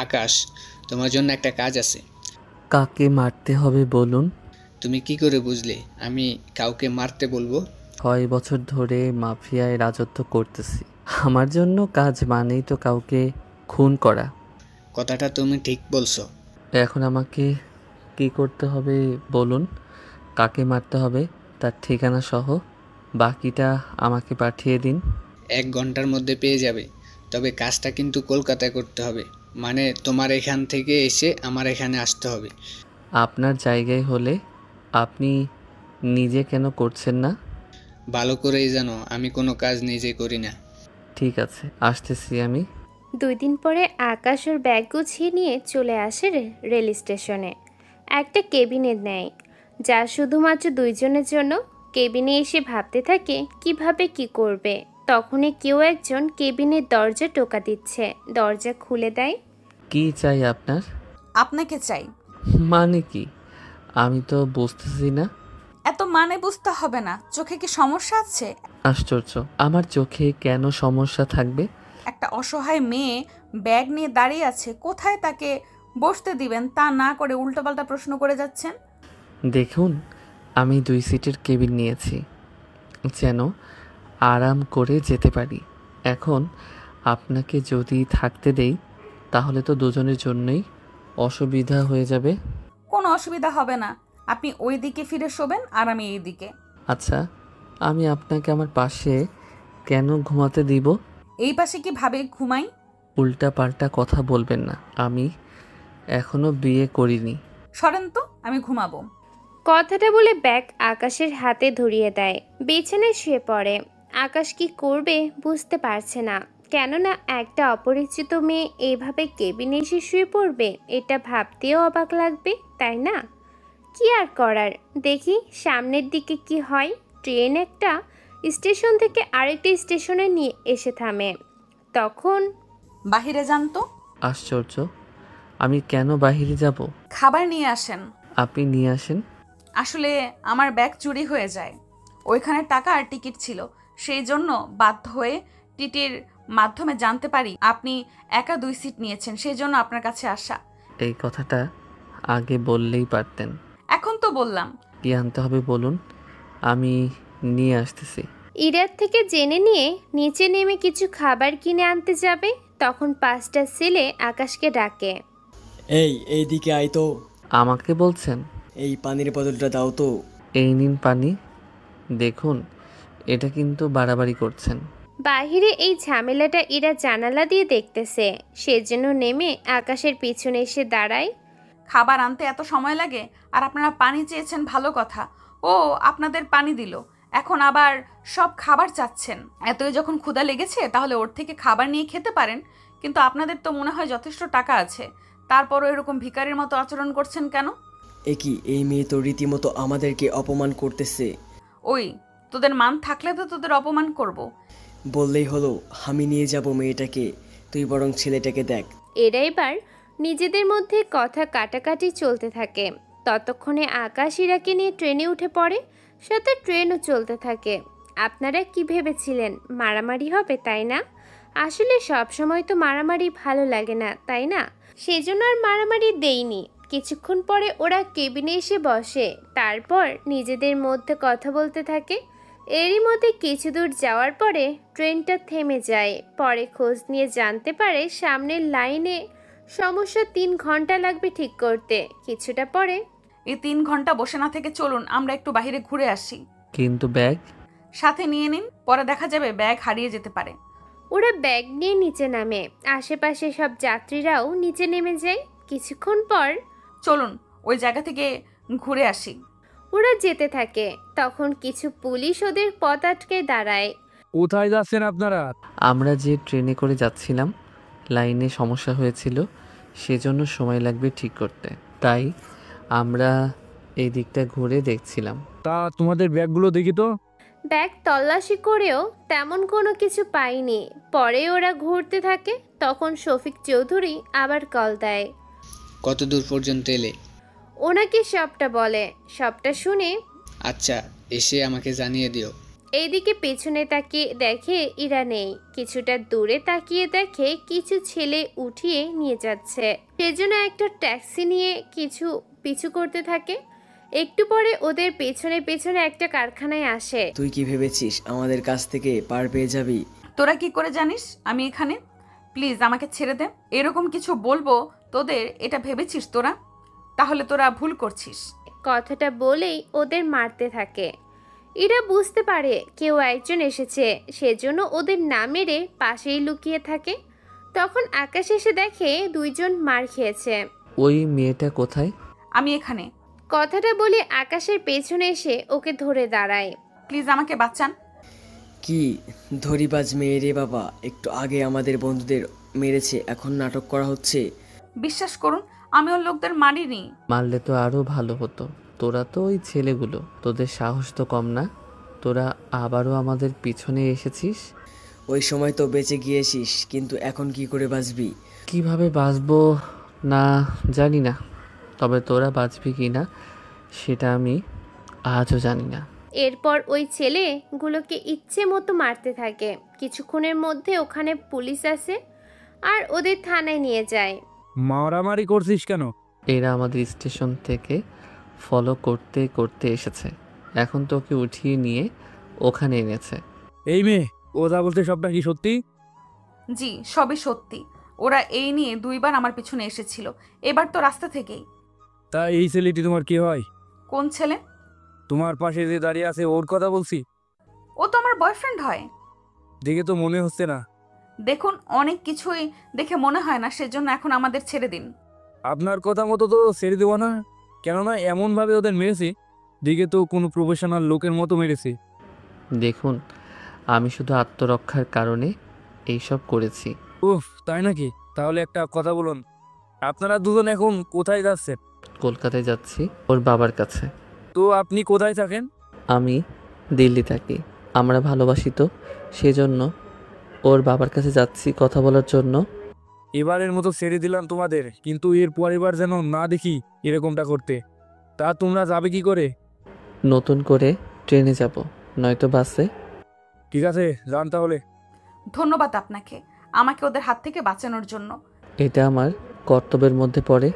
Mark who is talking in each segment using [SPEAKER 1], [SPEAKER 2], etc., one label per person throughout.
[SPEAKER 1] আকাশ, তোমার জন্য একটা কাজ আছে।
[SPEAKER 2] কাকে মারতে হবে বলুন?
[SPEAKER 1] তুমি কি করে বুঝলে আমি কাউকে মারতে বলবো?
[SPEAKER 2] 6 বছর ধরে মাফিয়ায় রাজত্ব করতেছি। আমার জন্য কাজ মানেই তো কাউকে খুন করা।
[SPEAKER 1] কথাটা তুমি ঠিক বলছো।
[SPEAKER 2] এখন আমাকে কি করতে হবে বলুন? কাকে মারতে হবে তার ঠিকানা সহ বাকিটা আমাকে পাঠিয়ে দিন।
[SPEAKER 1] 1 ঘন্টার মধ্যে পেয়ে যাবে, তবে কাজটা কিন্তু কলকাতায় করতে হবে। মানে তোমার এখান থেকে এসে আমার এখানে আসতে হবে।
[SPEAKER 2] আপনার জায়গায় হলে আপনি নিজে কেন করছেন না?
[SPEAKER 1] ভালো করেই জানো আমি কোনো কাজ নিজে করি না।
[SPEAKER 2] ঠিক আছে, আসতেছি আমি।
[SPEAKER 3] 2 দিন পরে আকাশ ওর ব্যাগ গুছিয়ে নিয়ে চলে আসে রেল স্টেশনে। একটা কেবিনে নেয়, যা শুধুমাত্র 2জনের জন্য। কেবিনে এসে ভাবতে থাকে কিভাবে কি করবে। তখনই কেউ একজন কেবিনের দরজা টোকা দিচ্ছে। দরজা খুলে দেয়।
[SPEAKER 2] কি চাই আপনার?
[SPEAKER 4] আপনাকে চাই।
[SPEAKER 2] মানে কি? আমি তো বুঝতেছি না।
[SPEAKER 4] এত মানে বুঝতে হবে না, চোখে কি সমস্যা আছে?
[SPEAKER 2] আশ্চর্য, আমার চোখে কেন সমস্যা থাকবে?
[SPEAKER 4] একটা অসহায় মেয়ে ব্যাগ নিয়ে দাঁড়িয়ে আছে, কোথায় তাকে বসতে দিবেন তা না করে উল্টোপাল্টা প্রশ্ন করে যাচ্ছেন।
[SPEAKER 2] দেখুন, আমি 2 সিটের কেবিন নিয়েছি যেন আরাম করে যেতে পারি। এখন আপনাকে যদি থাকতে দেই তাহলে তো দুজনের জন্যই অসুবিধা হয়ে যাবে।
[SPEAKER 4] কোনো অসুবিধা হবে না, আপনি ওই দিকে ফিরে শোবেন আর আমি এই দিকে।
[SPEAKER 2] আচ্ছা, আমি আপনাকে আমার পাশে কেন ঘুমাতে দিব?
[SPEAKER 4] এই পাশে কি ভাবে ঘুমাই?
[SPEAKER 2] উল্টা পাল্টা কথা বলবেন না, আমি এখনো বিয়ে করিনি।
[SPEAKER 4] সরেন তো, আমি ঘুমাবো।
[SPEAKER 3] কথাটা বলে ব্যাগ আকাশের হাতে ধরিয়ে দেয়। বিছানায় শুয়ে পড়ে। আকাশ কি করবে বুঝতে পারছে না, কেননা একটা অপরিচিত মেয়ে এইভাবে কেবিনে এসে শুয়ে পড়বে এটা ভাবতেও অবাক লাগবে, তাই না? কি আর করার, দেখি সামনের দিকে কি হয়। ট্রেন একটা স্টেশন থেকে আরেকটা স্টেশনে নিয়ে এসে থামে। তখন
[SPEAKER 4] বাহিরে যান তো।
[SPEAKER 2] আশ্চর্য, আমি কেন বাইরে যাব?
[SPEAKER 4] খাবার নিয়ে আসেন।
[SPEAKER 2] আপনি নিয়ে আসেন।
[SPEAKER 4] আসলে আমার ব্যাগ চুরি হয়ে যায়, ওইখানে টাকা আর টিকিট ছিল, সেই জন্য বাধ্য হয়ে টিটির মাধ্যমে জানতে পারি আপনি একা 2 সিট নিয়েছেন, সেই জন্য আপনার কাছে আসা।
[SPEAKER 2] এই কথাটা আগে বললেই পারতেন।
[SPEAKER 4] এখন তো বললাম।
[SPEAKER 2] কি আনতে হবে বলুন, আমি নিয়ে আসতেছি।
[SPEAKER 3] ইরার থেকে জেনে নিয়ে নিচে নেমে কিছু খাবার কিনে আনতে যাবে। তখন 5টা ছেলে আকাশকে ডাকে।
[SPEAKER 5] এই দিকে আয় তো।
[SPEAKER 2] আমাকে বলছেন?
[SPEAKER 5] এই পানির বোতলটা দাও তো।
[SPEAKER 2] এই নিন পানি। দেখুন, এটা কিন্তু বাড়াবাড়ি করছেন।
[SPEAKER 3] বাহিরে এই ঝামেলাটা ইরা জানালা দিয়ে দেখতেছে, সেজন্য নেমে আকাশের পিছনে এসে দাঁড়ায়।
[SPEAKER 4] খাবার আনতে এত সময় লাগে, আর আপনারা পানি চেয়েছেন ভালো কথা, ও আপনাদের পানি দিল, এখন আবার সব খাবার চাচ্ছেন। এতই যখন ক্ষুধা লেগেছে তাহলে ওর থেকে খাবার নিয়ে খেতে পারেন, কিন্তু আপনাদের তো মনে হয় যথেষ্ট টাকা আছে, তারপরও এরকম ভিখারির মতো আচরণ করছেন কেন?
[SPEAKER 5] এই মেয়ে তো রীতিমতো আমাদেরকে অপমান করতেছে।
[SPEAKER 4] ওই, তোদের মান থাকলে তো তোদের অপমান করব।
[SPEAKER 5] বললেই হলো, আমি নিয়ে যাব মেয়েটাকে, তুই বরং ছেলেটাকে দেখ।
[SPEAKER 3] এরা এবার নিজেদের মধ্যে কথা কাটাকাটি চলতে থাকে। ততক্ষণে আকাশ ইরাকে নিয়ে ট্রেনে উঠে পড়ে, সাথে ট্রেনও চলতে থাকে। আপনারা কি ভেবেছিলেন মারামারি হবে, তাই না? আসলে সব সময় তো মারামারি ভালো লাগে না, তাই না? সেজন্য আর মারামারি দেইনি। কিছুক্ষণ পরে ওরা কেবিনে এসে বসে, তারপর নিজেদের মধ্যে কথা বলতে থাকে। এরই মধ্যে কিছু দূর যাওয়ার পরে ট্রেনটা থেমে যায়। পরে খোঁজ নিয়ে জানতে পারে সামনের লাইনে সমস্যা, 3 ঘন্টা লাগবে ঠিক করতে। কিছুটা পরে
[SPEAKER 4] এই 3 ঘন্টা বসে না থেকে চলুন আমরা একটু বাইরে ঘুরে আসি।
[SPEAKER 2] কিন্তু ব্যাগ?
[SPEAKER 4] সাথে নিয়ে নিন, পরে দেখা যাবে ব্যাগ হারিয়ে যেতে পারে।
[SPEAKER 3] ওরা ব্যাগ নিয়ে নিচে নামে। আশেপাশে সব যাত্রীরাও নিচে নেমে যায়। কিছুক্ষণ পর
[SPEAKER 4] চলুন ওই জায়গা থেকে ঘুরে আসি।
[SPEAKER 3] ওরা যেতে থাকে। তখন কিছু পুলিশ ওদের পথ আটকে দাঁড়ায়।
[SPEAKER 6] কোথায় যাচ্ছেন আপনারা?
[SPEAKER 2] আমরা যে ট্রেনে করে যাচ্ছিলাম, লাইনে সমস্যা হয়েছিল, সেজন্য সময় লাগবে ঠিক করতে, তাই আমরা এই দিকটা ঘুরে দেখছিলাম।
[SPEAKER 6] তা তোমাদের ব্যাগগুলো দেখি তো।
[SPEAKER 3] ব্যাগ তল্লাশি করেও তেমন কোনো কিছু পায়নি। পরে ওরা ঘুরতে থাকে। তখন শফিক চৌধুরী আবার কল দেয়।
[SPEAKER 1] কত দূর পর্যন্ত এলে?
[SPEAKER 3] ওনাকে সবটা বলে। সবটা শুনে
[SPEAKER 1] আচ্ছা, এসে আমাকে জানিয়ে দিও।
[SPEAKER 3] এইদিকে পেছনে তাকিয়ে দেখে ইরা নেই। কিছুটা দূরে তাকিয়ে দেখে কিছু ছেলে উঠিয়ে নিয়ে যাচ্ছে। সেজন্য একটা ট্যাক্সি নিয়ে কিছু পিছু করতে থাকে। একটু পরে ওদের পেছনে পেছনে একটা কারখানায় আসে।
[SPEAKER 5] তুই কি ভেবেছিস আমাদের কাছ থেকে পার পেয়ে যাবি?
[SPEAKER 4] তোরা কি করে জানিস আমি এখানে? প্লিজ আমাকে ছেড়ে দে। এরকম কিছু বলবো তোদের, এটা ভেবেছিস তোরা? তাহলে তোরা ভুল করছিস।
[SPEAKER 3] কথাটা বলেই ওদের মারতে থাকে। এরা বুঝতে পারে কেউ একজন এসেছে, সেজন্য ওদের না মেরে পাশেই লুকিয়ে থাকে। তখন আকাশ এসে দেখে দুইজন মার খেয়েছে।
[SPEAKER 2] ওই মেয়েটা কোথায়?
[SPEAKER 4] আমি এখানে।
[SPEAKER 3] কথাটা বলে আকাশের পেছনে এসে ওকে ধরে দাঁড়ায়।
[SPEAKER 4] প্লিজ আমাকে বাঁচান।
[SPEAKER 5] কি ধরিবাজ মেয়ে রে বাবা, একটু আগে আমাদের বন্ধুদের মেরেছে, এখন নাটক করা হচ্ছে।
[SPEAKER 4] বিশ্বাস করুন আমি ওর লোকদের মারিনি।
[SPEAKER 2] মারলে তো আরও ভালো হতো। তোরা তো ওই ছেলেগুলো, তোদের সাহস তো কম না। তোরা আবারও আমাদের পিছনে এসেছিস।
[SPEAKER 5] ওই সময় তো বেঁচে গিয়েছিস, কিন্তু এখন কি করে বাঁচবি?
[SPEAKER 2] কিভাবে বাঁচবো না জানি না, তবে তোরা বাঁচবি কি না সেটা আমি আজও জানি না।
[SPEAKER 3] এরপর ওই ছেলেগুলোকে ইচ্ছে মতো মারতে থাকে। কিছুক্ষণের মধ্যে ওখানে পুলিশ আসে আর ওদের থানায় নিয়ে যায়।
[SPEAKER 6] মারামারি করছিস কেন?
[SPEAKER 2] এরা আমাদের স্টেশন থেকে ফলো করতে করতে এসেছে, এখন তোকে উঠিয়ে নিয়ে ওখানে এনেছে।
[SPEAKER 6] এই মেয়ে, ও যা বলতে সবটা কি সত্যি?
[SPEAKER 4] জি সবই সত্যি। ওরা এই নিয়ে 2বার আমার পিছনে এসেছিল, এবার তো রাস্তা থেকেই।
[SPEAKER 6] তা এই ছেলেটি তোমার কি হয়?
[SPEAKER 4] কোন ছেলে?
[SPEAKER 6] তোমার পাশে যে দাঁড়িয়ে আছে ওর কথা বলছি।
[SPEAKER 4] ও তো আমার বয়ফ্রেন্ড হয়।
[SPEAKER 6] দেখে তো মনে হচ্ছে না।
[SPEAKER 4] দেখুন অনেক কিছুই দেখে মনে হয় না, সেজন্য এখন আমাদের ছেড়ে দিন।
[SPEAKER 6] আপনার কথা মতো তো ছেড়ে দেবো না, কেননা এমনভাবে ওদের মেরেছি, দেখে তো কোনো প্রফেশনাল লোকের মতো মেরেছি।
[SPEAKER 2] দেখুন, আমি শুধু আত্মরক্ষার কারণে এইসব করেছি।
[SPEAKER 6] উফ, তাই নাকি? তাহলে একটা কথা বলুন, আপনারা দুজন এখন কোথায় যাচ্ছেন?
[SPEAKER 2] কলকাতায় যাচ্ছি ওর বাবার কাছে।
[SPEAKER 6] তো আপনি কোথায় থাকেন?
[SPEAKER 2] আমি দিল্লি থাকি। আমরা ভালোবাসি তো, সেজন্য ওর বাবার কাছে যাচ্ছি কথা বলার জন্য।
[SPEAKER 6] এবারের মতো ছেড়ে দিলাম তোমাদের, কিন্তু এর পরের বার যেন না দেখি এরকমটা করতে। তা তোমরা যাবে কি করে?
[SPEAKER 2] নতুন করে ট্রেনে যাব, নয়তো বাসে।
[SPEAKER 6] ঠিক আছে, যান তাহলে।
[SPEAKER 4] ধন্যবাদ আপনাকে আমাকে ওদের হাত থেকে বাঁচানোর জন্য।
[SPEAKER 2] এটা আমার কর্তব্যের মধ্যে পড়ে।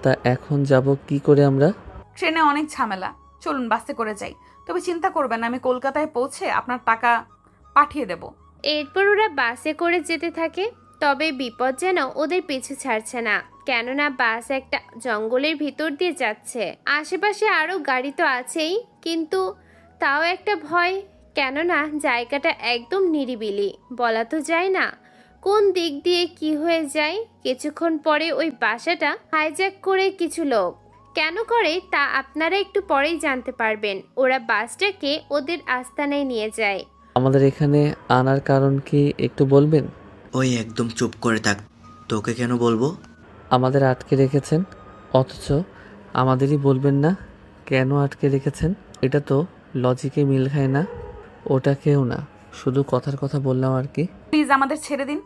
[SPEAKER 2] তা এখন যাব কি করে আমরা?
[SPEAKER 4] ট্রেনে অনেক ঝামেলা, চলুন বাসে করে যাই। তবে চিন্তা করবেন না, আমি কলকাতায় পৌঁছে আপনার টাকা পাঠিয়ে দেব।
[SPEAKER 3] এরপর ওরা বাসে করে যেতে থাকে। তবে বিপদ যেন ওদের পিছু ছাড়ছে না, কেননা বাস একটা জঙ্গলের ভিতর দিয়ে যাচ্ছে। আশেপাশে আরও গাড়ি তো আছেই, কিন্তু তাও একটা ভয়, কেননা জায়গাটা একদম নিরিবিলি। বলা তো যায় না কোন দিক দিয়ে কি হয়ে যায়। কিছুক্ষণ পরে ওই বাসাটা হাইজ্যাক করে কিছু লোক। কেন করে তা আপনারা একটু পরেই জানতে পারবেন। ওরা বাসটাকে ওদের আস্তানায় নিয়ে যায়।
[SPEAKER 2] আমাদের এখানে আনার কারণ কি একটু বলবেন?
[SPEAKER 7] ওই একদম চুপ করে থাক, তোকে কেন বলবো?
[SPEAKER 2] আমাদের আটকে রেখেছেন, অথচ আমাদেরই বলবেন না কেন আটকে রেখেছেন? এটা তো লজিকে মিল খায় না। ওটা কেউ না, শুধু কথার কথা বললাম আর কি।
[SPEAKER 4] প্লিজ আমাদের ছেড়ে দিন।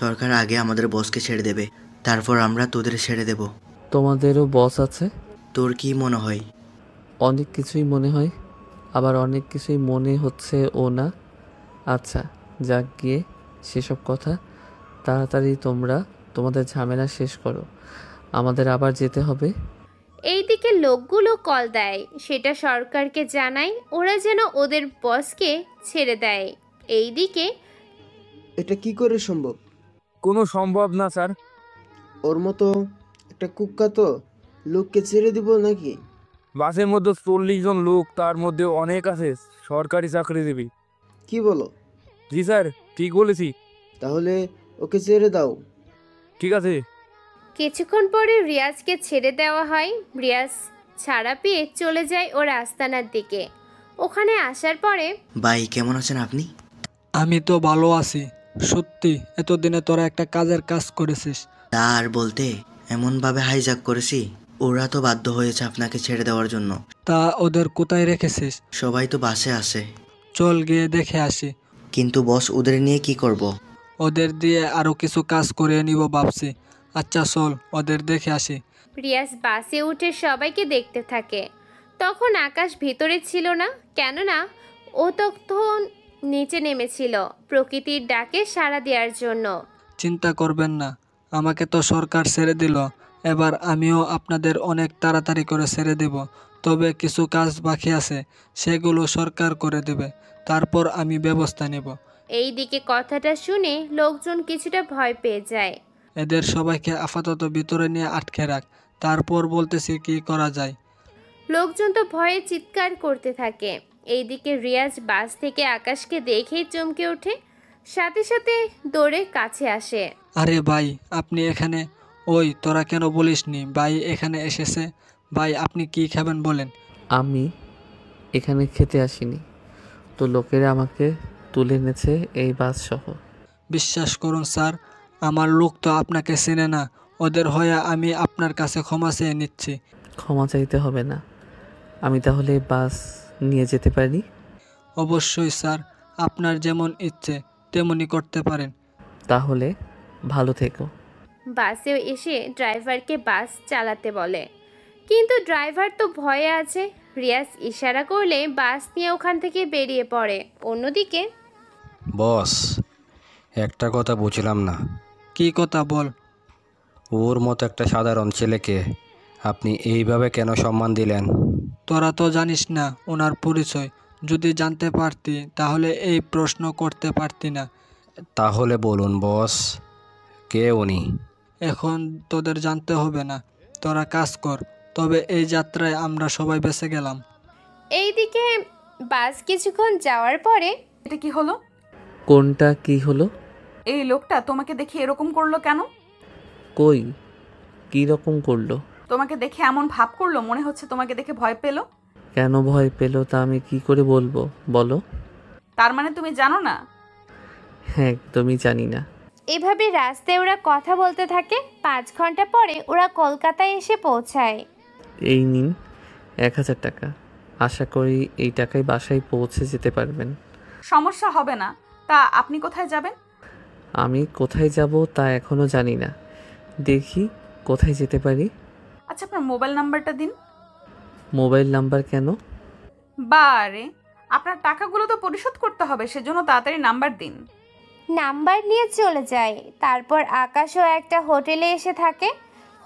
[SPEAKER 7] সরকার আগে আমাদের বসকে ছেড়ে দেবে, তারপর আমরা তোদের ছেড়ে দেব।
[SPEAKER 2] তোমাদেরও বস আছে?
[SPEAKER 7] তোর কি মনে হয়?
[SPEAKER 2] অনেক কিছুই মনে হয়, আবার অনেক কিছুই মনে হচ্ছে ও না। আচ্ছা যাক গিয়ে সেসব কথা, তাড়াতাড়ি তোমরা তোমাদের ঝামেলা শেষ করো, আমাদের আবার যেতে হবে।
[SPEAKER 3] এইদিকে লোকগুলো কল দেয়, সেটা সরকারকে জানায়। ওরা যেন ওদের বসকে ছেড়ে দেয়। এইদিকে
[SPEAKER 8] এটা কি করে সম্ভব?
[SPEAKER 6] কোনো সম্ভব না স্যার।
[SPEAKER 8] ওর মতো একটা কুখ্যাত লোককে ছেড়ে দিব নাকি?
[SPEAKER 6] বাসের মধ্যে 40 জন লোক, তার মধ্যে অনেক আছে সরকারি চাকরিজীবী।
[SPEAKER 8] কি বলো?
[SPEAKER 6] জি স্যার, ঠিক বলেছি।
[SPEAKER 8] তাহলে ওকে ছেড়ে দাও।
[SPEAKER 6] ঠিক আছে।
[SPEAKER 3] কিছুক্ষণ পরে রিয়াজকে ছেড়ে দেওয়া হয়। রিয়াজ ছাড়া পেয়ে চলে যায় ওর আস্তানার দিকে। ওখানে আসার পরে,
[SPEAKER 7] ভাই কেমন আছেন আপনি?
[SPEAKER 9] আমি তো ভালো আছি। সত্যি এতদিনে তোরা একটা কাজের কাজ করেছিস।
[SPEAKER 7] তা আর বলতে, এমনভাবে হাইজ্যাক করেছি, ওরা তো বাধ্য হয়েছে আপনাকে ছেড়ে দেওয়ার জন্য।
[SPEAKER 9] তা ওদের কোথায় রেখেছিস?
[SPEAKER 7] সবাই তো বাসে আসে।
[SPEAKER 9] চল গিয়ে দেখে আসি।
[SPEAKER 7] কিন্তু বস ওদের নিয়ে কি করব?
[SPEAKER 9] ওদের দিয়ে আরো কিছু কাজ করে নিব ভাবছি। আচ্ছা চল ওদের দেখে আসি।
[SPEAKER 3] রিয়াজ বাসে উঠে সবাইকে দেখতে থাকে। তখন আকাশ ভিতরে ছিল না, কেননা ও তখন নিচে নেমেছিল প্রকৃতির ডাকে সাড়া দেওয়ার জন্য।
[SPEAKER 9] চিন্তা করবেন না, আমাকে তো সরকার ছেড়ে দিল, এবার আমিও আপনাদের অনেক তাড়াতাড়ি করে ছেড়ে দেব। তবে কিছু কাজ বাকি আছে, সেগুলো সরকার করে দেবে, তারপর আমি ব্যবস্থা নেব।
[SPEAKER 3] এই দিকে কথাটা শুনে লোকজন কিছুটা ভয় পেয়ে যায়।
[SPEAKER 9] এদের সবাইকে আপাতত ভিতরে নিয়ে আটকে রাখ, তারপর বলতেছি কি করা যায়।
[SPEAKER 3] লোকজন তো ভয়ে চিৎকার করতে থাকে। এইদিকে রিয়াজ বাস থেকে আকাশকে দেখেই চমকে ওঠে, সাথে সাথে দৌড়ে কাছে আসে।
[SPEAKER 9] আরে ভাই, আপনি এখানে? ওই তোরা কেন বলিসনি ভাই এখানে এসেছে? ভাই আপনি কি খাবেন বলেন?
[SPEAKER 2] আমি এখানে খেতে আসিনি, তো লোকেরা আমাকে তুলে এনেছে এই বাস সহ।
[SPEAKER 9] বিশ্বাস করুন স্যার, আমার লোক তো আপনাকে চেনে না, ওদের হয়ে আমি আপনার কাছে ক্ষমা চেয়ে নিচ্ছি।
[SPEAKER 2] ক্ষমা চাইতে হবে না, আমি তাহলে বাস নিয়ে যেতে পারি?
[SPEAKER 9] অবশ্যই স্যার, আপনার যেমন ইচ্ছে তেমনই করতে পারেন।
[SPEAKER 2] তাহলে ভালো থেকো।
[SPEAKER 3] বাসে এসে ড্রাইভারকে বাস চালাতে বলে, কিন্তু ড্রাইভার তো ভয়ে আছে। রিয়াজ ইশারা করলে বাস নিয়ে ওখান থেকে বেরিয়ে পড়ে। অন্যদিকে
[SPEAKER 10] বস, একটা কথা বুঝলাম না।
[SPEAKER 9] কি কথা বল?
[SPEAKER 10] ওর মতো একটা সাধারণ ছেলেকে আপনি এইভাবে কেন সম্মান দিলেন?
[SPEAKER 9] তোরা তো জানিস না ওনার পরিচয়, যদি জানতে পারতি তাহলে এই প্রশ্ন করতে পারতি না।
[SPEAKER 10] তাহলে বলুন বস, কে উনি?
[SPEAKER 9] এখন তোদের জানতে হবে না, তোরা কাজ কর। তবে এই যাত্রায় আমরা সবাই বেঁচে গেলাম।
[SPEAKER 3] এইদিকে বাস কিছুক্ষণ যাওয়ার পরে
[SPEAKER 4] এটা কি হলো?
[SPEAKER 2] কোনটা কি হলো?
[SPEAKER 4] এই লোকটা তোমাকে দেখে এরকম করলো কেন?
[SPEAKER 2] কই, কি রকম করলো?
[SPEAKER 4] তোমাকে দেখে এমন ভাব করলো, মনে হচ্ছে তোমাকে দেখে ভয় পেলো।
[SPEAKER 2] কেন ভয় পেলো তা আমি কি করে বলবো, বলো?
[SPEAKER 4] তার মানে তুমি জানো না?
[SPEAKER 2] হ্যাঁ, একদমই জানি না।
[SPEAKER 3] এভাবে রাস্তায় ওরা কথা বলতে থাকে। 5 ঘন্টা পরে ওরা কলকাতায় এসে পৌঁছায়।
[SPEAKER 2] এই নিন 1000 টাকা, আশা করি এই টাকায় বাসায় পৌঁছে যেতে পারবেন।
[SPEAKER 4] সমস্যা হবে না। তা আপনি কোথায় যাবেন?
[SPEAKER 2] আমি কোথায় যাব তা এখনো জানি না, দেখি কোথায় যেতে পারি।
[SPEAKER 4] আচ্ছা, আপনার মোবাইল নাম্বারটা দিন।
[SPEAKER 2] মোবাইল নাম্বার কেন?
[SPEAKER 4] বারে, আপনার টাকাগুলো তো পরিশোধ করতে হবে, সেজন্য তাড়াতাড়ি নাম্বার দিন।
[SPEAKER 3] নাম্বার নিয়ে চলে যায়। তারপর আকাশও একটা হোটেলে এসে থাকে।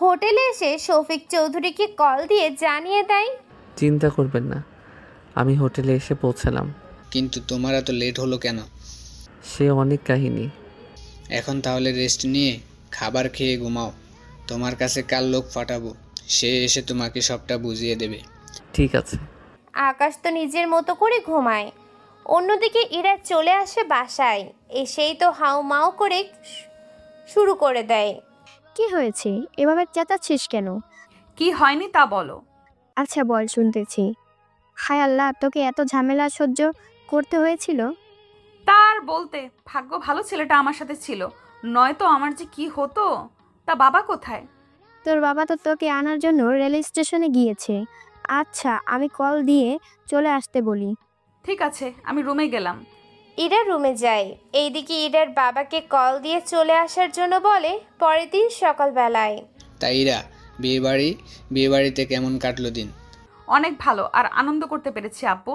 [SPEAKER 3] হোটেলে এসে শফিক চৌধুরীকে কল দিয়ে জানিয়ে দেয়।
[SPEAKER 2] চিন্তা করবেন না, আমি হোটেলে এসে পৌঁছালাম।
[SPEAKER 1] কিন্তু তোমার এত লেট হলো কেন?
[SPEAKER 2] সে অনেক কাহিনী।
[SPEAKER 1] এখন তাহলে রেস্ট নিয়ে খাবার খেয়ে ঘুমাও। তোমার কাছে কাল লোক পাঠাবো, সে এসে তোমাকে সবটা বুঝিয়ে দেবে।
[SPEAKER 2] ঠিক আছে।
[SPEAKER 3] আকাশ তো নিজের মতো করে ঘুমায়। অন্যদিকে ইরা চলে আসে বাসায়। এসেই তো হাউমাউ করে শুরু করে দেয়।
[SPEAKER 11] কি হয়েছে, এভাবে চেঁচাচ্ছিস কেন?
[SPEAKER 4] কি হয়নি তা বলো।
[SPEAKER 11] আচ্ছা বল, শুনতেছি। হায় আল্লাহ, তোকে এত ঝামেলা সহ্য করতে হয়েছিল?
[SPEAKER 4] তার বলতে, ভাগ্য ভালো ছেলেটা আমার সাথে ছিল, নয়তো আমার যে কি হতো। তা বাবা কোথায়?
[SPEAKER 11] তোর বাবা তো তোকে আনার জন্য রেল স্টেশনে গিয়েছে। আচ্ছা, আমি কল দিয়ে চলে আসতে বলি।
[SPEAKER 4] ঠিক আছে, আমি রুমে গেলাম।
[SPEAKER 3] ইরা রুমে যায়। এইদিকে ইরার বাবাকে কল দিয়ে চলে আসার জন্য বলে। পরের দিন সকালবেলায়।
[SPEAKER 1] তাই ইরা, বিয়েবাড়িতে কেমন কাটলো দিন?
[SPEAKER 4] অনেক ভালো, আর আনন্দ করতে পেরেছি আব্বু।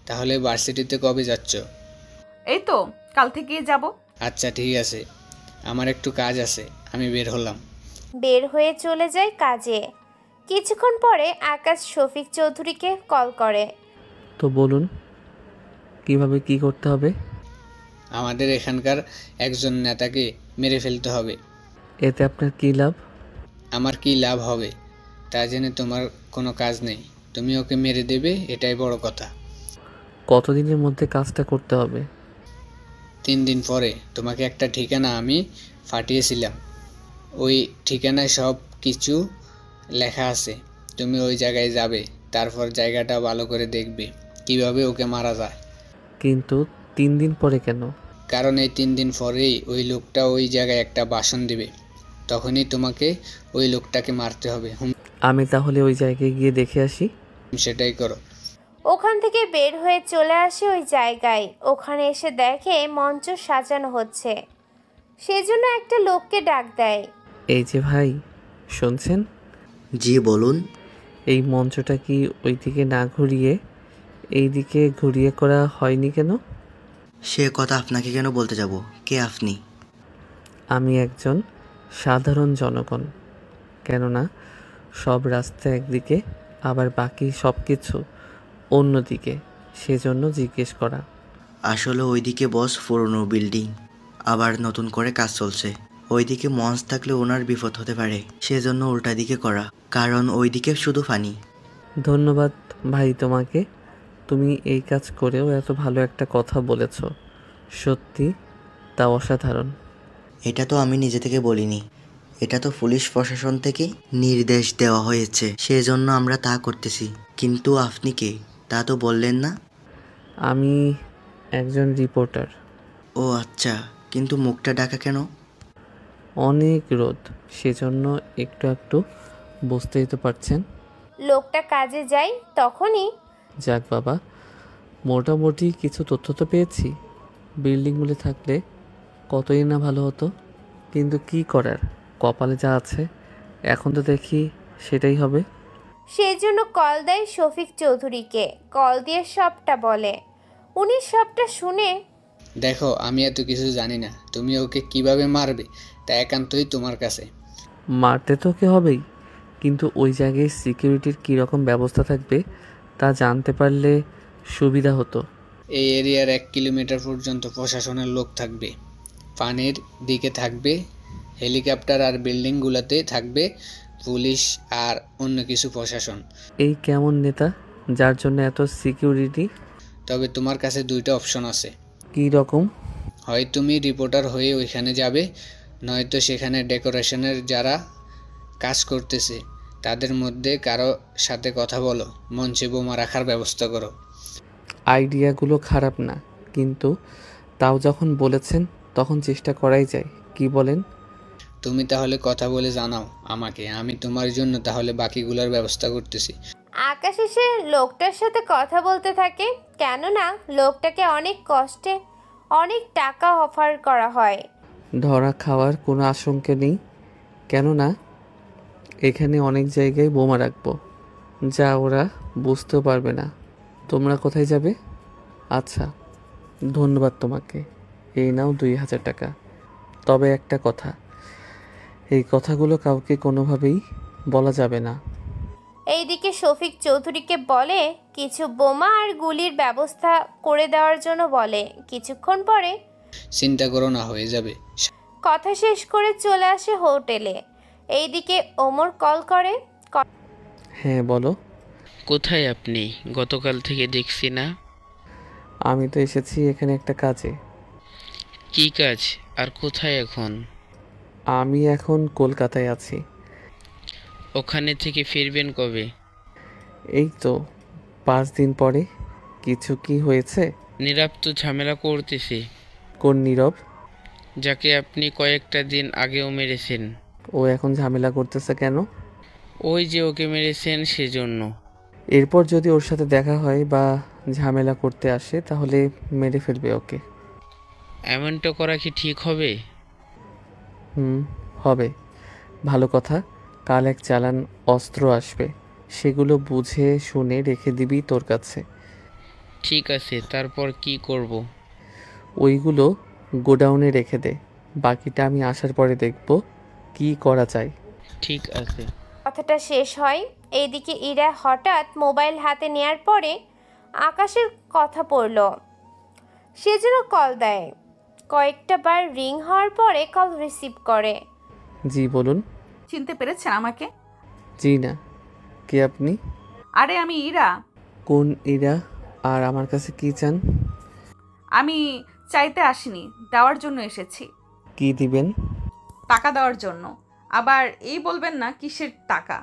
[SPEAKER 1] তাহলে ভার্সিটিতে কবে যাচ্ছ?
[SPEAKER 4] এই তো কাল থেকেই যাব।
[SPEAKER 1] আচ্ছা ঠিক আছে, আমার একটু কাজ আছে, আমি বের হলাম।
[SPEAKER 3] বের হয়ে চলে যায় কাজে। কিছুক্ষণ পরে আকাশ শফিক চৌধুরীকে কল করে।
[SPEAKER 2] তো বলুন কিভাবে কি করতে হবে?
[SPEAKER 1] আমাদের এখানকার একজন নেতাকে মেরে ফেলতে হবে।
[SPEAKER 2] এতে আপনার কি লাভ?
[SPEAKER 1] আমার কি লাভ হবে তা জেনে তোমার কোনো কাজ নেই। তুমি ওকে মেরে দেবে, এটাই বড় কথা।
[SPEAKER 2] কতদিনের মধ্যে কাজটা করতে হবে?
[SPEAKER 1] 3 দিন পরে। তোমাকে একটা ঠিকানা আমি পাঠিয়েছিলাম, ওই ঠিকানায় সব কিছু লেখা আছে। তুমি ওই জায়গায় যাবে, তারপর জায়গাটা ভালো করে দেখবে কিভাবে ওকে মারা যায়।
[SPEAKER 2] কিন্তু 3 দিন পরে কেন?
[SPEAKER 1] কারণ এই 3 দিন পরেই ওই লোকটা ওই জায়গায় একটা ভাষণ দেবে, তখনই তোমাকে ওই লোকটাকে মারতে হবে।
[SPEAKER 2] আমি তাহলে ওই জায়গায় গিয়ে দেখে আসি।
[SPEAKER 1] সেটাই করো।
[SPEAKER 3] ওখান থেকে বের হয়ে চলে আসে ওই জায়গায়। ওখানে এসে দেখে মঞ্চ সাজানো হচ্ছে, সেজন্য একটা লোককে ডাক দেয়।
[SPEAKER 2] এই যে ভাই, শুনছেন?
[SPEAKER 7] জি বলুন।
[SPEAKER 2] এই মঞ্চটা কি ওইদিকে না ঘুরিয়ে এইদিকে ঘুরিয়ে করা হয়নি কেন?
[SPEAKER 7] সে কথা আপনাকে কেন বলতে যাব? কে আপনি?
[SPEAKER 2] আমি একজন সাধারণ জনগণ। কেননা সব রাস্তা একদিকে, আবার বাকি সব কিছু অন্যদিকে, সেজন্য জিজ্ঞেস করা।
[SPEAKER 7] আসলে ওইদিকে বস পুরনো বিল্ডিং, আবার নতুন করে কাজ চলছে। ওইদিকে মঞ্চ থাকলে ওনার বিপদ হতে পারে, সেজন্য উল্টা দিকে করা, কারণ ওইদিকে শুধু ফানি।
[SPEAKER 2] ধন্যবাদ ভাই তোমাকে। তুমি এই কাজ করেও এত ভালো একটা কথা বলেছ, সত্যি তা অসাধারণ।
[SPEAKER 7] এটা তো আমি নিজে থেকে বলিনি, এটা তো পুলিশ প্রশাসন থেকে নির্দেশ দেওয়া হয়েছে, সেজন্য আমরা তা করতেছি। কিন্তু আপনি কে তা তো বললেন না।
[SPEAKER 2] আমি একজন রিপোর্টার।
[SPEAKER 7] ও আচ্ছা, কিন্তু মুখটা ঢাকা কেন?
[SPEAKER 2] অনেক রোদ, সেজন্য একটু একটু বুঝতেই তো পারছেন।
[SPEAKER 3] লোকটা কাজে যায় তখনই
[SPEAKER 2] যাক বাবা, মোটামুটি কিছু তথ্য তো পেয়েছি। বিল্ডিংগুলো থাকলে কতই না ভালো হতো, কিন্তু কি করার, কপালে যা আছে এখন তো দেখি সেটাই হবে।
[SPEAKER 3] সেই জন্য কল দেয় শফিক চৌধুরীকে। কল দিয়ে সবটা বলে। উনি সবটা শুনে
[SPEAKER 1] দেখো, আমি এত কিছু জানি না, তুমি ওকে কিভাবে মারবে তা একান্তই তোমার কাছে।
[SPEAKER 2] মারতে তো ওকে হবেই, কিন্তু ওই জায়গায় সিকিউরিটির কীরকম ব্যবস্থা থাকবে তা জানতে পারলে সুবিধা হতো।
[SPEAKER 1] এই এরিয়ার 1 কিলোমিটার পর্যন্ত প্রশাসনের লোক থাকবে, পানির দিকে থাকবে হেলিকপ্টার, আর বিল্ডিংগুলোতে থাকবে পুলিশ আর অন্য কিছু প্রশাসন।
[SPEAKER 2] এই কেমন নেতা যার জন্য এত সিকিউরিটি?
[SPEAKER 1] তবে তোমার কাছে 2টা অপশন আছে।
[SPEAKER 2] কী রকম?
[SPEAKER 1] হয় তুমি রিপোর্টার হয়ে ওইখানে যাবে, নয়তো সেখানে ডেকোরেশনের যারা কাজ করতেছে তাদের মধ্যে কারো সাথে কথা বলো, মঞ্চে বোমা রাখার ব্যবস্থা করো।
[SPEAKER 2] আইডিয়াগুলো খারাপ না, কিন্তু তাও যখন বলেছেন তখন চেষ্টা করাই যায়, কি বলেন?
[SPEAKER 1] তুমি তাহলে কথা বলে জানাও আমাকে, আমি তোমার জন্য তাহলে বাকিগুলোর ব্যবস্থা করতেছি।
[SPEAKER 3] আকাশ এসে লোকটার সাথে কথা বলতে থাকে, কেননা লোকটাকে অনেক কষ্টে অনেক টাকা অফার করা হয়।
[SPEAKER 2] ধরা খাওয়ার কোনো আশঙ্কা নেই, কেননা এখানে অনেক জায়গায় বোমা রাখবো, যা ওরা বুঝতেও পারবে না। তোমরা কোথায় যাবে? আচ্ছা, ধন্যবাদ তোমাকে। এই নাও 2000 টাকা। তবে একটা কথা, এই কথাগুলো কাউকে কোনোভাবেই বলা যাবে না।
[SPEAKER 3] এইদিকে শফিক চৌধুরীকে বলে কিছু বোমা আর গুলির ব্যবস্থা করে দেওয়ার জন্য বলে। কিছুক্ষণ পরে
[SPEAKER 1] চিন্তা করো না, হয়ে যাবে।
[SPEAKER 3] কথা শেষ করে চলে আসে হোটেলে। এইদিকে ওমর কল করে।
[SPEAKER 2] হ্যাঁ বলো।
[SPEAKER 12] কোথায় আপনি? গতকাল থেকে দেখছি না।
[SPEAKER 2] আমি তো এসেছি এখানে একটা কাজে।
[SPEAKER 12] কি কাজ আর কোথায় এখন?
[SPEAKER 2] আমি এখন কলকাতায় আছি।
[SPEAKER 12] ওখানে থেকে ফিরবেন কবে?
[SPEAKER 2] এই তো 5 দিন পরে। কিছু কি হয়েছে?
[SPEAKER 12] নীরব তো ঝামেলা করতেছে।
[SPEAKER 2] কোন নীরব?
[SPEAKER 12] যাকে আপনি কয়েকটা দিন আগেও মেরেছেন।
[SPEAKER 2] ও এখন ঝামেলা করতেছে কেন?
[SPEAKER 12] ওই যে ওকে মেরেছেন সেজন্য।
[SPEAKER 2] এরপর যদি ওর সাথে দেখা হয় বা ঝামেলা করতে আসে তাহলে মেরে ফেলবে ওকে।
[SPEAKER 12] এমনটা করা কি ঠিক হবে?
[SPEAKER 2] হবে। ভালো কথা, কাল এক চালান অস্ত্র আসবে, সেগুলো বুঝে শুনে রেখে দিবি তোর কাছে।
[SPEAKER 12] ঠিক আছে, তারপর কি করব?
[SPEAKER 2] ওইগুলো গোডাউনে রেখে দে, বাকিটা আমি আসার পরে দেখব কি করা যায়।
[SPEAKER 12] ঠিক আছে।
[SPEAKER 3] কথাটা শেষ হয়। এইদিকে ইরা হঠাৎ মোবাইল হাতে নেয়ার পরে আকাশের কথা পড়ল, সেজন্য কল দেয়। কয়েকটা বার রিং হওয়ার পরে কল রিসিভ করে।
[SPEAKER 2] জি বলুন।
[SPEAKER 4] চিনতে পেরেছেন আমাকে?
[SPEAKER 2] জি না, কে আপনি?
[SPEAKER 4] আরে আমি ইরা।
[SPEAKER 2] কোন ইরা? আর আমার কাছে কি চান?
[SPEAKER 4] আমি চাইতে আসিনি, দেওয়ার জন্য এসেছি।
[SPEAKER 2] কি দিবেন?
[SPEAKER 4] টাকা দেওয়ার জন্য। আবার এই বলবেন না কিসের টাকা।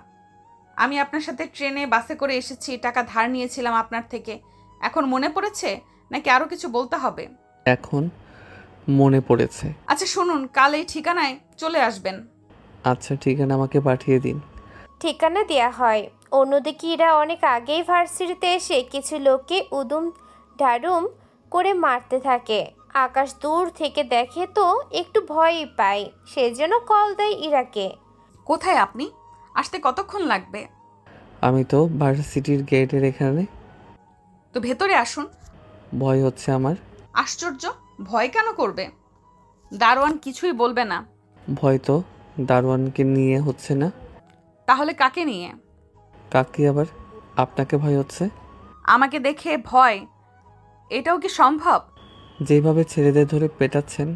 [SPEAKER 4] আমি আপনার সাথে ট্রেনে বাসে করে এসেছি, টাকা ধার নিয়েছিলাম আপনার থেকে। এখন মনে পড়েছে নাকি আরও কিছু বলতে হবে?
[SPEAKER 2] এখন মনে পড়েছে।
[SPEAKER 4] আচ্ছা শুনুন, কাল এই ঠিকানায় চলে আসবেন।
[SPEAKER 2] আচ্ছা, ঠিকানা আমাকে পাঠিয়ে দিন।
[SPEAKER 3] ঠিকানা দেয়া হয়। অন্যদিকে ইরা অনেক আগেই ভার্সিটিতে এসে কিছু লোককে উদুম ঢাড়ুম করে মারতে থাকে। আকাশ দূর থেকে দেখে তো একটু ভয়ই পায়, সেজন্য কল দেয় ইরাকে।
[SPEAKER 4] কোথায় আপনি? আসতে কতক্ষণ লাগবে?
[SPEAKER 2] আমি তো ভার্সিটির গেটের এখানে।
[SPEAKER 4] তো ভেতরে আসুন।
[SPEAKER 2] ভয় হচ্ছে আমার।
[SPEAKER 4] আশ্চর্য, ভয় কেন করবে? দারোয়ান কিছুই বলবে না।
[SPEAKER 2] ভয় তো দারোয়ানকে নিয়ে হচ্ছে না।
[SPEAKER 4] তাহলে কাকে নিয়ে?
[SPEAKER 2] কাকে আবার? আপনাকে ভয় হচ্ছে?
[SPEAKER 4] আমাকে দেখে ভয়? এটাও কি সম্ভব?
[SPEAKER 2] যেভাবে ছেলেদের ধরে পেটাচ্ছেন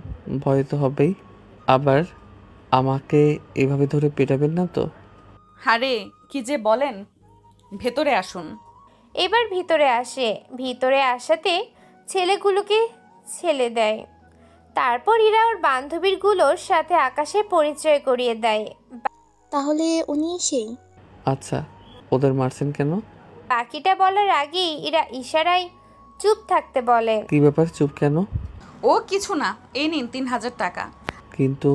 [SPEAKER 2] ভয় তো হবেই। আবার আমাকে এভাবে ধরে পেটাবেন না তো?
[SPEAKER 4] আরে কি যে বলেন, ভেতরে আসুন।
[SPEAKER 3] এবার ভিতরে আসে। ভিতরে আসাতে ছেলেগুলোকে ছেলে দেয়। তারপর ইরা ওর বান্ধবীরগুলোর সাথে আকাশে পরিচয় করিয়ে দেয়।
[SPEAKER 13] তাহলে উনি সেই?
[SPEAKER 2] আচ্ছা, ওদের মারছেন কেন?
[SPEAKER 3] বাকিটা বলার আগেই ইরা ইশারায় চুপ থাকতে বলে।
[SPEAKER 2] কি ব্যাপার, চুপ কেন?
[SPEAKER 4] ও কিছু না, এই নিন 3000 টাকা।
[SPEAKER 2] কিন্তু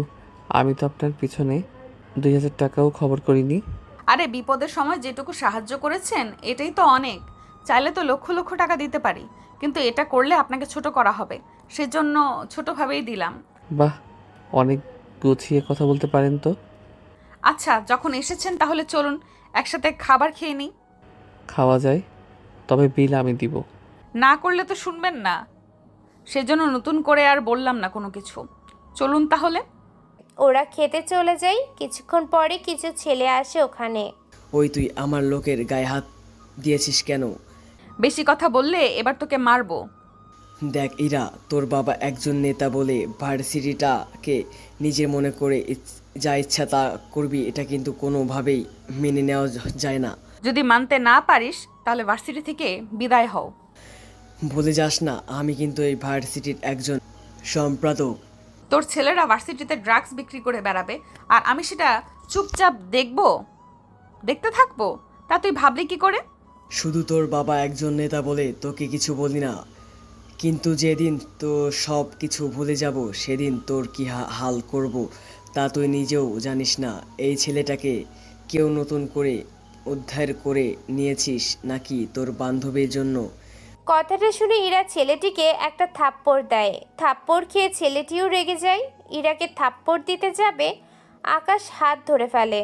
[SPEAKER 2] আমি তো আপনার পিছনে 2000 টাকাও খবর করিনি।
[SPEAKER 4] আরে বিপদের সময় যেটুকু সাহায্য করেছেন এটাই তো অনেক। চাইলে তো লক্ষ লক্ষ টাকা দিতে পারি, কিন্তু এটা করলে আপনাকে ছোট করা হবে, সেজন্য ছোটভাবেই দিলাম।
[SPEAKER 2] বাহ, অনেক গুছিয়ে কথা বলতে পারেন তো।
[SPEAKER 4] আচ্ছা, যখন এসেছেন তাহলে চলুন একসাথে খাবার খেয়ে নিই।
[SPEAKER 2] খাওয়া যায়, তবে বিল আমি দিব।
[SPEAKER 4] না করলে তো শুনবেন না, সেজন্য নতুন করে আর বললাম না কোনো কিছু। চলুন তাহলে।
[SPEAKER 3] ওরা খেতে চলে যায়। কিছুক্ষণ পরে কিছু ছেলে আসে ওখানে।
[SPEAKER 5] ওই তুই আমার লোকের গায়ে হাত দিয়েছিস কেন?
[SPEAKER 4] বেশি কথা বললে এবার তোকে মারবো।
[SPEAKER 5] দেখ ইরা, তোর বাবা একজন নেতা বলে ভার্সিটিটাকে নিজের মনে করে যা ইচ্ছা তা করবি, এটা কিন্তু কোনোভাবেই মেনে নেওয়া যায় না।
[SPEAKER 4] যদি মানতে না পারিস তাহলে ভার্সিটি থেকে বিদায় হও।
[SPEAKER 5] ভুলে যাস না, আমি কিন্তু এই ভার্সিটির একজন সম্পাদক।
[SPEAKER 4] তোর ছেলেরা ভার্সিটিতে ড্রাগস বিক্রি করে বেড়াবে আর আমি সেটা চুপচাপ দেখতে থাকবো? তা তুই ভাবলি কি করে?
[SPEAKER 5] শুধু তোর বাবা একজন নেতা বলে তোকে কিছু বলি না, কিন্তু যেদিন তো সব কিছু ভুলে যাব সেদিন তোর কি হাল করব তা তুই নিজেও জানিস না। এই ছেলেটাকে কেউ নতুন করে উদ্ধার করে নিয়েছিস নাকি তোর বান্ধবীর জন্য?
[SPEAKER 3] কথাটা শুনে ইরা ছেলেটিকে একটা থাপ্পড় দেয়। থাপ্পড় খেয়ে ছেলেটিও রেগে যায়। ইরাকে থাপ্পড় দিতে যাবে, আকাশ হাত ধরে ফেলে।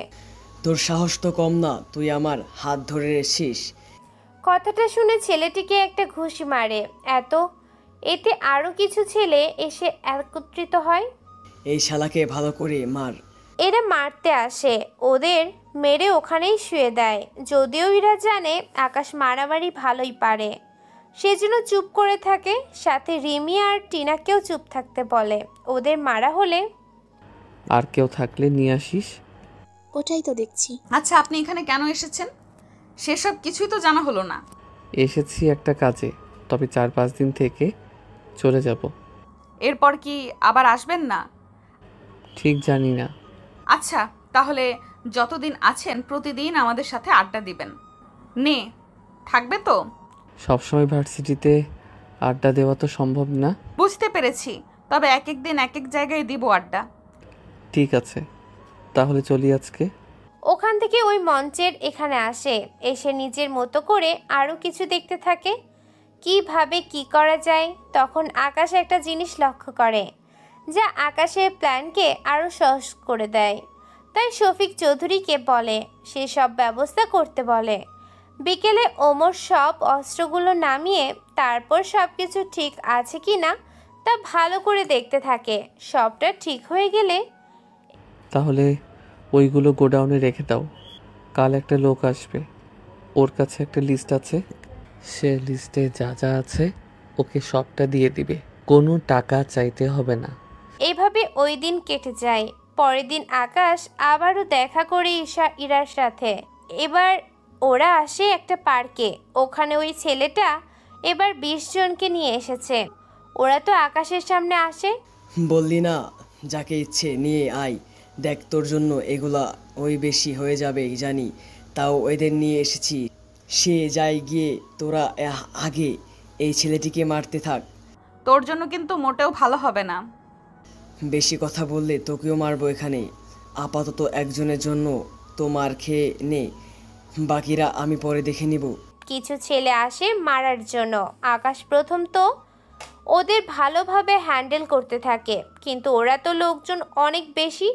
[SPEAKER 5] তোর সাহস তো কম না, তুই আমার হাত ধরে রেছিস।
[SPEAKER 3] কথাটা শুনে ছেলেটিকে একটা ঘুষি মারে। এতে আরও কিছু ছেলে এসে একত্রিত হয়।
[SPEAKER 5] এই শালাকে ভালো করে মার।
[SPEAKER 3] এরা মারতে আসে, ওদের মেরে ওখানেই শুয়ে দেয়। যদিও এরা জানে আকাশ মারামারি ভালোই পারে, সেজন্য চুপ করে থাকে। সাথে রিমি আর টিনাকেও চুপ থাকতে বলে। ওদের মারা হলে
[SPEAKER 2] আর কেউ থাকলে নিয়ে আসিস।
[SPEAKER 13] ওটাই তো দেখছি।
[SPEAKER 4] আচ্ছা, আপনি এখানে কেন এসেছেন সেসব কিছুই তো জানা হলো না।
[SPEAKER 2] এসেছি একটা কাজে, তবে 4-5 দিন থেকে চলে যাব।
[SPEAKER 4] এরপর কি আবার আসবেন না?
[SPEAKER 2] ঠিক জানি না।
[SPEAKER 4] আচ্ছা, তাহলে যতদিন আছেন প্রতিদিন আমাদের সাথে আড্ডা দিবেন। নে, থাকবে তো?
[SPEAKER 2] সবসময় ভার্সিটিতে আড্ডা দেওয়া তো সম্ভব না।
[SPEAKER 4] বুঝতে পেরেছি, তবে এক এক দিন এক এক জায়গায় দিব আড্ডা।
[SPEAKER 2] ঠিক আছে, তাহলে চলি আজকে।
[SPEAKER 3] ওখান থেকে ওই মঞ্চের এখানে আসে। এসে নিজের মতো করে আরও কিছু দেখতে থাকে, কিভাবে কি করা যায়। তখন আকাশ একটা জিনিস লক্ষ্য করে যা আকাশের প্ল্যানকে আরও সহজ করে দেয়। তাই শফিক চৌধুরীকে বলে সে সব ব্যবস্থা করতে বলে। বিকেলে ওমর সব অস্ত্রগুলো নামিয়ে তারপর সব কিছু ঠিক আছে কি না তা ভালো করে দেখতে থাকে। সবটা ঠিক হয়ে গেলে
[SPEAKER 2] তাহলে ওইগুলো গোডাউনে রেখে দাও। কাল একটা লোক আসবে, ওর কাছে একটা লিস্ট আছে। সে লিস্টে যা যা আছে ওকে সবটা দিয়ে দিবে, কোনো টাকা চাইতে হবে না।
[SPEAKER 3] এভাবে ওই দিন কেটে যায়। পরের দিন আকাশ আবারও দেখা করে ইরার সাথে। এবার ওরা আসে একটা পার্কে। ওখানে ওই ছেলেটা এবার 20 জনকে নিয়ে এসেছে। ওরা তো আকাশের সামনে আসে।
[SPEAKER 5] বললি না যাকে ইচ্ছে নিয়ে আয়, দেখ তোর জন্য এগুলা ওই বেশি হয়ে যাবে জানি, তাও ওদের নিয়ে এসেছি। সে যাই গিয়ে তোরা আগে এই ছেলেটিকে মারতে থাক।
[SPEAKER 4] তোর জন্য কিন্তু মোটেও ভালো হবে না।
[SPEAKER 5] বেশি কথা বললে তোকেও মারবো এখানে। আপাতত একজনের জন্য তো মার খেয়ে নে, বাকিরা আমি পরে দেখে নিব।
[SPEAKER 3] কিছু ছেলে আসে মারার জন্য। আকাশ প্রথম তো ওদের ভালোভাবে হ্যান্ডেল করতে থাকে, কিন্তু ওরা তো লোকজন অনেক বেশি,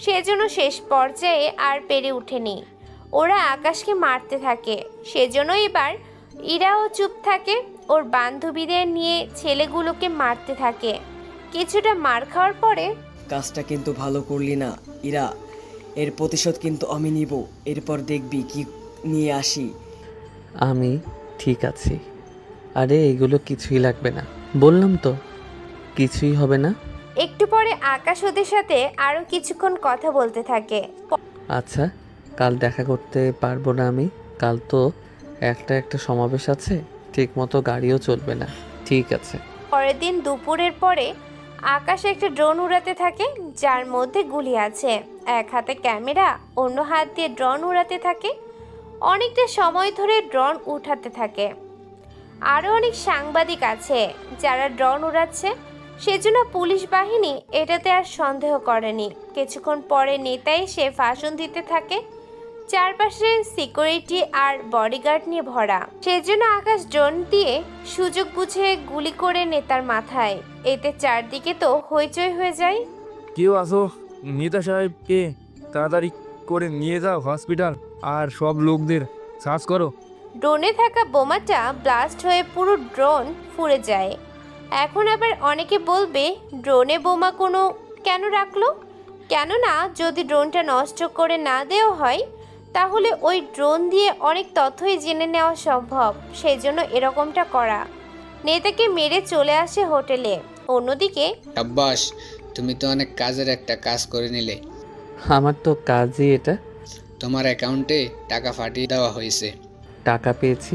[SPEAKER 3] সেজন্য শেষ পর্যায়ে আর পেরে ওঠেনি। ওরা আকাশকে মারতে থাকে। সেজন্য এবার ইরাও চুপ থাকে। ওর বান্ধবীদের নিয়ে ছেলেগুলোকে মারতে থাকে। কিছুটা মার খাওয়ার পরে
[SPEAKER 5] কাজটা কিন্তু ভালো করলি না ইরা, এর প্রতিশোধ কিন্তু আমি নিব। এরপর দেখবি কি নিয়ে আসি।
[SPEAKER 2] আমি ঠিক আছি। আরে এগুলো কিছুই লাগবে না, বললাম তো কিছুই হবে না।
[SPEAKER 3] একটু পরে আকাশ ওদের সাথে আরও কিছুক্ষণ কথা বলতে থাকে।
[SPEAKER 2] আচ্ছা, কাল দেখা করতে পারবো না আমি। কাল তো একটা সমাবেশ আছে, ঠিক মতো গাড়িও চলবে না। ঠিক আছে।
[SPEAKER 3] পরের দিন দুপুরের পরে আকাশে একটা ড্রোন উড়াতে থাকে, যার মধ্যে গুলি আছে। এক হাতে ক্যামেরা, অন্য হাত দিয়ে ড্রোন উড়াতে থাকে। অনেকটা সময় ধরে ড্রোন উঠাতে থাকে। আরও অনেক সাংবাদিক আছে যারা ড্রোন উড়াচ্ছে, সেজন্য পুলিশ বাহিনী এটাতে আর সন্দেহ করেনি। কিছুক্ষণ পরে নেতা এসে ভাষণ দিতে থাকে। চারপাশে সিকিউরিটি আর বডিগার্ড নিয়ে ভরা, সেজন্য আকাশ ড্রোন দিয়ে সুযোগ বুঝে গুলি করে নেতার মাথায়। এতে চারদিকে তো হইচই হয়ে যায়।
[SPEAKER 6] কেউ আসো, নেতা সাহেবকে তাড়াতাড়ি করে নিয়ে যাও হসপিটাল, আর সব লোকদের সার্চ করো।
[SPEAKER 3] ড্রোনে থাকা বোমাটা ব্লাস্ট হয়ে পুরো ড্রোন পুড়ে যায়। এখন আবার অনেকে বলবে ড্রোনে বোমা কেন রাখলো? কেননা যদি ড্রোনটা নষ্ট করে না দেওয়া হয় তাহলে ওই ড্রোন দিয়ে অনেক তথ্যই জেনে নেওয়া সম্ভব, সেই জন্য এরকমটা করা। নেতাকে মেরে চলে আসে হোটেলে। অন্যদিকে
[SPEAKER 1] আব্বাস, তুমি তো অনেক কাজের একটা কাজ করে নিলে।
[SPEAKER 2] আমার তো কাজই এটা।
[SPEAKER 1] তোমার অ্যাকাউন্টে টাকা পাঠিয়ে দেওয়া হয়েছে।
[SPEAKER 2] টাকা পেয়েছি।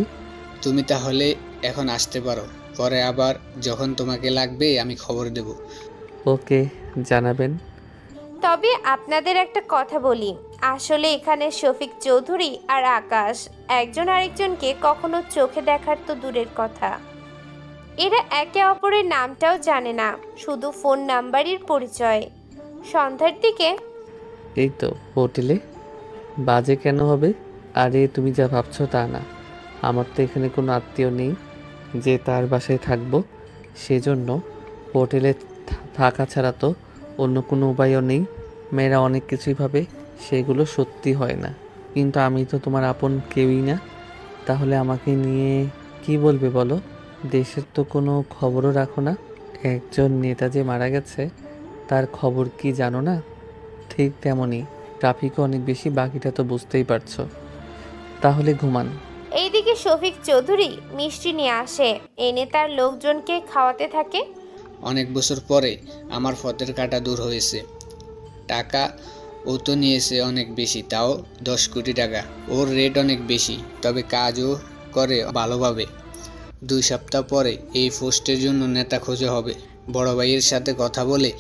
[SPEAKER 1] তুমি তাহলে এখন আসতে পারো, পরে আবার যখন তোমাকে লাগবে আমি খবর দেব।
[SPEAKER 2] ওকে, জানাবেন।
[SPEAKER 3] তবে আপনাদের একটা কথা বলি, আসলে এখানে শফিক চৌধুরী আর আকাশ একজন আরেকজনকে কখনো চোখে দেখার তো দূরের কথা, এরা একে অপরের নামটাও জানে না, শুধু ফোন নাম্বারের পরিচয়। সন্ধ্যার দিকে
[SPEAKER 2] এই তো হোটেলে। বাজে কেন হবে? আরে তুমি যা ভাবছো তা না। আমার তো এখানে কোনো আত্মীয় নেই যে তার বাসায় থাকবো, সেজন্য হোটেলে থাকা ছাড়া তো অন্য কোনো উপায়ও নেই। মেয়েরা অনেক কিছুই ভাবে, সেগুলো সত্যি হয় না। কিন্তু আমি তো তোমার আপন কেউই না, তাহলে আমাকে নিয়ে কি বলবে বলো? দেশের তো কোনো খবরও রাখো না। একজন নেতা যে মারা গেছে তার খবর কি জানো না? ঠিক তেমনই ট্রাফিকও অনেক বেশি, বাকিটা তো বুঝতেই পারছো। তাহলে ঘুমান।
[SPEAKER 3] এইদিকে শফিক চৌধুরী মিষ্টি নিয়ে আসে, এনে তার লোকজনকে খাওয়াতে থাকে।
[SPEAKER 1] অনেক বছর পরে আমার পথের কাঁটা দূর হয়েছে। টাকা ও তো নিয়েছে অনেক বেশি, তাও 10 কোটি টাকা। ওর রেট অনেক বেশি, তবে কাজও করে ভালোভাবে। 2 সপ্তাহ পরে এই পোস্টের জন্য নেতা খোঁজা হবে। বড় ভাইয়ের সাথে কথা বলে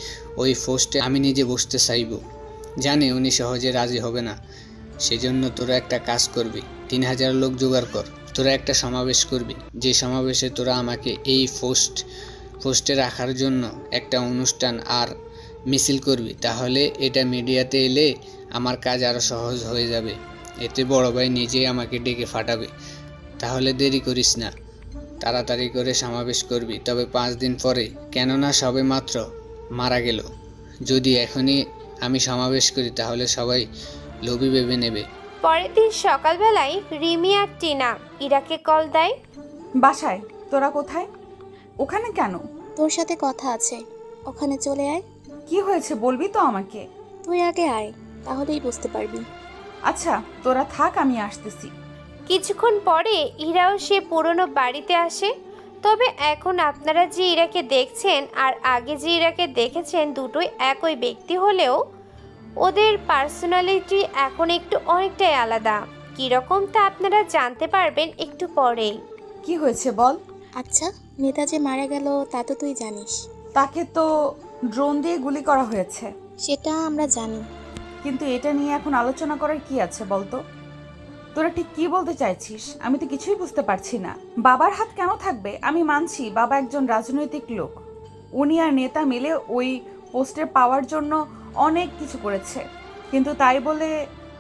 [SPEAKER 1] ওই পোস্টে আমি নিজে বসতে চাইব। জানি উনি সহজে রাজি হবে না, সেজন্য তোরা একটা কাজ করবি, 3000 লোক জোগাড় কর। তোরা একটা সমাবেশ করবি, যে সমাবেশে তোরা আমাকে এই পোস্টে রাখার জন্য একটা অনুষ্ঠান আর মিছিল করবি। তাহলে এটা মিডিয়াতে এলে আমার কাজ আরও সহজ হয়ে যাবে। এতে বড় ভাই নিজেই আমাকে ডেকে ফাটাবে। তাহলে দেরি করিস না, তাড়াতাড়ি করে সমাবেশ করবি, তবে 5 দিন পরে, কেননা সবে মাত্র মারা গেল। যদি এখনই আমি সমাবেশ করি তাহলে সবাই লোভী ভেবে নেবে।
[SPEAKER 3] পরের দিন সকালবেলায় রিমি আর টিনা ইরাকে কল দেয়।
[SPEAKER 4] বাসায়। তোরা কোথায়? ওখানে কেন?
[SPEAKER 13] তোর সাথে কথা আছে, ওখানে চলে আয়।
[SPEAKER 4] কি হয়েছে বলবি তো আমাকে?
[SPEAKER 13] তুই আগে আয়, তাহলেই বুঝতে পারবি।
[SPEAKER 4] আচ্ছা তোরা থাক, আমি আসতেছি।
[SPEAKER 3] কিছুক্ষণ পরে ইরাও সে পুরনো বাড়িতে আসে। তবে এখন আপনারা যে ইরাকে দেখছেন আর আগে যে ইরাকে দেখেছেন দুটোই একই ব্যক্তি হলেও ওদের পার্সোনালিটি এখন একটু অনেকটাই আলাদা। কীরকম তা আপনারা জানতে পারবেন একটু পরেই।
[SPEAKER 4] কি হয়েছে বল।
[SPEAKER 13] আচ্ছা, নেতা যে মারা গেল তা তো তুই জানিস।
[SPEAKER 4] তাকে তো ড্রোন দিয়ে গুলি করা হয়েছে।
[SPEAKER 13] সেটা আমরা জানি,
[SPEAKER 4] কিন্তু এটা নিয়ে এখন আলোচনা করার কি আছে বলতো? তোরা ঠিক কি বলতে চাইছিস? আমি তো কিছুই বুঝতে পারছি না। বাবার হাত কেন থাকবে? আমি মানছি বাবা একজন রাজনৈতিক লোক, উনি আর নেতা মিলে ওই পোস্টের পাওয়ার জন্য অনেক কিছু করেছে, কিন্তু তাই বলে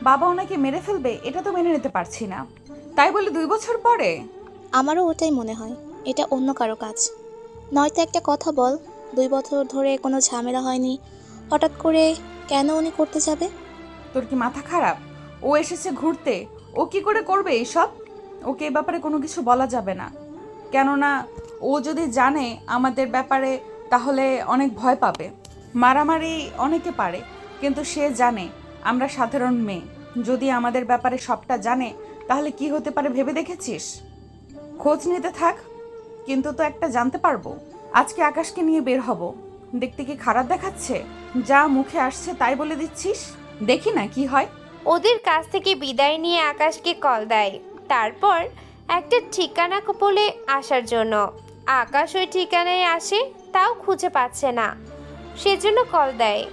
[SPEAKER 4] বাবা ওনাকে মেরে ফেলবে এটা তো মেনে নিতে পারছি না। তাই বলে 2 বছর পরে?
[SPEAKER 13] আমারও ওটাই মনে হয়, এটা অন্য কারো কাজ। নয়তো একটা কথা বল, 2 বছর ধরে কোনো ঝামেলা হয়নি, হঠাৎ করে কেন উনি করতে যাবে?
[SPEAKER 4] তোর কি মাথা খারাপ? ও এসেছে ঘুরতে, ও কি করে করবে এইসব? ওকে এ ব্যাপারে কোনো কিছু বলা যাবে না, কেননা ও যদি জানে আমাদের ব্যাপারে তাহলে অনেক ভয় পাবে। মারামারি অনেকে পারে, কিন্তু সে জানে আমরা সাধারণ মেয়ে। যদি আমাদের ব্যাপারে সবটা জানে তাহলে কি হতে পারে ভেবে দেখেছিস? খোঁজ নিতে থাক, কিন্তু তো একটা জানতে পারবো। আজকে আকাশকে নিয়ে বের হব। দেখতে কি খারাপ দেখাচ্ছে? যা মুখে আসছে তাই বলে দিচ্ছিস, দেখি না কি হয়।
[SPEAKER 3] ওদের কাছ থেকে বিদায় নিয়ে আকাশকে কল দেয়, তারপর একটা ঠিকানা বলে আসার জন্য। আকাশ ওই ঠিকানায় আসে, তাও খুঁজে পাচ্ছে না, সেজন্য কল দেয়।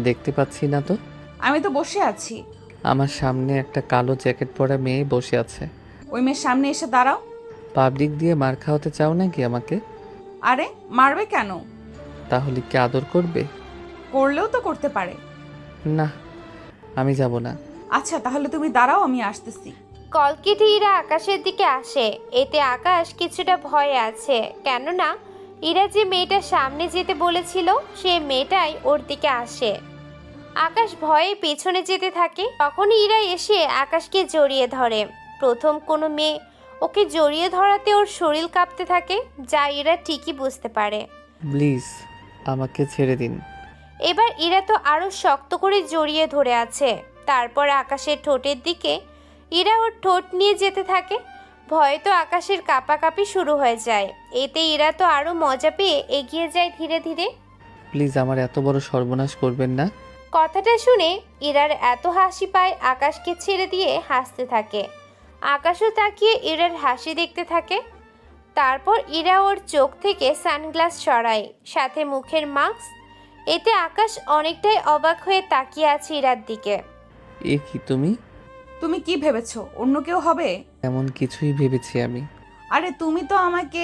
[SPEAKER 2] দেখতে পাচ্ছি না তো।
[SPEAKER 4] আমি তো বসে আছি।
[SPEAKER 2] আমার সামনে একটা কালো জ্যাকেট পরা মেয়ে বসে আছে।
[SPEAKER 4] ওই মেয়ের সামনে এসে দাঁড়াও।
[SPEAKER 2] পাবলিক দিয়ে মার খাওয়াতে চাও নাকি আমাকে?
[SPEAKER 4] আরে মারবে কেন?
[SPEAKER 2] তাহলে কি আদর করবে?
[SPEAKER 4] করলেও তো করতে পারে।
[SPEAKER 2] না, আমি যাব না।
[SPEAKER 4] আচ্ছা তাহলে তুমি দাঁড়াও, আমি আসতেছি।
[SPEAKER 3] কল কেটে ইরা আকাশের দিকে আসে। এতে আকাশ কিছুটা ভয়ে আছে, কেননা ইরা যে মেয়েটার সামনে যেতে বলেছিল সে মেয়েটাই ওর দিকে আসে। আকাশ ভয়ে পেছনে যেতে থাকে, তখন ইরা এসে আকাশকে জড়িয়ে ধরে। প্রথম কোনো মেয়ে ওকে জড়িয়ে ধরাতে ওর শরীর কাঁপতে থাকে, যা ইরা ঠিকই বুঝতে পারে।
[SPEAKER 2] প্লিজ আমাকে ছেড়ে দিন।
[SPEAKER 3] এবার ইরা তো আরো শক্ত করে জড়িয়ে ধরে আছে। তারপর আকাশের ঠোঁটের দিকে ইরা ওর ঠোঁট নিয়ে যেতে থাকে। ভয়ে তো আকাশের কাঁপাকাঁপি শুরু হয়ে যায়। এতে ইরা তো আরো মজা পেয়ে এগিয়ে যায় ধীরে ধীরে।
[SPEAKER 2] প্লিজ আমার এত বড় সর্বনাশ করবেন না।
[SPEAKER 3] কথাটা শুনে ইরার এত হাসি পায়, আকাশকে ছেড়ে দিয়ে হাসতে থাকে। আকাশও তাকিয়ে ইরার হাসি দেখতে থাকে। তারপর ইরা ওর চোখ থেকে সানগ্লাস সরায়, সাথে মুখের মাস্ক। এতে আকাশ অনেকটাই অবাক হয়ে তাকিয়ে আছে ইরার দিকে।
[SPEAKER 2] এ কি তুমি?
[SPEAKER 4] তুমি কি ভেবেছো অন্য কেউ হবে?
[SPEAKER 2] এমন কিছুই ভেবেছি আমি।
[SPEAKER 4] আরে তুমি তো আমাকে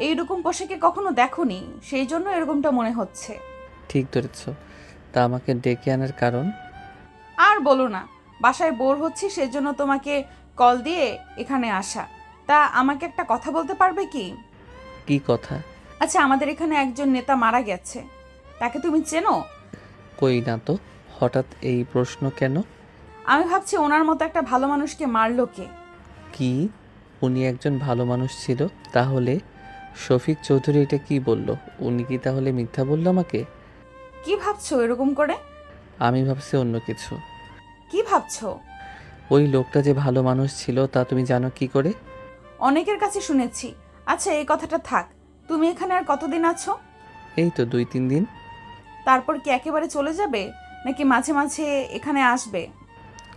[SPEAKER 4] এইরকম পোশাকে কখনো দেখোনি, সেই জন্য এরকমটা মনে হচ্ছে।
[SPEAKER 2] ঠিক ধরেছ। তা আমাকে ডেকে আনার কারণ?
[SPEAKER 4] আর বলো না, বাসায় বোর হচ্ছি, সেজন্য তোমাকে কল দিয়ে এখানে আসা। তা আমাকে একটা কথা বলতে পারবে কি?
[SPEAKER 2] কি কথা?
[SPEAKER 4] আচ্ছা, আমাদের এখানে একজন নেতা মারা গেছে, তাকে তুমি চেনো?
[SPEAKER 2] কই না তো। হঠাৎ এই প্রশ্ন কেন?
[SPEAKER 4] আমি ভাবছি ওনার মতো একটা ভালো মানুষকে মারলো কে?
[SPEAKER 2] কি উনি একজন ভালো মানুষ ছিল? তাহলে শফিক চৌধুরী এটা কি বলল? উনি কি তাহলে মিথ্যা বলল আমাকে?
[SPEAKER 4] কি ভাবছো এরকম করে?
[SPEAKER 2] আমি ভাবছি অন্য কিছু।
[SPEAKER 4] কি ভাবছো?
[SPEAKER 2] ওই লোকটা যে ভালো মানুষ ছিল তা তুমি জানো কি করে?
[SPEAKER 4] অনেকের কাছে শুনেছি। আচ্ছা এই কথাটা থাক, তুমি এখানে আর কতদিন আছো?
[SPEAKER 2] এই তো 2-3 দিন।
[SPEAKER 4] তারপর কি একেবারে চলে যাবে, নাকি মাঝে মাঝে এখানে আসবে?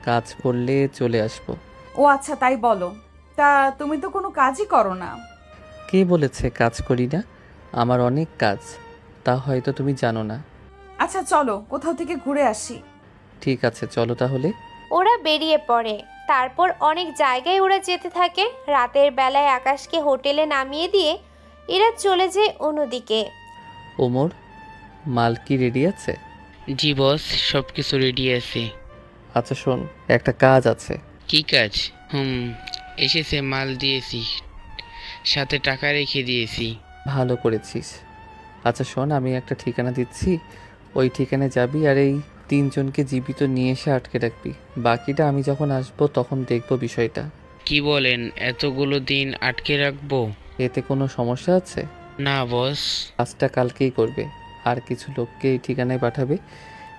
[SPEAKER 2] কাজ পড়লে চলে আসবো।
[SPEAKER 4] ও আচ্ছা, তাই বলো। তা তুমি তো কোনো কাজই করো না।
[SPEAKER 2] কে বলেছে কাজ করি না? আমার অনেক কাজ, তা হয়তো তুমি জানো না।
[SPEAKER 4] আচ্ছা চলো কোথাও থেকে ঘুরে আসি।
[SPEAKER 2] ঠিক আছে চলো তাহলে।
[SPEAKER 3] ওরা বেরিয়ে পড়ে। তারপর অনেক জায়গায় ওরা যেতে থাকে। রাতের বেলায় আকাশকে হোটেলে নামিয়ে দিয়ে এরা চলে যায় অন্যদিকে।
[SPEAKER 2] ওমর, মাল কি রেডি আছে?
[SPEAKER 12] জি বস, সব কিছু রেডি আছে।
[SPEAKER 2] আচ্ছা শোন, একটা কাজ আছে।
[SPEAKER 12] কি কাজ? এসেছে, মাল দিয়েছি, সাথে টাকা রেখে দিয়েছি।
[SPEAKER 2] ভালো করেছিস। আচ্ছা শোন, আমি একটা ঠিকানা দিচ্ছি, ওই ঠিকানায় যাবি আর এই 3 জনকে জীবিত নিয়ে এসে আটকে রাখবি। বাকিটা আমি যখন আসবো তখন দেখবো বিষয়টা।
[SPEAKER 12] কি বলেন, এতগুলো দিন আটকে রাখবো?
[SPEAKER 2] এতে কোনো সমস্যা আছে?
[SPEAKER 12] না বস।
[SPEAKER 2] কাজটা কালকেই করবে। আর কিছু লোককে এই ঠিকানায় পাঠাবে,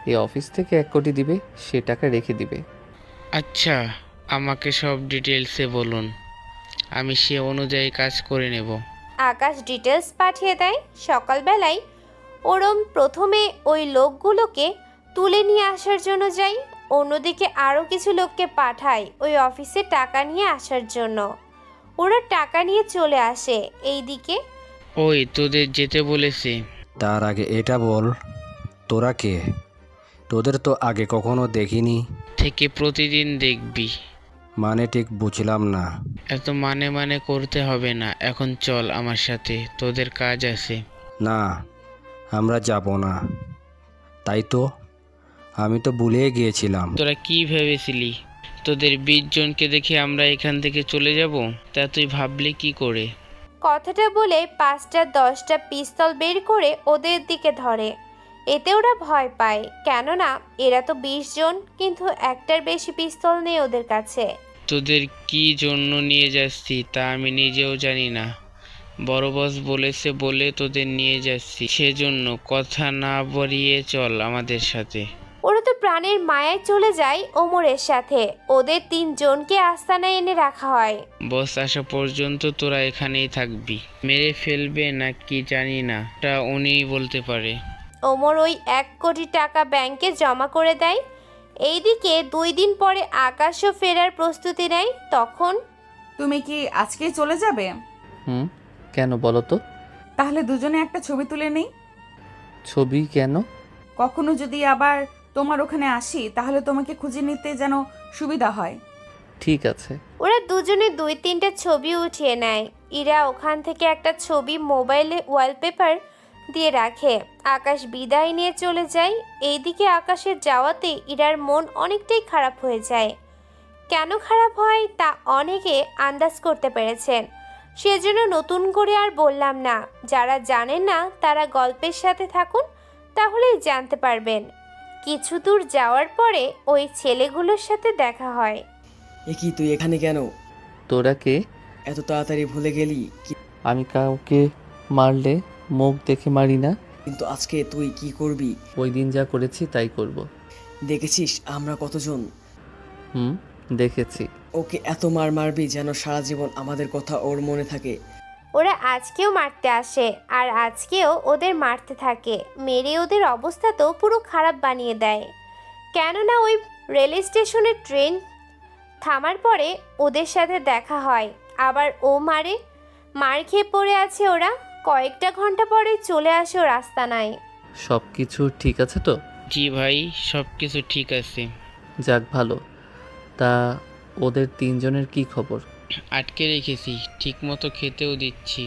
[SPEAKER 2] এই অফিস থেকে 1 কোটি দিবে, সে টাকা রেখে দিবে।
[SPEAKER 12] আচ্ছা, আমাকে সব ডিটেলসে বলুন, আমি সে অনুযায়ী কাজ করে নেব।
[SPEAKER 3] আকাশ ডিটেলস পাঠিয়ে দেয়। সকালবেলায় ওরম প্রথমে ওই লোকগুলোকে তুলে নিয়ে আসার জন্য যায়। অন্যদিকে আরও কিছু লোককে পাঠায় ওই অফিসে টাকা নিয়ে আসার জন্য। ওরা টাকা নিয়ে চলে আসে এইদিকে।
[SPEAKER 12] ওই তোদের যেতে বলেছে।
[SPEAKER 10] তার আগে এটা বল, তোরা কে? তোদের তো আগে কখনো দেখিনি।
[SPEAKER 12] থেকে প্রতিদিন দেখবি।
[SPEAKER 10] মানে ঠিক বুঝলাম না।
[SPEAKER 12] এত মানে করতে হবে না, এখন চল আমার সাথে, তোদের কাজ আছে।
[SPEAKER 10] না, আমরা যাব না। তাই তো, আমি তো ভুলেই গিয়েছিলাম।
[SPEAKER 12] তোরা কি ভেবেছিলি তোদের 20 জনকে দেখে আমরা এখান থেকে চলে যাব? তা তুই ভাবলি কি করে?
[SPEAKER 3] কথাটা বলে 5টা-10টা পিস্তল বের করে ওদের দিকে ধরে। এতে ওরা ভয় পায়, কেননা এরা তো 20 জন, কিন্তু একটার বেশি পিস্তল নেই ওদের কাছে।
[SPEAKER 12] তোদের কি জন্য নিয়ে যাচ্ছি তা আমি নিজেও জানি না। বড় বস বলেছে বলে তোদের নিয়ে যাচ্ছি, সেজন্য কথা না বাড়িয়ে চল আমাদের সাথে।
[SPEAKER 3] ওরা তো প্রাণের মায়ায় চলে যায় ওমরের সাথে। ওদের 3 জনকে আস্তানায় এনে রাখা হয়।
[SPEAKER 12] বস আসা পর্যন্ত তোরা এখানেই থাকবি। মেরে ফেলবে নাকি জানি না, তা উনিই বলতে পারে।
[SPEAKER 3] ওমর ওই 1 কোটি টাকা ব্যাংকে জমা করে দেয়। এইদিকে 2 দিন পরে আকাশও ফেরার প্রস্তুতি নেয়। তখন
[SPEAKER 4] তুমি কি আজকেই চলে যাবে?
[SPEAKER 2] কেন বলো তো?
[SPEAKER 4] তাহলে দুজনে একটা ছবি তুলে নেই।
[SPEAKER 2] ছবি কেন?
[SPEAKER 4] কখনো যদি আবার তোমার ওখানে আসি তাহলে তোমাকে খুঁজে নিতে যেন সুবিধা হয়।
[SPEAKER 2] ঠিক আছে।
[SPEAKER 3] ওরা দুজনে 2-3টা ছবি উঠিয়ে নেয়। ইরা ওখান থেকে একটা ছবি মোবাইলে ওয়ালপেপার দিয়ে রাখে। আকাশ বিদায় নিয়ে চলে যায়। এইদিকে আকাশের যাওয়াতে ইরার মন অনেকটাই খারাপ হয়ে যায়। কেন খারাপ হয় তা অনেকে আন্দাজ করতে পেরেছেন, সেজন্য নতুন করে আর বললাম না। যারা জানেন না তারা গল্পের সাথে থাকুন, তাহলেই জানতে পারবেন। কিছু দূর যাওয়ার পরে ওই ছেলেগুলোর সাথে দেখা হয়।
[SPEAKER 5] এ কি, তুই এখানে কেন?
[SPEAKER 2] তোরা কে?
[SPEAKER 5] এত তাড়াতাড়ি ভুলে গেলি?
[SPEAKER 2] আমি কাউকে মারলে মুখ দেখে মারি না।
[SPEAKER 5] কিন্তু আজকে তুই কি করবি?
[SPEAKER 2] ওই দিন যা করেছি তাই করব।
[SPEAKER 5] দেখেছিস আমরা কতজন?
[SPEAKER 2] দেখেছি।
[SPEAKER 5] ওকে এত মারবি যেন সারা জীবন আমাদের কথা ওর মনে থাকে।
[SPEAKER 3] ওরা আজকেও মারতে আসে আর আজকেও ওদের মারতে থাকে। মেরে ওদের অবস্থা তো পুরো খারাপ বানিয়ে দেয়। কেননা ওই রেল স্টেশনে ট্রেন থামার পরে ওদের সাথে দেখা হয়। আবার ও মার খেয়ে পড়ে আছে ওরা। কয়েকটা ঘন্টা পরে চলে আসে ও আস্তানায়।
[SPEAKER 2] সব কিছু ঠিক আছে তো?
[SPEAKER 12] জি ভাই, সব কিছু ঠিক আছে।
[SPEAKER 2] যাক ভালো। তা ওদের 3 জনের কি খবর?
[SPEAKER 12] আটকে রেখেছি, ঠিক মতো খেতেও দিচ্ছি।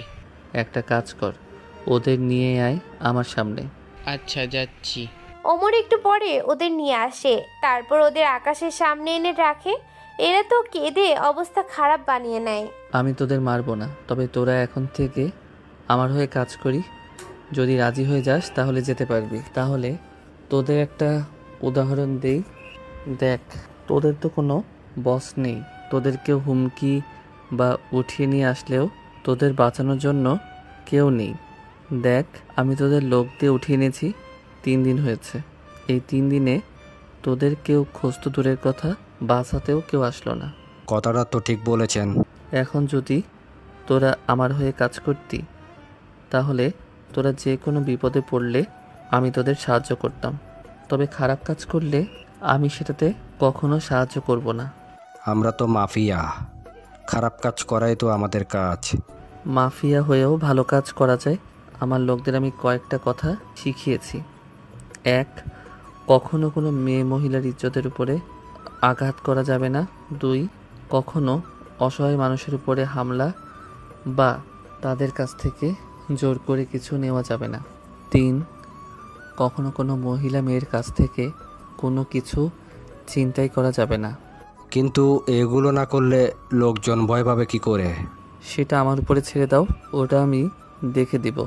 [SPEAKER 2] একটা কাজ কর, ওদের নিয়ে আয় আমার সামনে।
[SPEAKER 12] আচ্ছা, যাচ্ছি।
[SPEAKER 3] ওমর একটু পরে ওদের নিয়ে আসে, তারপর ওদের আকাশের সামনে এনে রাখে। এরা তো কেঁদে অবস্থা খারাপ বানিয়ে নেয়।
[SPEAKER 2] আমি তোদের মারবো না, তবে তোরা এখন থেকে আমার হয়ে কাজ করি। যদি রাজি হয়ে যাস তাহলে যেতে পারবি। তাহলে তোদের একটা উদাহরণ দেই। দেখ, তোদের তো কোনো বস নেই। তোদেরকে হুমকি বা উঠিয়ে নিয়ে আসলেও তোদের বাঁচানোর জন্য কেউ নেই। দেখ, আমি তোদের লোক দিয়ে উঠিয়ে এনেছি। 3 দিন হয়েছে। এই 3 দিনে তোদের কেউ খোঁজ তো দূরের কথা, বাঁচাতেও কেউ আসলো না।
[SPEAKER 10] কথাটা তো ঠিক বলেছেন।
[SPEAKER 2] এখন যদি তোরা আমার হয়ে কাজ করতি তাহলে তোরা যে কোনো বিপদে পড়লে আমি তোদের সাহায্য করতাম। তবে খারাপ কাজ করলে আমি সেটাতে কখনো সাহায্য করব না।
[SPEAKER 10] আমরা তো মাফিয়া, খারাপ কাজ করাই তো আমাদের কাজ।
[SPEAKER 2] মাফিয়া হয়েও ভালো কাজ করা যায়। আমার লোকদের আমি কয়েকটা কথা শিখিয়েছি। 1, কখনো কোনো মেয়ে মহিলার ইজ্জতের উপরে আঘাত করা যাবে না। 2, কখনো অসহায় মানুষের উপরে হামলা বা তাদের কাছ থেকে জোর করে কিছু নেওয়া যাবে না। 3, কখনো কোনো মহিলা মেয়ের কাছ থেকে কোনো কিছু চিন্তাই করা যাবে না।
[SPEAKER 10] কিন্তু এগুলো না করলে লোকজন ভয় পাবে কি করে?
[SPEAKER 2] সেটা আমার উপরে ছেড়ে দাও, ওটা আমি দেখে দিব।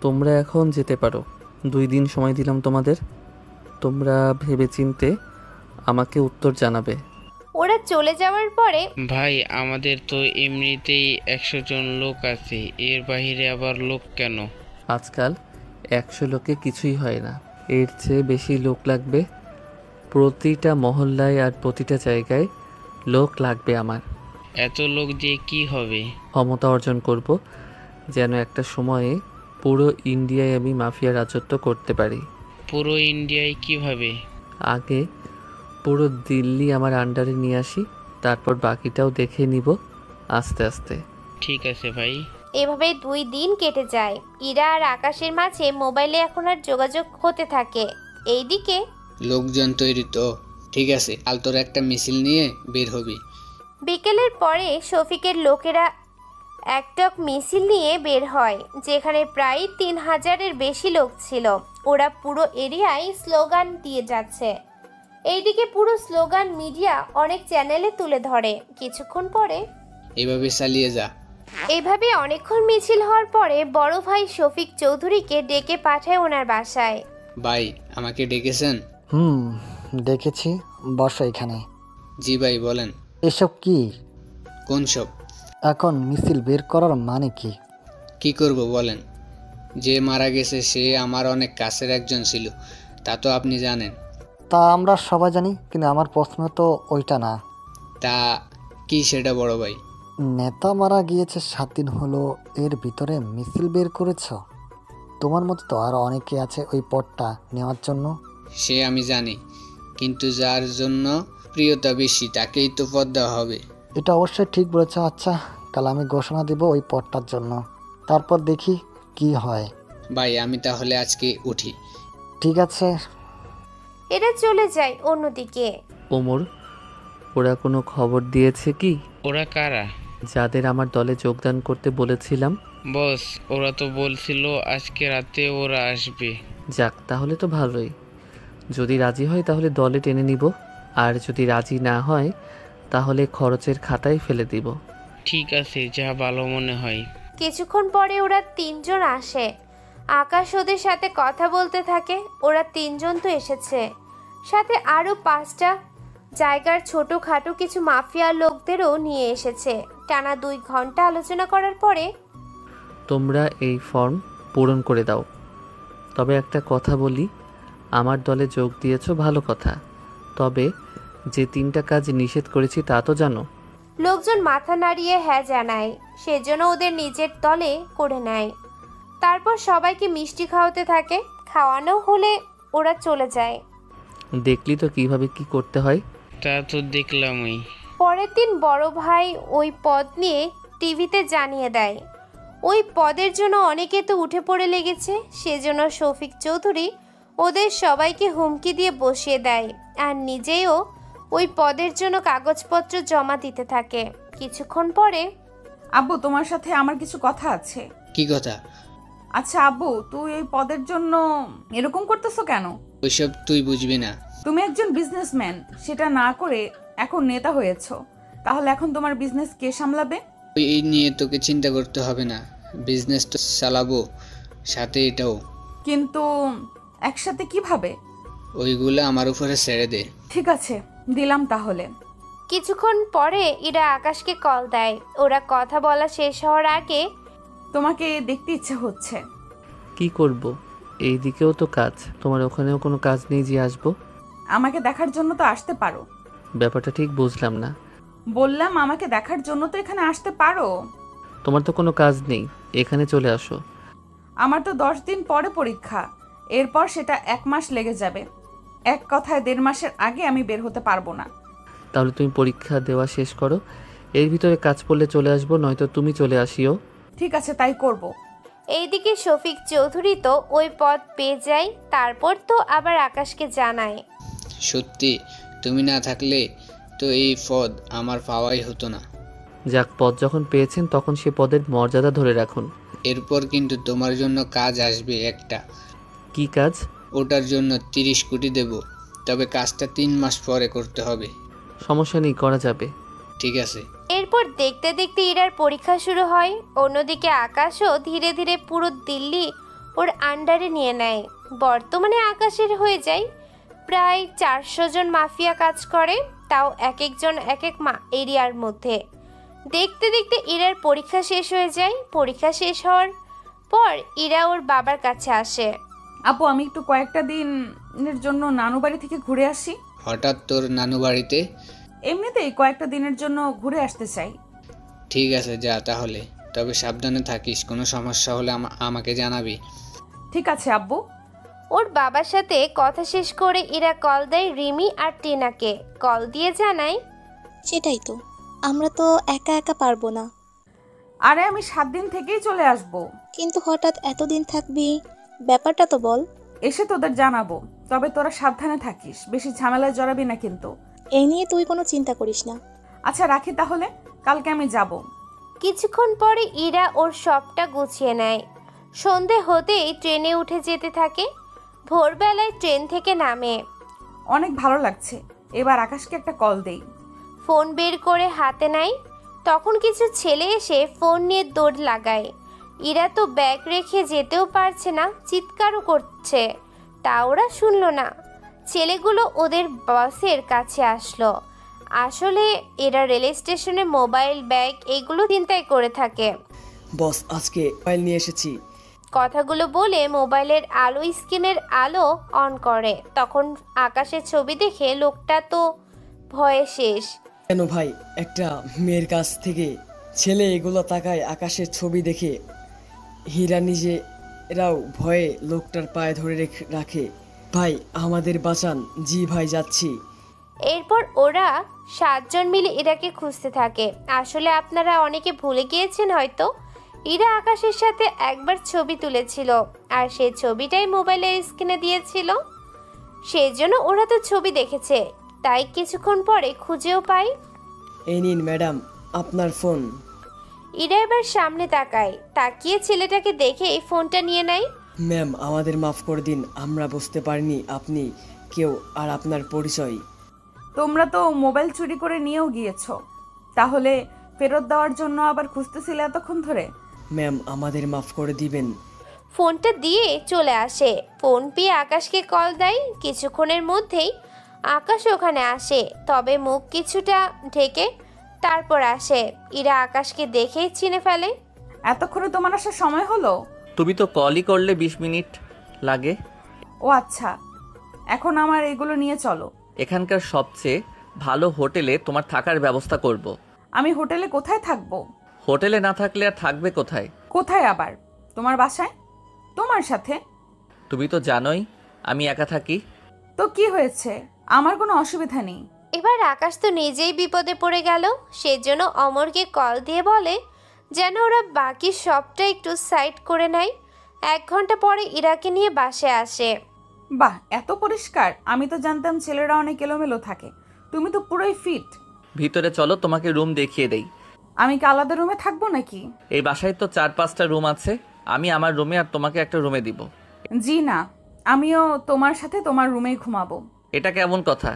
[SPEAKER 2] তোমরা এখন যেতে পারো। 2 দিন সময় দিলাম তোমাদের। তোমরা ভেবেচিন্তে আমাকে উত্তর জানাবে।
[SPEAKER 3] ওরা চলে যাওয়ার পরে
[SPEAKER 12] ভাই, আমাদের তো এমনিতেই 100 জন লোক আছে, এর বাইরে আবার লোক কেন?
[SPEAKER 2] আজকাল 100 লোকে কিছুই হয় না, এর চেয়ে বেশি লোক লাগবে। প্রতিটা মহল্লায় আর প্রতিটা জায়গায় লোক লাগবে আমার।
[SPEAKER 12] এত লোক দিয়ে কি হবে?
[SPEAKER 2] ক্ষমতা অর্জন করব, যেন একটা সময়ে পুরো ইন্ডিয়ায় আমি মাফিয়া রাজত্ব করতে পারি।
[SPEAKER 12] পুরো ইন্ডিয়ায় কিভাবে?
[SPEAKER 2] আগে পুরো দিল্লি আমার আন্ডারে নিয়ে আসি, তারপর বাকিটাও দেখে নিব আস্তে আস্তে।
[SPEAKER 12] ঠিক আছে ভাই।
[SPEAKER 3] এভাবে 2 দিন কেটে যায়। ইরা আর আকাশের মাঝে মোবাইলে এখন আর যোগাযোগ হতে থাকে। এইদিকে
[SPEAKER 1] লোকজন তৈরি তো? ঠিক আছে, কাল তোর একটা মিছিল নিয়ে বের হবি।
[SPEAKER 3] বিকেলের পরে শফিকের লোকেরা একটক মিছিল নিয়ে বের হয়, যেখানে প্রায় 3000-এর বেশি লোক ছিল। ওরা পুরো এরিয়ায় স্লোগান দিয়ে যাচ্ছে। এইদিকে পুরো স্লোগান মিডিয়া অনেক চ্যানেলে তুলে ধরে। কিছুক্ষণ পরে
[SPEAKER 1] এভাবে চালিয়ে যা।
[SPEAKER 3] এইভাবে অনেকক্ষণ মিছিল হওয়ার পরে বড় ভাই শফিক চৌধুরীকে ডেকে পাঠায় ওনার বাসায়।
[SPEAKER 1] ভাই, আমাকে ডেকেছেন?
[SPEAKER 14] দেখেছি, বসো এখানে।
[SPEAKER 1] জি ভাই, বলেন।
[SPEAKER 14] এসব কি?
[SPEAKER 1] কোন সব?
[SPEAKER 14] এখন মিছিল বের করার মানে কি?
[SPEAKER 1] কি করব বলেন? যে মারা গেছে সে আমার অনেক কাছের একজন ছিল, তা তো আপনি জানেন।
[SPEAKER 14] তা আমরা সবাই জানি, কিন্তু আমার প্রশ্ন তো ওইটা না।
[SPEAKER 1] তা কি সেটা বড় ভাই?
[SPEAKER 14] নেতা মারা গিয়েছে 7 দিন হলো, এর ভিতরে মিছিল বের করেছ? তোমার মতো তো আরো অনেকে আছে ওই পদটা নেওয়ার জন্য।
[SPEAKER 1] সে আমি জানি, কিন্তু যার জন্য প্রিয়তা বেশি তাকেই তো পদ দেওয়া হবে।
[SPEAKER 14] এটা অবশ্যই ঠিক বলেছ। আচ্ছা, কাল আমি ঘোষণা দেব ওই পদটার জন্য, তারপর দেখি কি হয়।
[SPEAKER 1] ভাই আমি তাহলে আজকে উঠি।
[SPEAKER 14] ঠিক আছে।
[SPEAKER 3] এরা চলে যায় অন্যদিকে।
[SPEAKER 2] ওমর, ওরা কোনো খবর দিয়েছে কি?
[SPEAKER 12] ওরা কারা?
[SPEAKER 2] যাদের আমার দলে যোগদান করতে বলেছিলাম।
[SPEAKER 12] বস, ওরা তো বলছিল আজকে রাতে ওরা আসবে।
[SPEAKER 2] যাক, তাহলে তো ভালোই। যদি রাজি হয় তাহলে দলে টেনে নিব, আর যদি রাজি না হয় তাহলে খরচের খাতায় ফেলে দিব।
[SPEAKER 12] ঠিক আছে, যা ভালো মনে হয়।
[SPEAKER 3] কিছুক্ষণ পরে ওরা 3 জন আসে। আকাশ ওদের সাথে কথা বলতে থাকে। ওরা 3 জন তো এসেছে, সাথে আরও 5টা জায়গার ছোটোখাটো কিছু মাফিয়া লোকদেরও নিয়ে এসেছে। টানা 2 ঘন্টা আলোচনা করার পরে
[SPEAKER 2] তোমরা এই ফর্ম পূরণ করে দাও। তবে একটা কথা বলি, আমার দলে যোগ দিয়েছো ভালো কথা, তবে যে 3টা কাজ নিষেধ করেছি তা তো জানো।
[SPEAKER 3] লোকজন মাথা নাড়িয়ে হ্যাঁ জানায়, সেজন্য ওদের নিজের দলে করে নেয়। তারপর সবাইকে মিষ্টি খাওয়াতে থাকে। খাওয়ানো হলে ওরা চলে যায়।
[SPEAKER 2] দেখলি তো কিভাবে কি করতে হয়।
[SPEAKER 12] তা তো দেখলামই।
[SPEAKER 3] পরের দিন বড় ভাই ওই পদ নিয়ে টিভিতে জানিয়ে দেয়। ওই পদের জন্য অনেকে তো উঠে পড়ে লেগেছে। সেজন্য শফিক চৌধুরী ওদের সবাইকে হুমকি দিয়ে বসিয়ে দেয়, আর নিজেও ওই পদের জন্য কাগজপত্র জমা দিতে থাকে। কিছুক্ষণ পরে,
[SPEAKER 4] আব্বু তোমার সাথে আমার কিছু কথা আছে।
[SPEAKER 1] কি কথা?
[SPEAKER 4] আচ্ছা আব্বু, তুই এই পদের জন্য এরকম করতেছো কেন?
[SPEAKER 1] ওইসব তুই বুঝবি না।
[SPEAKER 4] তুমি একজন বিজনেসম্যান, সেটা না করে এখন নেতা হয়েছো, তাহলে এখন তোমার বিজনেস কে সামলাবে?
[SPEAKER 1] এই নিয়ে তোকে চিন্তা করতে হবে না, বিজনেস তো চালাবো, সাথে এটাও।
[SPEAKER 4] কিন্তু একসাথে কিভাবে?
[SPEAKER 1] ওইগুলো আমার উপরে ছেড়ে দে।
[SPEAKER 4] ঠিক আছে, দিলাম তাহলে।
[SPEAKER 3] কিছুক্ষণ পরে ইরা আকাশকে কল দেয়। ওরা কথা বলা শেষ হওয়ার আগে,
[SPEAKER 4] তোমাকে দেখতে ইচ্ছে হচ্ছে।
[SPEAKER 2] কি করব? এই দিকেও তো কাজ, তোমার ওখানেও কোনো কাজ নেই যে আসবো?
[SPEAKER 4] আমাকে দেখার জন্য তো আসতে পারো।
[SPEAKER 2] ব্যাপারটা ঠিক বুঝলাম না।
[SPEAKER 4] বললাম আমাকে দেখার জন্য তো এখানে আসতে পারো।
[SPEAKER 2] তোমার তো কোনো কাজ নেই, এখানে চলে আসো।
[SPEAKER 4] আমার তো 10 দিন পরে পরীক্ষা, এরপর সেটা 1 মাস লেগে যাবে। এক কথায় 1.5 মাসের আগে আমি বের হতে পারবো না।
[SPEAKER 2] তাহলে তুমি পরীক্ষা দেওয়া শেষ করো, এর ভিতরে কাজ পড়লে চলে আসবো, নয়তো তুমি চলে আসিও।
[SPEAKER 4] ঠিক আছে, তাই করব।
[SPEAKER 3] এইদিকে শফিক চৌধুরী তো ওই পদ পেয়ে যায়। তারপর তো আবার আকাশকে জানায়,
[SPEAKER 1] সত্যি তুমি না থাকলে তো এই পদ আমার পাওয়াই হতো না।
[SPEAKER 2] যাক, পদ যখন পেয়েছেন তখন সে পদের মর্যাদা ধরে রাখুন।
[SPEAKER 1] এরপর কিন্তু তোমার জন্য কাজ আসবে একটা।
[SPEAKER 2] কি কাজ?
[SPEAKER 1] ওটার জন্য 30 কোটি দেব, তবে কাজটা 3 মাস পরে করতে হবে।
[SPEAKER 2] সমস্যা নেই, করা যাবে।
[SPEAKER 1] ঠিক আছে।
[SPEAKER 3] এরপর দেখতে দেখতে ইরার পরীক্ষা শুরু হয়। অন্যদিকে আকাশও ধীরে ধীরে পুরো দিল্লি ওর আন্ডারে নিয়ে নেয়। বর্তমানে আকাশের হয়ে যায় প্রায় 400 জন মাফিয়া কাজ করে, তাও এক একজন এক এক এরিয়ার মধ্যে। দেখতে দেখতে ইরার পরীক্ষা শেষ হয়ে যায়। পরীক্ষা শেষ হওয়ার পর ইরা ওর বাবার কাছে আসে।
[SPEAKER 4] আপু, আমি একটু কয়েকটা দিনের জন্য নানু বাড়ি থেকে ঘুরে আসি।
[SPEAKER 1] হঠাৎ তোর নানু বাড়িতে?
[SPEAKER 4] এমনিতেই কয়েকটা দিনের জন্য ঘুরে আসতে চাই।
[SPEAKER 1] ঠিক আছে, যা তাহলে, তবে সাবধানে থাকিস, কোনো সমস্যা হলে আমাকে জানাবি।
[SPEAKER 4] ঠিক আছে আব্বু।
[SPEAKER 3] ওর বাবার সাথে কথা শেষ করে ইরা কল দেয় রিমি আর টিনাকে। কল দিয়ে জানায়,
[SPEAKER 13] সেটাই তো, আমরা তো একা একা পারবো না।
[SPEAKER 4] আরে আমি 7 দিন থেকেই চলে আসব।
[SPEAKER 13] কিন্তু হঠাৎ এতদিন থাকবি, ব্যাপারটা তো বল।
[SPEAKER 4] এসে তোদের জানাবো, তবে তোরা সাবধানে থাকিস, বেশি ঝামেলায় জড়াবি না কিন্তু।
[SPEAKER 13] এই নিয়ে তুই কোনো চিন্তা করিস না।
[SPEAKER 4] আচ্ছা রাখি তাহলে, কালকে আমি যাব।
[SPEAKER 3] কিছুক্ষণ পরে ইরা ওর সবটা গুছিয়ে নেয়। সন্ধে হতেই ট্রেনে উঠে যেতে থাকে। ভোরবেলায় ট্রেন থেকে নামে।
[SPEAKER 4] অনেক ভালো লাগছে, এবার আকাশকে একটা কল দেই।
[SPEAKER 3] ফোন বের করে হাতে নেয়। তখন কিছু ছেলে এসে ফোন নিয়ে দৌড় লাগায়। ইরা তো ব্যাগ রেখে যেতেও পারছে না, চিৎকারও করছে, তা ওরা শুনল না। ছেলেগুলো ওদের বসের কাছে আসলো আসলে এরা রেল স্টেশনে মোবাইল ব্যাগ এগুলো চিন্তাই করে থাকে।
[SPEAKER 5] বস আজকে ফাইল নিয়ে এসেছি।
[SPEAKER 3] কথাগুলো বলে মোবাইলের আলো স্ক্রিনের আলো অন করে। তখন আকাশের ছবি দেখে লোকটা তো ভয়ে শেষ।
[SPEAKER 5] কেন ভাই, একটা মেয়ের কাছ থেকে ছেলে এগুলো তাকায় আকাশের ছবি দেখে। হীরা নিজেরাও ভয়ে লোকটার পায়ে ধরে রাখে। ভাই আমাদের বাঁচান। জি ভাই যাচ্ছি।
[SPEAKER 3] এরপর ওরা 7 জন মিলে ইরাকে খুঁজতে থাকে। আসলে আপনারা অনেকে ভুলে গিয়েছেন হয়তো, ইরা আকাশের সাথে একবার ছবি তুলেছিল আর সেই ছবিটাই মোবাইলের স্ক্রিনে দিয়েছিল। সেই জন্য ওরা তো ছবি দেখেছে, তাই কিছুক্ষণ পরে খুঁজেও পায়।
[SPEAKER 5] এই নিন ম্যাডাম আপনার ফোন।
[SPEAKER 3] ইরা এবার সামনে তাকিয়ে ছেলেটাকে দেখে এই ফোনটা নিয়ে নেয়।
[SPEAKER 5] ম্যাম আমাদের মাফ করে দিন, আমরা বুঝতে পারিনি আপনি কেউ আর আপনার পরিচয়।
[SPEAKER 4] তোমরা তো মোবাইল চুরি করে নিয়েও গিয়েছো, তাহলে ফেরত দেওয়ার জন্য আবার খুঁজতেছিলে এতক্ষণ ধরে?
[SPEAKER 5] ম্যাম আমাদের মাফ করে দিবেন।
[SPEAKER 3] ফোনটা দিয়ে চলে আসে। ফোন পেয়ে আকাশকে কল দেয়। কিছুক্ষণের মধ্যেই আকাশ ওখানে আসে, তবে মুখ কিছুটা ঢেকে তারপর আসে। ইরা আকাশকে দেখেই চিনে ফেলে।
[SPEAKER 4] এতক্ষণে তোমার আসার সময় হলো?
[SPEAKER 2] তুমি তো কলই করলে 20 মিনিট লাগে।
[SPEAKER 4] ও আচ্ছা, এখন আমার এগুলো নিয়ে চলো।
[SPEAKER 2] এখানকার সবচেয়ে ভালো হোটেলে তোমার থাকার ব্যবস্থা করব।
[SPEAKER 4] আমি হোটেলে কোথায় থাকবো?
[SPEAKER 2] হোটেলে না থাকলে আর থাকবে কোথায়?
[SPEAKER 4] কোথায় আবার? তোমার বাসায়? তোমার সাথে?
[SPEAKER 2] তুমি তো জানোই আমি একা থাকি।
[SPEAKER 4] তো কি হয়েছে? আমার কোনো অসুবিধা নেই।
[SPEAKER 3] এবার আকাশ তো নিজেই বিপদে পড়ে গেল। সেজন্য অমরকে কল দিয়ে বলে যেন ওরা বাকি সবটা একটু সাইড করে নেয়। 1 ঘন্টা পরে ইরাকে নিয়ে বাসে আসে।
[SPEAKER 4] বাহ, এত পরিষ্কার! আমি তো জানতাম ছেলেরা অনেক এলোমেলো থাকে, তুমি তো পুরোই ফিট।
[SPEAKER 2] ভিতরে চলো তোমাকে রুম দেখিয়ে দেই।
[SPEAKER 4] আমি কি আলাদা রুমে থাকবো নাকি?
[SPEAKER 2] এই বাসায় তো 4-5টা রুম আছে, আমি আমার রুমে আর তোমাকে একটা রুমে দিব।
[SPEAKER 4] জি না, আমিও তোমার সাথে তোমার রুমেই ঘুমাবো।
[SPEAKER 2] এটা কেমন কথা?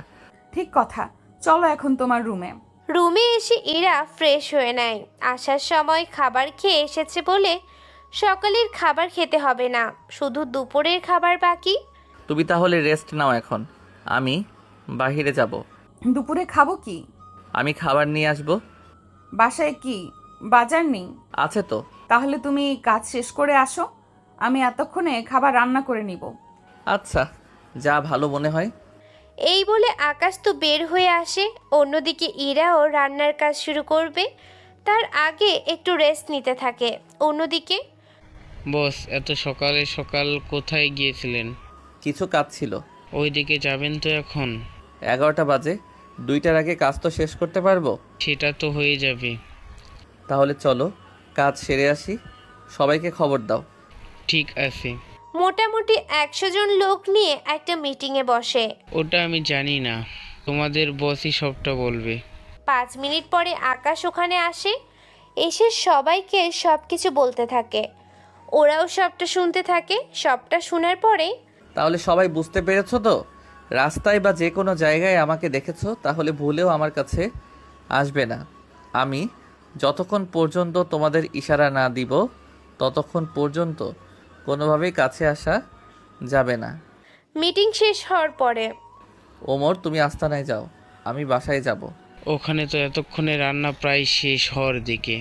[SPEAKER 4] ঠিক কথা, চলো এখন তোমার রুমে।
[SPEAKER 3] রুমে এসে ইরা ফ্রেশ হয়ে নেয়। আসার সময় খাবার খেয়ে এসেছে বলে সকালের খাবার খেতে হবে না, শুধু দুপুরের খাবার বাকি।
[SPEAKER 2] তুমি তাহলে রেস্ট নাও, এখন আমি বাহিরে যাব।
[SPEAKER 4] দুপুরে খাবো কি?
[SPEAKER 2] আমি খাবার নিয়ে আসব।
[SPEAKER 4] বাসায় কি বাজার নেই?
[SPEAKER 2] আছে তো।
[SPEAKER 4] তাহলে তুমি কাজ শেষ করে আসো, আমি এতক্ষণে খাবার রান্না করে নিব।
[SPEAKER 2] আচ্ছা, যা ভালো মনে হয়।
[SPEAKER 3] এই বলে আকাশ তো বের হয়ে আসে। অন্যদিকে ইরাও রান্নার কাজ শুরু করবে, তার আগে একটু রেস্ট নিতে থাকে। অন্যদিকে
[SPEAKER 12] বস, এত সকালে সকাল কোথায় গিয়েছিলেন?
[SPEAKER 2] কিছু কাজ ছিল।
[SPEAKER 12] ওইদিকে যাবেন তো এখন?
[SPEAKER 2] 11টা বাজে, 2টার আগে কাজ তো শেষ করতে পারবো।
[SPEAKER 12] সেটা তো হয়ে যাবে।
[SPEAKER 2] তাহলে চলো কাজ সেরে আসি, সবাইকে খবর দাও।
[SPEAKER 12] ঠিক আছে।
[SPEAKER 3] মোটামুটি 100 জন লোক নিয়ে একটা মিটিংয়ে বসে।
[SPEAKER 12] ওটা আমি জানি না, তোমাদের বসই সবটা বলবে।
[SPEAKER 3] 5 মিনিট পরে আকাশ ওখানে আসে। এসে সবাইকে সবকিছু বলতে থাকে। ওরাও সবটা শুনতে থাকে। সবটা শোনার পরে
[SPEAKER 2] তাহলে সবাই বুঝতে পেরেছো তো? রাস্তায় বা যে কোনো জায়গায় আমাকে দেখেছো তাহলে ভুলেও আমার কাছে আসবে না। আমি যতক্ষণ পর্যন্ত তোমাদের ইশারা না দিব ততক্ষণ পর্যন্ত কোনোভাবেই কাছে আসা যাবে না।
[SPEAKER 3] মিটিং শেষ হওয়ার পরে
[SPEAKER 2] ওমর, তুমি আস্তানায় যাও, আমি বাসায় যাব।
[SPEAKER 12] ওখানে তো এতক্ষণে রান্না প্রায় শেষ হওয়ার দিকে।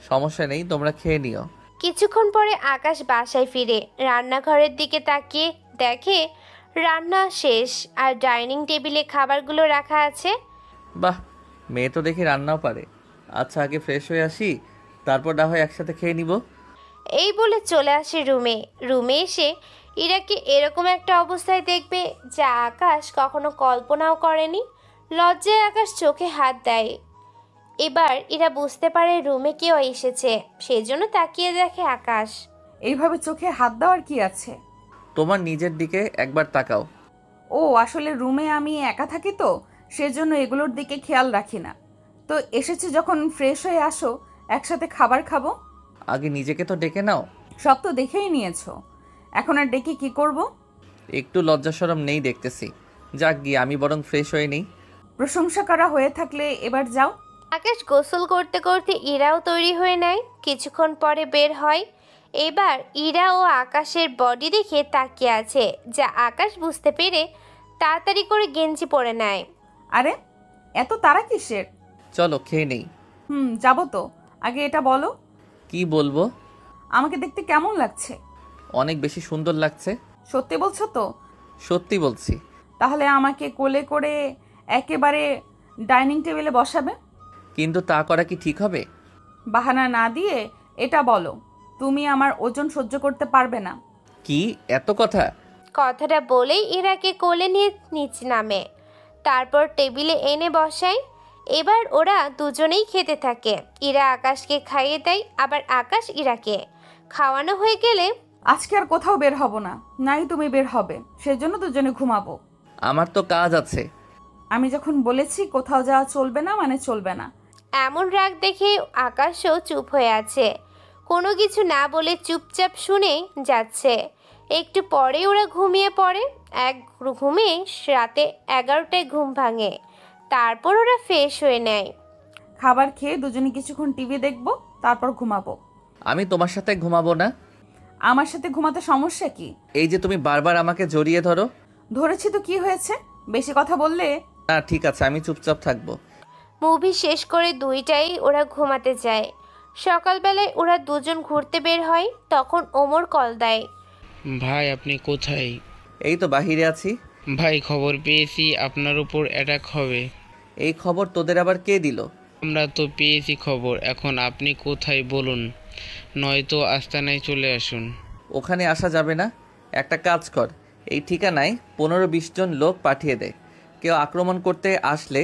[SPEAKER 2] সমস্যা নেই, তোমরা খেয়ে নিও।
[SPEAKER 3] কিছুক্ষণ পরে আকাশ বাসায় ফিরে রান্নাঘরের দিকে তাকিয়ে দেখে রান্না শেষ আর ডাইনিং টেবিলে খাবারগুলো রাখা আছে।
[SPEAKER 2] বাহ, মেয়ে তো দেখি রান্নাও পারে। আচ্ছা, আগে ফ্রেশ হয়ে আসি, তারপর না হয় একসাথে খেয়ে নিব।
[SPEAKER 3] এই বলে চলে আসে রুমে এসে ইরাকে এরকম একটা অবস্থায় দেখবে যা আকাশ কখনো কল্পনাও করেনি। লজ্জায় আকাশ চোখে হাত দেয়। এবার ইরা বুঝতে পারে রুমে কেউ এসেছে, সেজন্য তাকিয়ে দেখে আকাশ।
[SPEAKER 4] এইভাবে চোখে হাত দেওয়ার কি আছে?
[SPEAKER 2] তোমার নিজের দিকে একবার তাকাও।
[SPEAKER 4] ও আসলে রুমে আমি একা থাকি তো, সেজন্য এগুলোর দিকে খেয়াল রাখি না। তো এসেছে যখন ফ্রেশ হয়ে আসো, একসাথে খাবার খাবো।
[SPEAKER 2] আগে নিজেকে তো ডেকে নাও।
[SPEAKER 4] সব তো দেখেই নিয়েছো, এখন আর ডেকে কি করব?
[SPEAKER 2] একটু লজ্জা শরম নেই দেখতেছি। যাক গিয়ে আমি বরং ফ্রেশ হয়ে নেই।
[SPEAKER 4] প্রশংসা করা হয়ে থাকলে এবার যাও।
[SPEAKER 3] আকাশ গোসল করতে করতে ইরাও তৈরি হয়ে নেয়। কিছুক্ষণ পরে বের হয়। এবার ইরা ও আকাশের বডি দেখে তাকিয়ে আছে, যা আকাশ বুঝতে পেরে তাড়াতাড়ি করে গেঞ্জি পরে নেয়।
[SPEAKER 4] আরে এত তারা কিসের?
[SPEAKER 2] চলো খেয়ে নেই।
[SPEAKER 4] যাবো তো। আগে এটা বলো,
[SPEAKER 2] কি বলবো?
[SPEAKER 4] আমাকে দেখতে কেমন লাগছে?
[SPEAKER 2] অনেক বেশি সুন্দর লাগছে।
[SPEAKER 4] সত্যি বলছো তো?
[SPEAKER 2] সত্যি বলছি।
[SPEAKER 4] তাহলে আমাকে কোলে করে একেবারে ডাইনিং টেবিলে বসাবে?
[SPEAKER 2] কিন্তু তা করা কি ঠিক হবে?
[SPEAKER 4] বাহানা না দিয়ে এটা বলো, তুমি আমার ওজন সহ্য করতে পারবে না।
[SPEAKER 2] কি এত কথা?
[SPEAKER 3] কথাটা বলেই ইরাকে কোলে নিয়ে নিচে নামে, তারপর টেবিলে এনে বসায়। এবার ওরা দুজনেই খেতে থাকে। ইরা আকাশকে খাইয়ে দেয়, আবার আকাশ ইরাকে। খাওয়ানো হয়ে গেলে,
[SPEAKER 4] আজকে আর কোথাও বের হব না, নাই তুমি বের হবে, সেজন্য দুজনে ঘুমাবো।
[SPEAKER 2] আমার তো কাজ আছে।
[SPEAKER 4] আমি যখন বলেছি কোথাও যাওয়া চলবে না মানে চলবে না।
[SPEAKER 3] এমন রাগ দেখে আকাশও চুপ হয়ে আছে, কোনো কিছু না বলে চুপচাপ শুনে যাচ্ছে। একটু পরে ওরা ঘুমিয়ে পড়ে। এক ঘুমে রাতে 11টায় ঘুম ভাঙে। তারপর ওরা ফ্রেশ হয়ে নেয়।
[SPEAKER 4] খাবার খেয়ে দুজনে কিছুক্ষণ টিভি দেখবো, তারপর ঘুমাবো।
[SPEAKER 2] আমি তোমার সাথে ঘুমাবো না।
[SPEAKER 4] আমার সাথে ঘুমাতে সমস্যা কি?
[SPEAKER 2] এই যে তুমি বারবার আমাকে জড়িয়ে ধরো।
[SPEAKER 4] ধরেছি তো কি হয়েছে? বেশি কথা বললে।
[SPEAKER 2] না ঠিক আছে, আমি চুপচাপ থাকবো।
[SPEAKER 3] মুভি শেষ করে 2টায় ওরা ঘুমাতে যায়। সকালবেলায় ওরা দুজন ঘুরতে বের হয়। তখন ওমর কল দেয়।
[SPEAKER 12] ভাই আপনি কোথায়?
[SPEAKER 2] এই তো বাহিরে আছি।
[SPEAKER 12] ভাই খবর পেয়েছি আপনার উপর অ্যাটাক হবে।
[SPEAKER 2] এই খবর তোদের আবার কে দিল?
[SPEAKER 12] আমরা তো পেয়েছি খবর, এখন আপনি কোথায় বলুন, নয়তো আস্তানায় চলে আসুন।
[SPEAKER 2] ওখানে আসা যাবে না। একটা কাজ কর, এই ঠিকানায় 15-20 জন লোক পাঠিয়ে দে। কেউ আক্রমণ করতে আসলে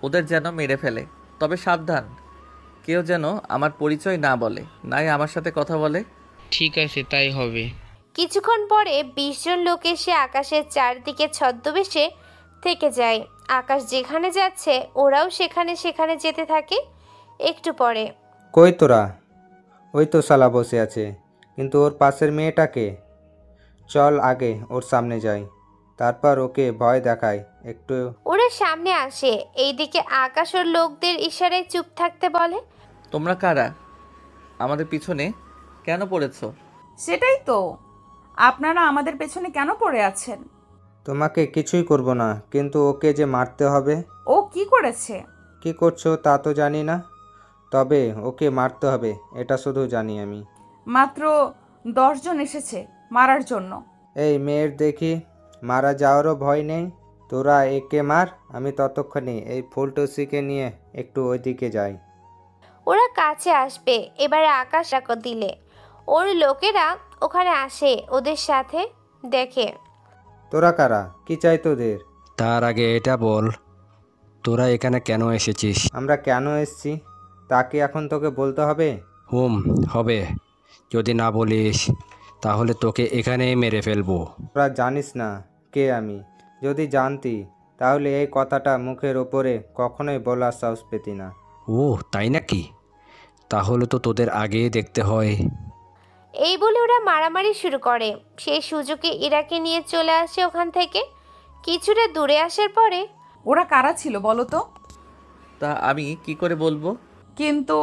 [SPEAKER 2] ওদের যেন মেরে ফেলে। তবে সাবধান, কেউ যেন আমার পরিচয় না বলে, নাই আমার সাথে কথা বলে।
[SPEAKER 12] ঠিক আছে, তাই হবে।
[SPEAKER 3] কিছুক্ষণ পরে 20 জন লোক এসে আকাশের চারদিকে ছদ্মবেশে থেকে যায়। আকাশ যেখানে যাচ্ছে ওরাও সেখানে সেখানে যেতে থাকে। একটু পরে,
[SPEAKER 15] কই তোরা? ওই তো শালা বসে আছে, কিন্তু ওর পাশের মেয়েটাকে। চল আগে ওর সামনে যাই, তারপর ওকে ভয় দেখাই একটু।
[SPEAKER 3] ওরা সামনে আসে। এইদিকে আকাশ ওর লোকদের ইশারায় চুপ থাকতে বলে।
[SPEAKER 2] তোমরা কারা? আমাদের পিছনে কেন পড়েছো?
[SPEAKER 4] সেটাই তো, আপনারা আমাদের পেছনে কেন পড়ে আছেন?
[SPEAKER 15] তোমাকে কিছুই করব না, কিন্তু ওকে যে মারতে হবে।
[SPEAKER 4] ও কি করেছে?
[SPEAKER 15] কি করছো তা তো জানি না, তবে ওকে মারতে হবে এটা শুধু জানি আমি।
[SPEAKER 4] মাত্র 10 জন এসেছে মারার জন্য।
[SPEAKER 15] এই মেয়ের দেখি মারা যাওয়ারও ভয় নেই। তোরা একে মার, আমি ততক্ষণে এই ফুলটুসিকে নিয়ে একটু ওইদিকে যাই।
[SPEAKER 3] ওরা কাছে আসবে। এবারে আকাশ ডাক দিলে ওর লোকেরা ওখানে আসে। ওদের সাথে দেখে।
[SPEAKER 15] তোরা কারা? কি চাই তোদের?
[SPEAKER 10] তার আগে এটা বল, তোরা এখানে কেন এসেছিস?
[SPEAKER 15] আমরা কেন এসেছি তা কি এখন তোকে বলতে হবে?
[SPEAKER 10] হবে। যদি না বলিস তাহলে তোকে এখানেই মেরে ফেলবো।
[SPEAKER 15] তোরা জানিস না কে আমি। যদি জানতি তাহলে এই কথাটা মুখের ওপরে কখনোই বলার সাহস পেতি না।
[SPEAKER 10] ও তাই নাকি? তাহলে তো তোদের আগেই দেখতে হয়।
[SPEAKER 3] এই বলে ওরা মারামারি শুরু করে। সেই সুযোগে ইরাকে নিয়ে চলে আসে ওখান থেকে। কিছুটা দূরে আসার পরে,
[SPEAKER 4] ওরা কারা ছিল বলো তো?
[SPEAKER 2] তা আমি কি করে বলবো?
[SPEAKER 4] কিন্তু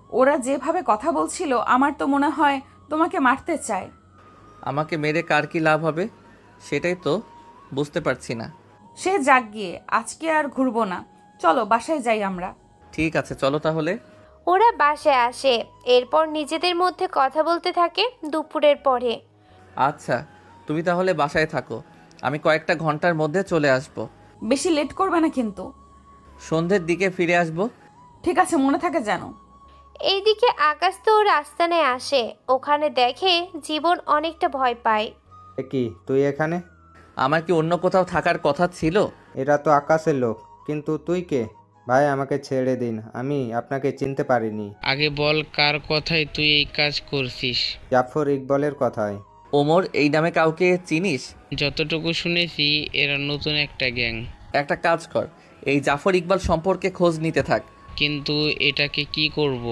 [SPEAKER 4] ওরা যেভাবে কথা বলছিল আমার তো মনে হয় তোমাকে মারতে চায়।
[SPEAKER 2] আমাকে মেরে কার কি লাভ হবে সেটাই তো বুঝতে পারছি না।
[SPEAKER 4] সে যাক গিয়ে, আজকে আর ঘুরবো না, চলো বাসায় যাই আমরা।
[SPEAKER 2] ঠিক আছে চলো তাহলে।
[SPEAKER 3] ওরা বাসায় আসে। এরপর নিজেদের মধ্যে কথা বলতে থাকে। দুপুরের পরে,
[SPEAKER 2] আচ্ছা তুমি তাহলে বাসায় থাকো, আমি কয়েকটা ঘন্টার মধ্যে চলে আসব।
[SPEAKER 4] বেশি লেট করবে না কিন্তু।
[SPEAKER 2] সন্ধ্যের দিকে ফিরে আসব।
[SPEAKER 4] ঠিক আছে, মনে থাকে যেন।
[SPEAKER 3] এইদিকে আকাশ তো রাস্তায় আসে। ওখানে দেখে জীবন অনেকটা ভয় পায়।
[SPEAKER 15] কি তুই এখানে?
[SPEAKER 2] আমার কি অন্য কোথাও থাকার কথা ছিল?
[SPEAKER 15] এরা তো আকাশের লোক, কিন্তু তুই কে? ভাই আমাকে ছেড়ে দিন, আমি আপনাকে চিনতে পারিনি।
[SPEAKER 12] আগে বল কার কথায় তুই এই কাজ করছিস?
[SPEAKER 15] জাফর ইকবালের কথায়।
[SPEAKER 2] ওমর এই নামে কাউকে চিনিস?
[SPEAKER 12] যতটুকু শুনেছি এরা নতুন একটা গ্যাং।
[SPEAKER 2] একটা কাজ কর, এই জাফর ইকবাল সম্পর্কে খোঁজ নিতে থাক।
[SPEAKER 12] কিন্তু এটাকে কি করব?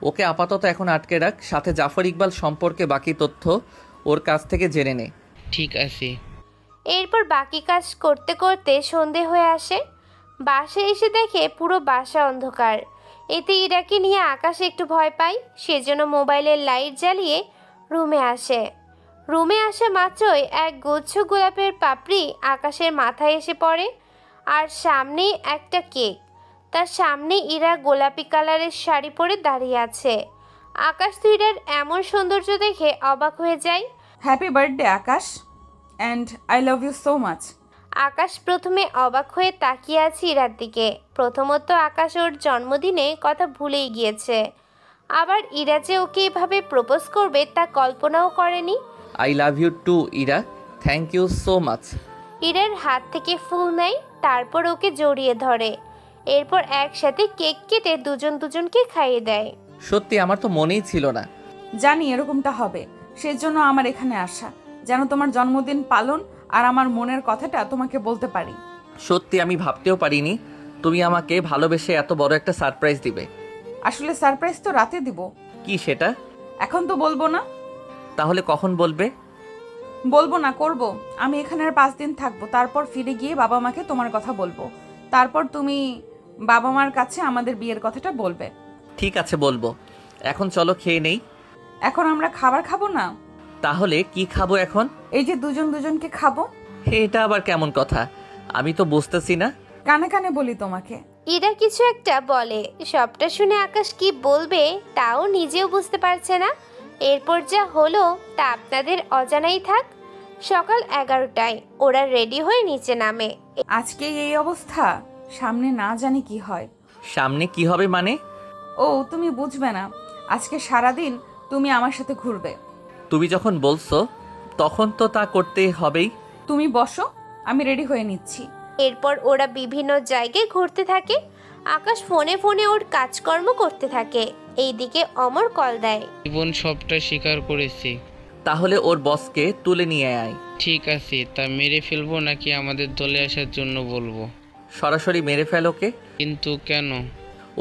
[SPEAKER 2] ওকে আপাতত এখন আটকে রাখ, সাথে জাফর ইকবাল সম্পর্কে বাকি তথ্য ওর কাছ থেকে জেনে নে।
[SPEAKER 12] ঠিক আছে।
[SPEAKER 3] এরপর বাকি কাজ করতে করতে সন্ধে হয়ে আসে। বাসায় এসে দেখে পুরো বাসা অন্ধকার। এতে ইরাকে নিয়ে আকাশ একটু ভয় পায়। সেজন্য মোবাইলের লাইট জ্বালিয়ে রুমে আসে। রুমে আসা মাত্রই এক গুচ্ছ গোলাপের পাপড়ি আকাশের মাথায় এসে পড়ে, আর সামনেই একটা কেক। তার সামনে ইরা গোলাপি কালারের শাড়ি পরে দাঁড়িয়ে আছে। আকাশ তো ইরার এমন সৌন্দর্য দেখে অবাক হয়ে যায়।
[SPEAKER 4] Happy birthday Akash, and I love you so much.
[SPEAKER 3] Akash প্রথমে অবাক হয়ে তাকিয়ে আছে ইরার দিকে। প্রথমত আকাশ ওর জন্মদিনে কথা ভুলেই গিয়েছে, আবার ইরা যে ওকে এভাবে প্রপোজ করবে তা কল্পনাও করেনি।
[SPEAKER 2] I love you too Ira, thank you so much.
[SPEAKER 3] ইরার হাত থেকে ফুল নেয়, তারপর ওকে জড়িয়ে ধরে। এরপর একসাথে কেক কেটে দুজনকে খাইয়ে দেয়।
[SPEAKER 2] সত্যি আমার তো মনেই ছিল না।
[SPEAKER 4] জানি এরকমটা হবে, সেজন্য আমার এখানে আসা, যেন তোমার জন্মদিন পালন আর আমার মনের কথাটা তোমাকে বলতে পারি।
[SPEAKER 2] সত্যি আমি ভাবতেও পারিনি তুমি আমাকে ভালোবেসে এত বড় একটা সারপ্রাইজ দিবে।
[SPEAKER 4] আসলে সারপ্রাইজ তো রাতে দিব।
[SPEAKER 2] কি সেটা?
[SPEAKER 4] এখন তো বলবো না।
[SPEAKER 2] তাহলে কখন বলবে?
[SPEAKER 4] বলবো না, করব। আমি এখানে আর 5 দিন থাকবো, তারপর ফিরে গিয়ে বাবা মাকে তোমার কথা বলবো। তারপর তুমি বাবা মার কাছে আমাদের বিয়ের কথাটা বলবে।
[SPEAKER 2] ঠিক আছে বলবো। এখন চলো খেয়ে নেই।
[SPEAKER 4] এখন আমরা খাবার খাবো না?
[SPEAKER 2] তাহলে কি খাবো এখন?
[SPEAKER 4] এই যে দুজনকে খাবো।
[SPEAKER 2] এটা আবার কেমন কথা? আমি তো বুঝতেছি না।
[SPEAKER 4] কানে কানে বলি তোমাকে।
[SPEAKER 3] ইরা কিছু একটা বলে, সবটা শুনে আকাশ কি বলবে তাও নিজেও বুঝতে পারছে না। এরপর যা হলো তা আপনাদের অজানাই থাক। সকাল 11টায় ওরা রেডি হয়ে নিচে নামে।
[SPEAKER 4] আজকে এই অবস্থা, সামনে না জানি কি হয়।
[SPEAKER 2] সামনে কি হবে মানে?
[SPEAKER 4] ও তুমি বুঝবে না, আজকে সারাদিন তুমি আমার সাথে ঘুরবে।
[SPEAKER 2] তুমি যখন বলছো তখন তো তা করতে হবেই।
[SPEAKER 4] তুমি বসো, আমি রেডি হয়ে নিচ্ছি।
[SPEAKER 3] এরপর ওরা বিভিন্ন জায়গায় ঘুরতে থাকে। আকাশ ফোনে ওর কাজকর্ম করতে থাকে। এইদিকে অমর কল দেয়।
[SPEAKER 12] জীবন সবটা স্বীকার করেছি।
[SPEAKER 2] তাহলে ওর বসকে তুলে নিয়ে আয়।
[SPEAKER 12] ঠিক আছে, তা মেরে ফেলবো নাকি আমাদের দলে আসার জন্য বলবো?
[SPEAKER 2] সরাসরি মেরে ফেল ওকে।
[SPEAKER 12] কিন্তু কেন?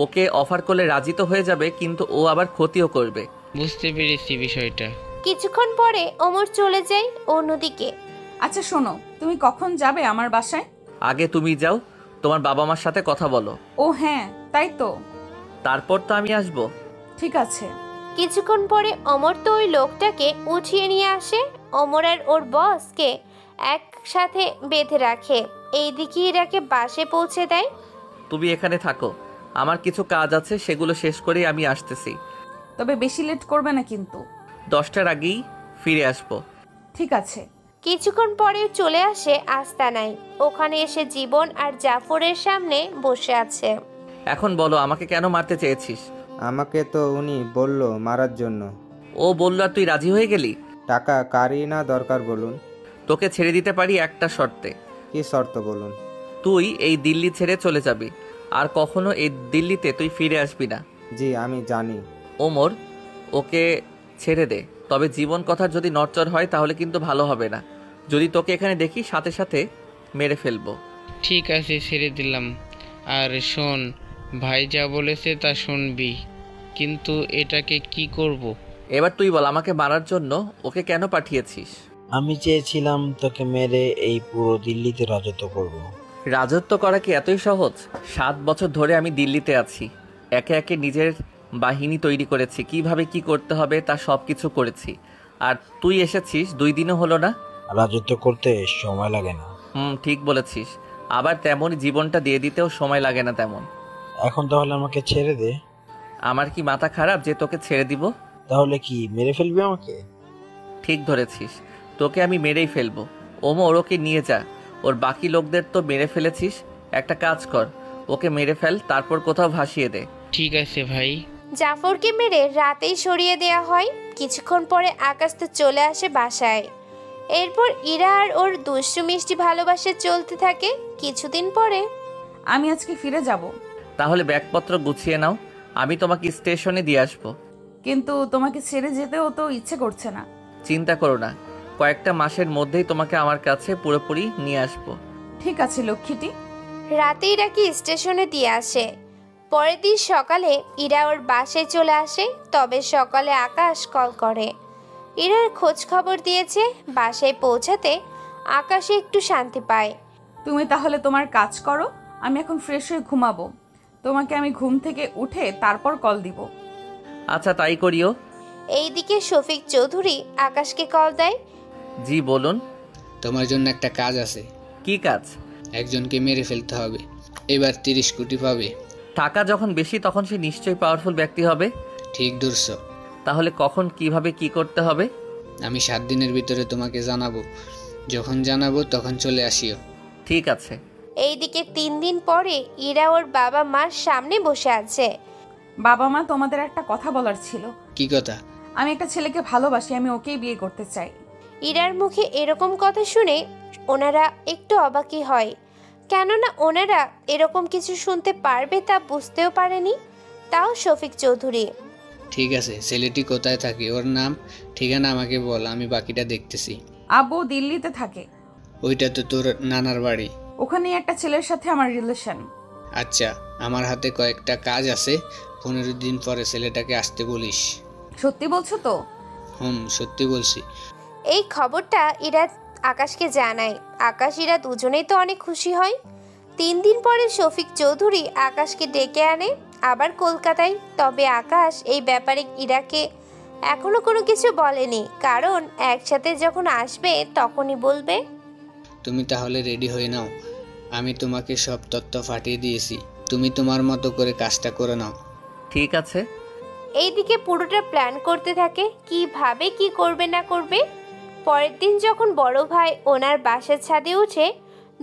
[SPEAKER 2] ওকে অফার করলে রাজি তো হয়ে যাবে, কিন্তু ও আবার ক্ষতিও করবে।
[SPEAKER 12] বুঝতে পেরেছি বিষয়টা।
[SPEAKER 3] কিছুক্ষণ পরে অমর চলে যায় অন্যদিকে।
[SPEAKER 4] আচ্ছা শোনো, তুমি কখন যাবে আমার বাসায়?
[SPEAKER 2] আগে তুমি যাও, তোমার বাবা মার সাথে কথা বলো।
[SPEAKER 4] ও হ্যাঁ, তাই তো।
[SPEAKER 2] তারপর তো আমি আসবো।
[SPEAKER 4] ঠিক আছে।
[SPEAKER 3] কিছুক্ষণ পরে অমর তো ওই লোকটাকে উঠিয়ে নিয়ে আসে। অমর আর ওর বসকে একসাথে বেঁধে রাখে। এইদিকে ইরাকে বাসে পৌঁছে দেয়।
[SPEAKER 2] তুমি এখানে থাকো, আমার কিছু কাজ আছে, সেগুলো শেষ করেই আমি আসতেছি।
[SPEAKER 4] তবে বেশি লেট করবে না কিন্তু।
[SPEAKER 2] 10টার আগেই ফিরে আসবো।
[SPEAKER 4] ঠিক আছে।
[SPEAKER 3] কিছুক্ষণ পরে চলে আসে আস্তানায়। ওখানে এসে জীবন আর জাফরের সামনে বসে আছে।
[SPEAKER 2] এখন বলো, আমাকে কেন মারতে চেয়েছিস?
[SPEAKER 15] আমাকে তো উনি বলল মারার জন্য।
[SPEAKER 2] ও বলল আর তুই রাজি হয়ে গেলি?
[SPEAKER 15] টাকা কারই না দরকার বলুন?
[SPEAKER 2] তোকে ছেড়ে দিতে পারি একটা শর্তে।
[SPEAKER 15] কি শর্ত বলুন?
[SPEAKER 2] তুই এই দিল্লি ছেড়ে চলে যাবি, আর কখনো এই দিল্লিতে তুই ফিরে আসবি না।
[SPEAKER 15] জি আমি জানি।
[SPEAKER 2] ওমর, ওকে ছেড়ে দে। তবে জীবন কথার যদি নড়চড় হয় তাহলে কিন্তু ভালো হবে না। যদি তোকে এখানে দেখি সাথে সাথে মেরে ফেলবো।
[SPEAKER 12] ঠিক আছে, ছেড়ে দিলাম। আর শোন, ভাই যা বলেছে তা শুনবি, কিন্তু এটাকে কি করব?
[SPEAKER 2] এবার তুই বল, আমাকে মারার জন্য ওকে কেন পাঠিয়েছিস?
[SPEAKER 16] আমি চেয়েছিলাম তোকে মেরে এই পুরো দিল্লিতে রাজত্ব করব।
[SPEAKER 2] রাজত্ব করা কি এতই সহজ? 7 বছর ধরে আমি দিল্লিতে আছি, একে একে নিজের বাহিনী তৈরি করেছি, কিভাবে কি করতে হবে তা সব কিছু করেছি। আর তুই এসেছিস 2 দিনও হলো না।
[SPEAKER 16] রাজত্ব করতে সময় লাগে না।
[SPEAKER 2] ঠিক বলেছিস। আবার তেমন জীবনটা দিয়ে দিতেও সময় লাগে না তেমন।
[SPEAKER 16] এখন তাহলে আমাকে ছেড়ে দে।
[SPEAKER 2] আমার কি মাথা খারাপ যে তোকে ছেড়ে দিব?
[SPEAKER 16] তাহলে কি মেরে ফেলবি আমাকে?
[SPEAKER 2] ঠিক ধরেছিস, তোকে আমি মেরেই ফেলবো। ওমর, ওকে নিয়ে যা। ওর বাকি লোকদের তো মেরে ফেলেছিস, একটা কাজ কর, ওকে মেরে ফেল, তারপর কোথাও ভাসিয়ে দে।
[SPEAKER 12] ঠিক আছে ভাই।
[SPEAKER 3] জাফরকে মেরে রাতেই সরিয়ে দেয়া হয়। কিছুক্ষণ পরে আকাশ তো চলে আসে বাসায়। এরপর ইরা আর ওর দুষ্টু মিষ্টি ভালোবাসা চলতে থাকে। কিছুদিন পরে
[SPEAKER 4] আমি আজকে ফিরে যাব।
[SPEAKER 2] তাহলে ব্যাগপত্র গুছিয়ে নাও, আমি তোমাকে স্টেশনে দিয়ে আসবো।
[SPEAKER 4] কিন্তু তোমাকে ছেড়ে যেতেও তো ইচ্ছে করছে না।
[SPEAKER 2] চিন্তা করো না, কয়েকটা মাসের মধ্যেই তোমাকে আমার কাছে পুরোপুরি নিয়ে আসবো।
[SPEAKER 4] ঠিক আছে লক্ষ্মীটি।
[SPEAKER 3] রাতে ইরাকে স্টেশনে দিয়ে আসে। পরের দিন সকালে ইরা ওর বাসায় চলে আসে। তবে সকালে আকাশ কল করে। ইরার খোঁজ খবর দিয়েছে। বাসায় পৌঁছাতে আকাশে একটু শান্তি পায়।
[SPEAKER 4] তুমি তাহলে তোমার কাজ করো, আমি এখন ফ্রেশ হয়ে ঘুমাবো। তোমাকে আমি ঘুম থেকে উঠে তারপর কল দিব।
[SPEAKER 2] আচ্ছা তাই করিও।
[SPEAKER 3] এইদিকে শফিক চৌধুরী আকাশকে কল দেয়।
[SPEAKER 2] জি বলুন।
[SPEAKER 1] তোমার জন্য একটা কাজ আছে।
[SPEAKER 2] কি কাজ?
[SPEAKER 1] একজনকে মেরে ফেলতে হবে, এবার 30 কোটি পাবে।
[SPEAKER 2] টাকা যখন বেশি তখন সে নিশ্চয়ই পাওয়ারফুল ব্যক্তি হবে।
[SPEAKER 1] ঠিক ধরছো।
[SPEAKER 2] তাহলে কখন, কিভাবে, কি করতে হবে?
[SPEAKER 1] আমি 7 দিনের ভিতরে তোমাকে জানাবো। যখন জানাবো তখন চলে আসিও।
[SPEAKER 2] ঠিক আছে।
[SPEAKER 3] এইদিকে 3 দিন পরে ইরা ওর বাবা মার সামনে বসে আছে।
[SPEAKER 4] বাবা মা, তোমাদের একটা কথা বলার ছিল।
[SPEAKER 1] কি কথা?
[SPEAKER 4] আমি একটা ছেলেকে ভালোবাসি, আমি ওকেই বিয়ে করতে চাই।
[SPEAKER 3] ইরার মুখে এরকম কথা শুনে ওনারা একটু অবাকই হয়, কেননা ওনারা এরকম কিছু শুনতে পারবে তা বুঝতেও পারেনি, তাও শফিক চৌধুরী।
[SPEAKER 1] ঠিক আছে, ছেলেটি কোথায় থাকে, ওর নাম ঠিকানা আমাকে বল, আমি বাকিটা দেখতেছি।
[SPEAKER 4] আব্বু দিল্লিতে থাকে।
[SPEAKER 1] ওইটা তো তোর নানার বাড়ি।
[SPEAKER 4] ওখানেই একটা ছেলের সাথে আমার রিলেশন।
[SPEAKER 1] আচ্ছা, আমার হাতে কয়েকটা কাজ আছে, 15 দিন পরে ছেলেটাকে আসতে বলিস।
[SPEAKER 4] সত্যি বলছো তো?
[SPEAKER 1] সত্যি বলছি।
[SPEAKER 3] এই খবরটা ইরা আকাশকে জানায়। আকাশ ইরা দুজনেই তো অনেক খুশি হয়। 3 দিন পরে শফিক চৌধুরী আকাশকে ডেকে আনে আবার কলকাতায়। তবে আকাশ এই ব্যাপারে ইরাকে এখনো কোনো কিছু বলেনি, কারণ একসাথে যখন আসবে তখনই বলবে।
[SPEAKER 1] তুমি তাহলে রেডি হয়ে নাও, আমি তোমাকে সব তথ্য পাঠিয়ে দিয়েছি, তুমি তোমার মতো করে কাজটা করে নাও।
[SPEAKER 2] ঠিক আছে।
[SPEAKER 3] এইদিকে পুরোটা প্ল্যান করতে থাকে কিভাবে কি করবে না করবে। পরের দিন যখন বড় ভাই ওনার বাসার ছাদে উঠে,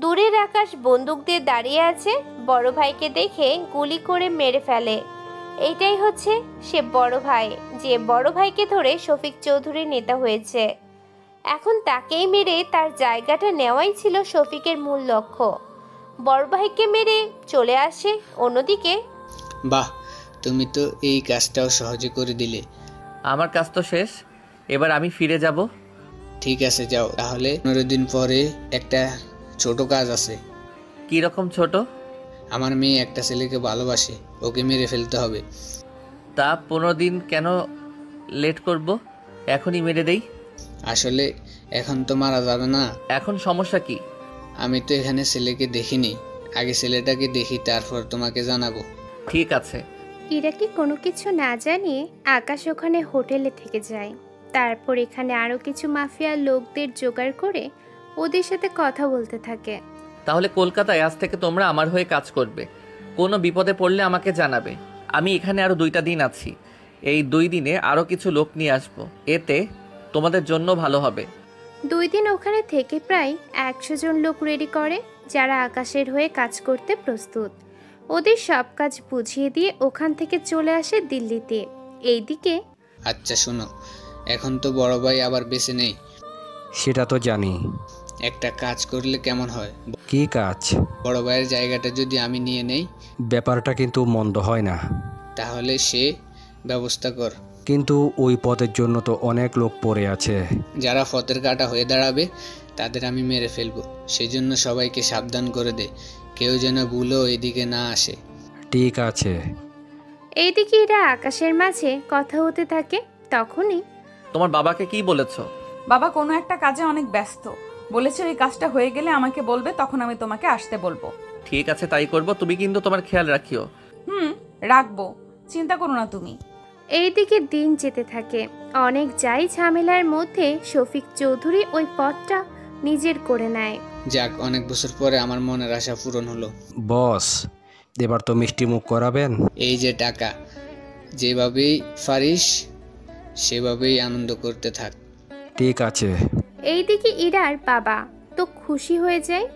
[SPEAKER 3] দূরের আকাশ বন্দুক দিয়ে দাঁড়িয়ে আছে। বড় ভাইকে দেখে গুলি করে মেরে ফেলে। এইটাই হচ্ছে সে বড় ভাই, যে বড় ভাইকে ধরে শফিক চৌধুরী নেতা হয়েছে। এখন তাকেই মেরে তার জায়গাটা নেওয়াই ছিল শফিকের মূল লক্ষ্য। বড় ভাইকে মেরে চলে আসে। অন্যদিকে
[SPEAKER 1] বাহ, তুমি তো এই কাজটাও সহজে করে দিলে।
[SPEAKER 2] আমার কাজ তো শেষ, এবার আমি ফিরে যাব।
[SPEAKER 1] ঠিক আছে, যাও তাহলে। 15 দিন পরে একটা ছোট কাজ আছে।
[SPEAKER 2] কি রকম ছোট?
[SPEAKER 1] আমার মেয়ে একটা ছেলেকে ভালোবাসে, ওকে মেরে ফেলতে হবে।
[SPEAKER 2] তা 15 দিন কেন লেট করব? এখনই মেরে দেই।
[SPEAKER 1] আসলে এখন তো মারা যাবে না।
[SPEAKER 2] এখন সমস্যা কি?
[SPEAKER 1] আমি তো এখানে ছেলেকে দেখিনি, আগে ছেলেটাকে দেখি, তারপর তোমাকে জানাবো।
[SPEAKER 2] ঠিক আছে।
[SPEAKER 3] ইরা কি কোনো কিছু না জানিয়ে আকাশ ওখানে হোটেলে থেকে যায়। তারপর এখানে আরও কিছু মাফিয়ার লোকদের জোগাড় করে ওদের সাথে কথা বলতে থাকে।
[SPEAKER 2] তাহলে কলকাতায় আজ থেকে তোমরা আমার হয়ে কাজ করবে। কোনো বিপদে পড়লে আমাকে জানাবে। আমি এখানে আরও 2টা দিন আছি। এই 2 দিনে আরও কিছু লোক নিয়ে আসবো, এতে তোমাদের জন্য ভালো হবে।
[SPEAKER 3] 2 দিন ওখানে থেকে প্রায় 100 জন লোক রেডি করে, যারা আকাশের হয়ে কাজ করতে প্রস্তুত। ওদের সব কাজ বুঝিয়ে দিয়ে ওখান থেকে চলে আসে দিল্লিতে। এইদিকে
[SPEAKER 1] আচ্ছা শোনো, এখন তো বড় ভাই আবার বেঁচে নেই।
[SPEAKER 10] সেটা তো জানি।
[SPEAKER 1] একটা কাজ করলে কেমন হয়?
[SPEAKER 10] কি কাজ?
[SPEAKER 1] বড় ভাইয়ের জায়গাটা যদি আমি নিয়ে নেই।
[SPEAKER 10] ব্যাপারটা কিন্তু মন্দ হয় না।
[SPEAKER 1] তাহলে সে ব্যবস্থা কর।
[SPEAKER 10] কিন্তু ওই পদের জন্য তো অনেক লোক পড়ে আছে।
[SPEAKER 1] যারা ফতের কাটা হয়ে দাঁড়াবে তাদের আমি মেরে ফেলবো, সেজন্য সবাইকে সাবধান করে দে, কেউ যেন ভুলেও এদিকে না আসে।
[SPEAKER 10] ঠিক আছে।
[SPEAKER 3] এইদিকে এরা আকাশের মাঝে কথা হতে থাকে। তখনই
[SPEAKER 2] তোমার বাবাকে কি বলেছো?
[SPEAKER 4] বাবা কোনো একটা কাজে অনেক ব্যস্ত, বলেছে ওই কাজটা হয়ে গেলে আমাকে বলবে, তখন আমি তোমাকে আসতে বলবো।
[SPEAKER 2] ঠিক আছে, তাই করব। তুমি কিন্তু তোমার খেয়াল রাখিও।
[SPEAKER 4] রাখবো, চিন্তা করো না তুমি।
[SPEAKER 3] এইদিকে দিন যেতে থাকে। অনেক যাই ঝামেলার মধ্যে শফিক চৌধুরী ওই পদটা নিজের করে নেয়।
[SPEAKER 1] যাক, অনেক বছর পরে আমার মনের আশা পূরণ হলো।
[SPEAKER 10] বস, এবার তো মিষ্টি মুখ করাবেন।
[SPEAKER 1] এই যে টাকা, যেভাবেই পারিস সেভাবেই আনন্দ করতে থাক।
[SPEAKER 10] ঠিক আছে।
[SPEAKER 3] এইদিকে ইরার বাবা তো খুশি হয়ে যায়,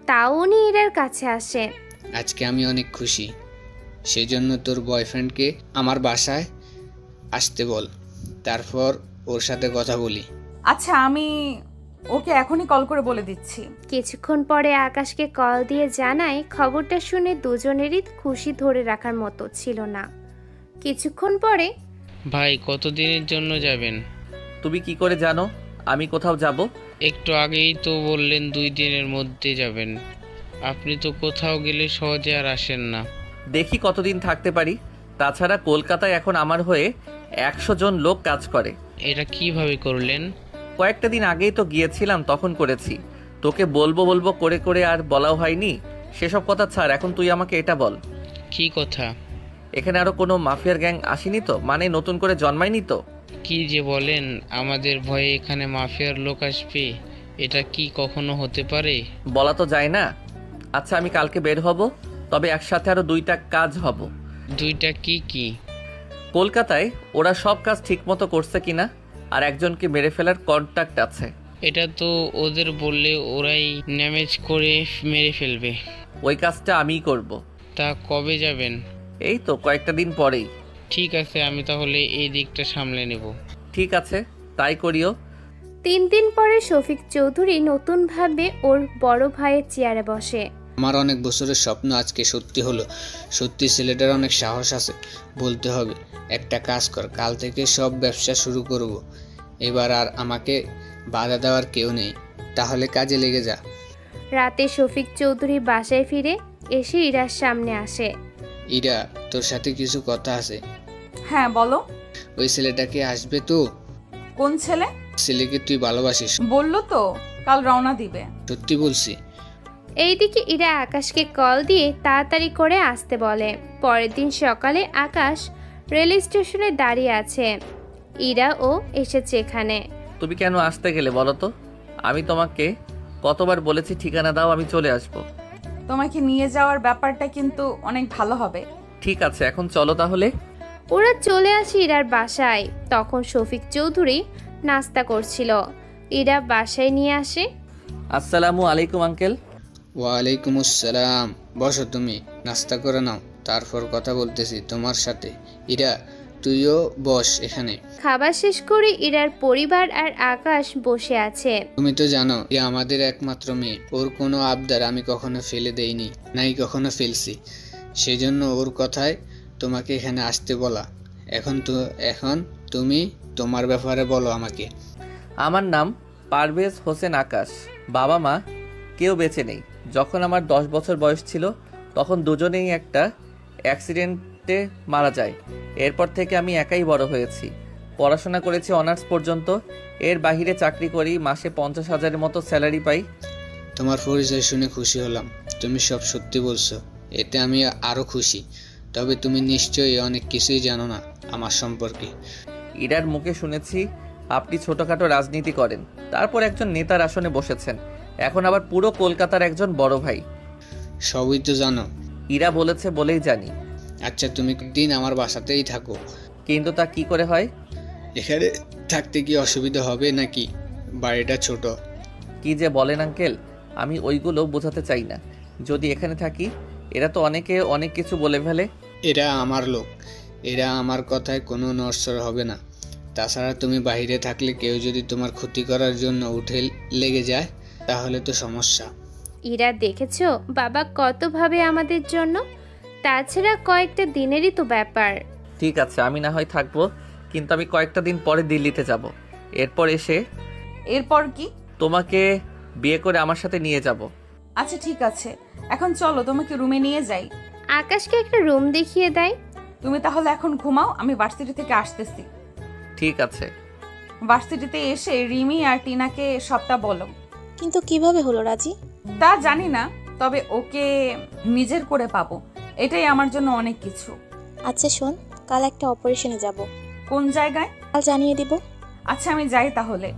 [SPEAKER 3] তাও উনি ইরার কাছে আসে।
[SPEAKER 1] আজকে আমি অনেক খুশি, সেজন্য তোর বয়ফ্রেন্ডকে আমার বাসায় আসতে বল, তারপর ওর সাথে কথা বলি।
[SPEAKER 4] আচ্ছা, আমি ওকে এখনই কল করে বলে দিচ্ছি।
[SPEAKER 3] কিছুক্ষণ পরে আকাশকে কল দিয়ে জানায় খবরটা শুনে দুজনেরই খুশি ধরে রাখার মতো ছিল না। কিছুক্ষণ পরে
[SPEAKER 12] ভাই, কতদিনের জন্য যাবেন?
[SPEAKER 2] তুমি কি করে জানো আমি কোথাও যাব?
[SPEAKER 12] একটু আগেই তো বললেন 2 দিনের মধ্যে যাবেন। আপনি তো কোথাও গেলে সহজে আর আসেন না।
[SPEAKER 2] দেখি কতদিন থাকতে পারি। তাছাড়া কলকাতায় এখন আমার হয়ে 100 জন লোক কাজ করে।
[SPEAKER 12] এটা কিভাবে করলেন?
[SPEAKER 2] কয়েকটা দিন আগেই তো গিয়েছিলাম, তখন করেছি। তোকে বলবো বলবো করে করে আর বলাও হয়নি। সেসব কথা ছাড়, এখন তুই আমাকে এটা বল।
[SPEAKER 12] কি কথা?
[SPEAKER 2] এখানে আরো কোনো মাফিয়ার গ্যাং আসেনি তো? মানে নতুন করে জন্মায়নি তো?
[SPEAKER 12] কি যে বলেন, আমাদের ভয়ে এখানে মাফিয়ার লোক আসবে, এটা কি কখনো হতে পারে?
[SPEAKER 2] বলা তো যায় না। আচ্ছা, আমি কালকে বের হব, তবে একসাথে আরও 2টা কাজ হব।
[SPEAKER 12] 2টা কি কি?
[SPEAKER 2] কলকাতায় ওরা সব কাজ ঠিকমতো করছে কিনা, আর একজনকে মেরে ফেলার কন্ট্যাক্ট আছে।
[SPEAKER 12] এটা তো ওদের বললে ওরাই ম্যানেজ করে মেরে ফেলবে।
[SPEAKER 2] ওই কাজটা আমিই করব।
[SPEAKER 12] তা কবে যাবেন?
[SPEAKER 2] এই তো কয়েকটা দিন পরেই।
[SPEAKER 12] ঠিক আছে, আমি তাহলে এই দিকটা সামলে নেব।
[SPEAKER 2] ঠিক আছে, তাই করিও।
[SPEAKER 3] 3 দিন পরে শফিক চৌধুরী নতুনভাবে ওর বড় ভাইয়ের চেয়ারে বসে।
[SPEAKER 1] আমার অনেক বছরের স্বপ্ন আজকে সত্যি হলো। সত্যি ছেলেটার অনেক সাহস আছে, বলতে হবে। একটা কাজ কর, কাল থেকে সব ব্যবসা শুরু করব। এবার আর আমাকে বাধা দেওয়ার কেউ নেই, তাহলে কাজে লেগে যা।
[SPEAKER 3] রাতে শফিক চৌধুরী বাসায় ফিরে এসে ইরার সামনে আসে।
[SPEAKER 1] ইরা, তোর সাথে কিছু কথা আছে।
[SPEAKER 4] হ্যাঁ বলো।
[SPEAKER 1] ওই ছেলেটাকে আসবে তো?
[SPEAKER 4] কোন ছেলে?
[SPEAKER 1] ছেলেকে তুই ভালোবাসিস।
[SPEAKER 4] বললো তো কাল রওনা দিবে।
[SPEAKER 1] সত্যি বলছি।
[SPEAKER 3] এইদিকে ইরা আকাশকে কল দিয়ে তাড়াতাড়ি করে আসতে বলে। পরের দিন সকালে আকাশ রেল স্টেশনে দাঁড়িয়ে আছে। ইরাও এসেছে এখানে।
[SPEAKER 2] তুমি কেন আসতে গেলে বলো তো? আমি তোমাকে কতবার বলেছি ঠিকানা দাও, আমি চলে আসব।
[SPEAKER 4] তোমাকে নিয়ে যাওয়ার ব্যাপারটা কিন্তু অনেক ভালো হবে।
[SPEAKER 2] ঠিক আছে, এখন চলো তাহলে।
[SPEAKER 3] ওরা চলে আসে ইরার বাসায়। তখন শফিক চৌধুরী নাস্তা করছিল। ইরা বাসায় নিয়ে আসে।
[SPEAKER 2] আসসালামু আলাইকুম আঙ্কেল।
[SPEAKER 1] ওয়ালাইকুম আসসালাম। বসো, তুমি নাস্তা করে নাও, তারপর কথা বলতেছি তোমার সাথে। ইরা, তুইও বস এখানে।
[SPEAKER 3] খাবার শেষ করে ইরার পরিবার আর আকাশ বসে আছে।
[SPEAKER 1] তুমি তো জানো এ আমাদের একমাত্র মেয়ে। ওর কোনো আবদার আমি কখনো ফেলে দেইনি, নাই কখনো ফেলছি। সেজন্য ওর কথায় তোমাকে এখানে আসতে বলা। এখন তুমি তোমার ব্যাপারে বলো আমাকে।
[SPEAKER 2] আমার নাম পারভেজ হোসেন আকাশ। বাবা মা কেউ বেঁচে নেই। যখন আমার 10 বছর বয়স ছিল তখন দুজনেই একটা অ্যাক্সিডেন্টে মারা যায়। এরপর থেকে আমি একাই বড় হয়েছি। পড়াশোনা করেছি অনার্স পর্যন্ত। এর বাইরে চাকরি করি, মাসে 50,000-এর মতো স্যালারি পাই।
[SPEAKER 1] তোমার পরিচয় শুনে খুশি হলাম। তুমি সব সত্যি বলছো, এতে আমি আরো খুশি। তবে তুমি নিশ্চয়ই অনেক কিছুই জানো না আমার সম্পর্কে।
[SPEAKER 2] ইরার মুখে শুনেছি আপনি ছোটখাটো রাজনীতি করেন, তারপর একজন নেতার আসনে বসেছেন, এখন আবার পুরো কলকাতার একজন বড় ভাই।
[SPEAKER 1] সবই তো জানো।
[SPEAKER 2] ইরা বলেছে বলেই জানি।
[SPEAKER 1] আচ্ছা, তুমি দিন আমার বাসাতেই থাকো।
[SPEAKER 2] কিন্তু তা কি করে হয়?
[SPEAKER 1] এখানে থাকতে কি অসুবিধা হবে নাকি? বাড়িটা ছোট।
[SPEAKER 2] কি যে বলেন আঙ্কেল, আমি ওইগুলো বোঝাতে চাই না। যদি এখানে থাকি এরা তো অনেকে অনেক কিছু বলে ফেলে।
[SPEAKER 1] এরা আমার লোক, এরা আমার কথায় কোনো নড়চড় হবে না। তাছাড়া তুমি বাইরে থাকলে কেউ যদি তোমার ক্ষতি করার জন্য উঠে লেগে যায় তাহলে তো সমস্যা।
[SPEAKER 3] ইরা, দেখেছো বাবা কত ভাবে আমাদের জন্য। তাছাড়া কয়েকটা দিনেরই তো ব্যাপার।
[SPEAKER 2] ঠিক আছে, আমি না হয় থাকবো, কিন্তু আমি কয়েকটা দিন পরে দিল্লিতে যাব। এরপর এসে
[SPEAKER 4] এরপর কি?
[SPEAKER 2] তোমাকে বিয়ে করে আমার সাথে নিয়ে যাব।
[SPEAKER 4] আচ্ছা ঠিক আছে, এখন চলো তোমাকে রুমে নিয়ে যাই।
[SPEAKER 3] আকাশকে একটা রুম দেখিয়ে দেয়।
[SPEAKER 4] তুমি তাহলে এখন ঘুমাও, আমি ভার্সিটি থেকে আসতেছি।
[SPEAKER 2] ঠিক আছে।
[SPEAKER 4] ভার্সিটিতে এসে রিমি আর টিনাকে সবটা বলো।
[SPEAKER 13] কিন্তু কিভাবে হলো রাজি?
[SPEAKER 4] তা জানি না, তবে ওকে নিজের করে পাবো, এটাই আমার জন্য অনেক কিছু।
[SPEAKER 13] আচ্ছা শোন, কাল একটা অপারেশনে যাব।
[SPEAKER 4] কোন জায়গায়?
[SPEAKER 13] কাল জানিয়ে দিব।
[SPEAKER 4] আচ্ছা আমি যাই তাহলে।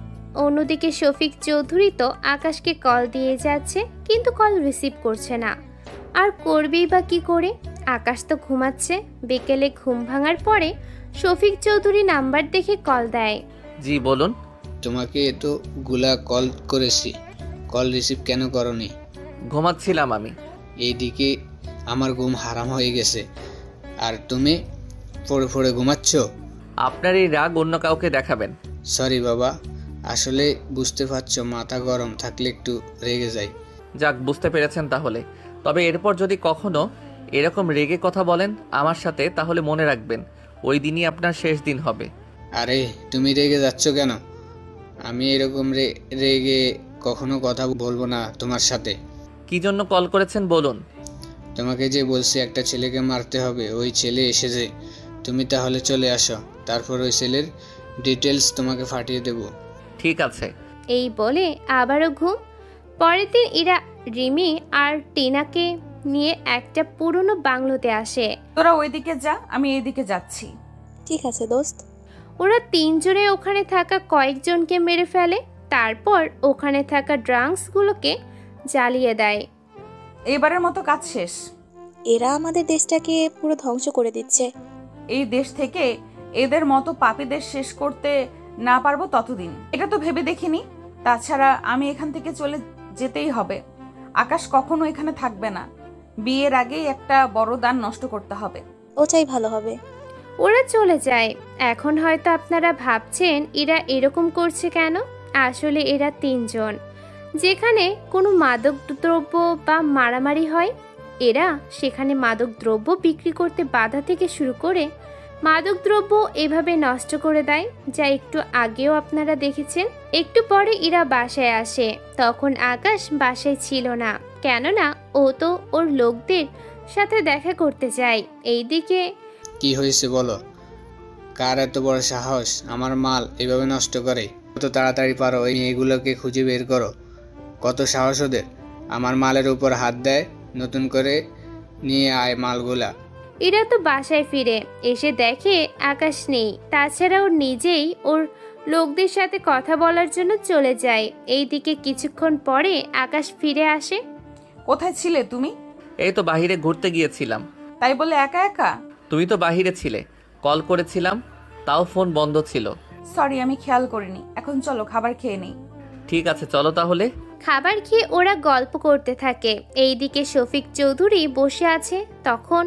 [SPEAKER 3] অন্যদিকে শফিক চৌধুরী তো আকাশকে কল দিয়ে যাচ্ছে, কিন্তু কল রিসিভ করছে না। আর করবেই বা কি করে? আকাশ তো ঘুমাচ্ছে। বিকেলে ঘুম ভাঙার পরে শফিক চৌধুরী নাম্বার দেখে কল দেয়।
[SPEAKER 2] জি বলুন।
[SPEAKER 1] তোমাকে এতগুলা কল করেছি, কল রিসিভ কেন করনি?
[SPEAKER 2] ঘুমাচ্ছিলাম আমি।
[SPEAKER 1] এইদিকে আমার ঘুম হারাম হয়ে গেছে, আর তুমি পড়ে পড়ে ঘুমাচ্ছ।
[SPEAKER 2] আপনার এই রাগ অন্য কাউকে দেখাবেন।
[SPEAKER 1] সরি বাবা, আসলে বুঝতে পারছো মাথা গরম থাকলে একটু রেগে যাই।
[SPEAKER 2] যাক, বুঝতে পেরেছেন তাহলে। তবে এরপর যদি কখনো এরকম রেগে কথা বলেন আমার সাথে, তাহলে মনে রাখবেন ওই দিনই আপনার শেষ দিন হবে।
[SPEAKER 1] আরে তুমি রেগে যাচ্ছ কেন? আমি এরকম রেগে কখনো কথা বলবো না তোমার সাথে।
[SPEAKER 2] কি জন্য কল করেছেন বলুন।
[SPEAKER 1] তোমাকে যে বলছি একটা ছেলেকে মারতে হবে, ওই ছেলে এসেছে। তুমি তাহলে চলে আসো, তারপর ওই ছেলের ডিটেলস তোমাকে পাঠিয়ে দেব।
[SPEAKER 2] ঠিক আছে।
[SPEAKER 3] এই বলে আবারও ঘুম। পরের দিন ইরা রিমি আর টিনাকে নিয়ে একটা পুরনো বাংলোতে আসে।
[SPEAKER 4] তোরা ওইদিকে যা, আমি এইদিকে যাচ্ছি।
[SPEAKER 13] ঠিক আছে দোস্ত।
[SPEAKER 3] ওরা তিনজনে ওখানে থাকা কয়েকজনকে মেরে ফেলে, তারপর ওখানে থাকা ড্রাগসগুলোকে জ্বালিয়ে দেয়।
[SPEAKER 4] এবারের মতো কাজ শেষ।
[SPEAKER 13] এরা আমাদের দেশটাকে পুরো ধ্বংস করে দিচ্ছে।
[SPEAKER 4] এই দেশ থেকে এদের মতো পাপীদের শেষ করতে না পারবো ততদিন। এটা তো ভেবে দেখিনি। তাছাড়া আমি এখান থেকে চলে যেতেই হবে। আকাশ কখনো এখানে থাকবে না। বিয়ের আগেই একটা বড় দান নষ্ট করতে হবে।
[SPEAKER 13] ওটাই ভালো হবে।
[SPEAKER 3] ওরা চলে যায়। এখন হয়তো আপনারা ভাবছেন এরা এরকম করছে কেন। আসলে এরা তিনজন। যেখানে কোনো মাদক দ্রব্য বা মারামারি হয়, এরা সেখানে মাদক দ্রব্য বিক্রি করতে বাধা থেকে শুরু করে মাদকদ্রব্য এভাবে নষ্ট করে দেয়, যা একটু আগেও আপনারা দেখেছেন। একটু পরে এরা বাসায় আসে। তখন আকাশ বাসায় ছিল না, কেননা ও তো ওর লোকদের সাথে দেখা করতে যায়। এইদিকে
[SPEAKER 1] কি হয়েছে বলো? কার এত বড় সাহস আমার মাল এভাবে নষ্ট করে? কত তাড়াতাড়ি পারো এই মেয়েগুলোকে খুঁজে বের করো। কত সাহস ওদের, আমার মালের উপর হাত দেয়। নতুন করে নিয়ে আয় মালগুলা।
[SPEAKER 3] এরা তো বাসায় ফিরে এসে দেখে আকাশ নেই। তাছাড়া ওর নিজেই ওর লোকদের সাথে কথা বলার জন্য চলে যায়। এইদিকে কিছুক্ষণ পরে আকাশ ফিরে আসে।
[SPEAKER 4] কোথায় ছিলে তুমি?
[SPEAKER 2] এই তো বাইরে ঘুরতে গিয়েছিলাম।
[SPEAKER 4] তাই বলে একা একা?
[SPEAKER 2] তুমি তো বাইরে ছিলে, কল করেছিলাম, তাও ফোন বন্ধ ছিল।
[SPEAKER 4] সরি, আমি খেয়াল করিনি। এখন চলো খাবার খেয়ে নেই।
[SPEAKER 2] ঠিক আছে, চলো তাহলে।
[SPEAKER 3] খাবার খেয়ে ওরা গল্প করতে থাকে। এইদিকে শফিক চৌধুরী বসে আছে। তখন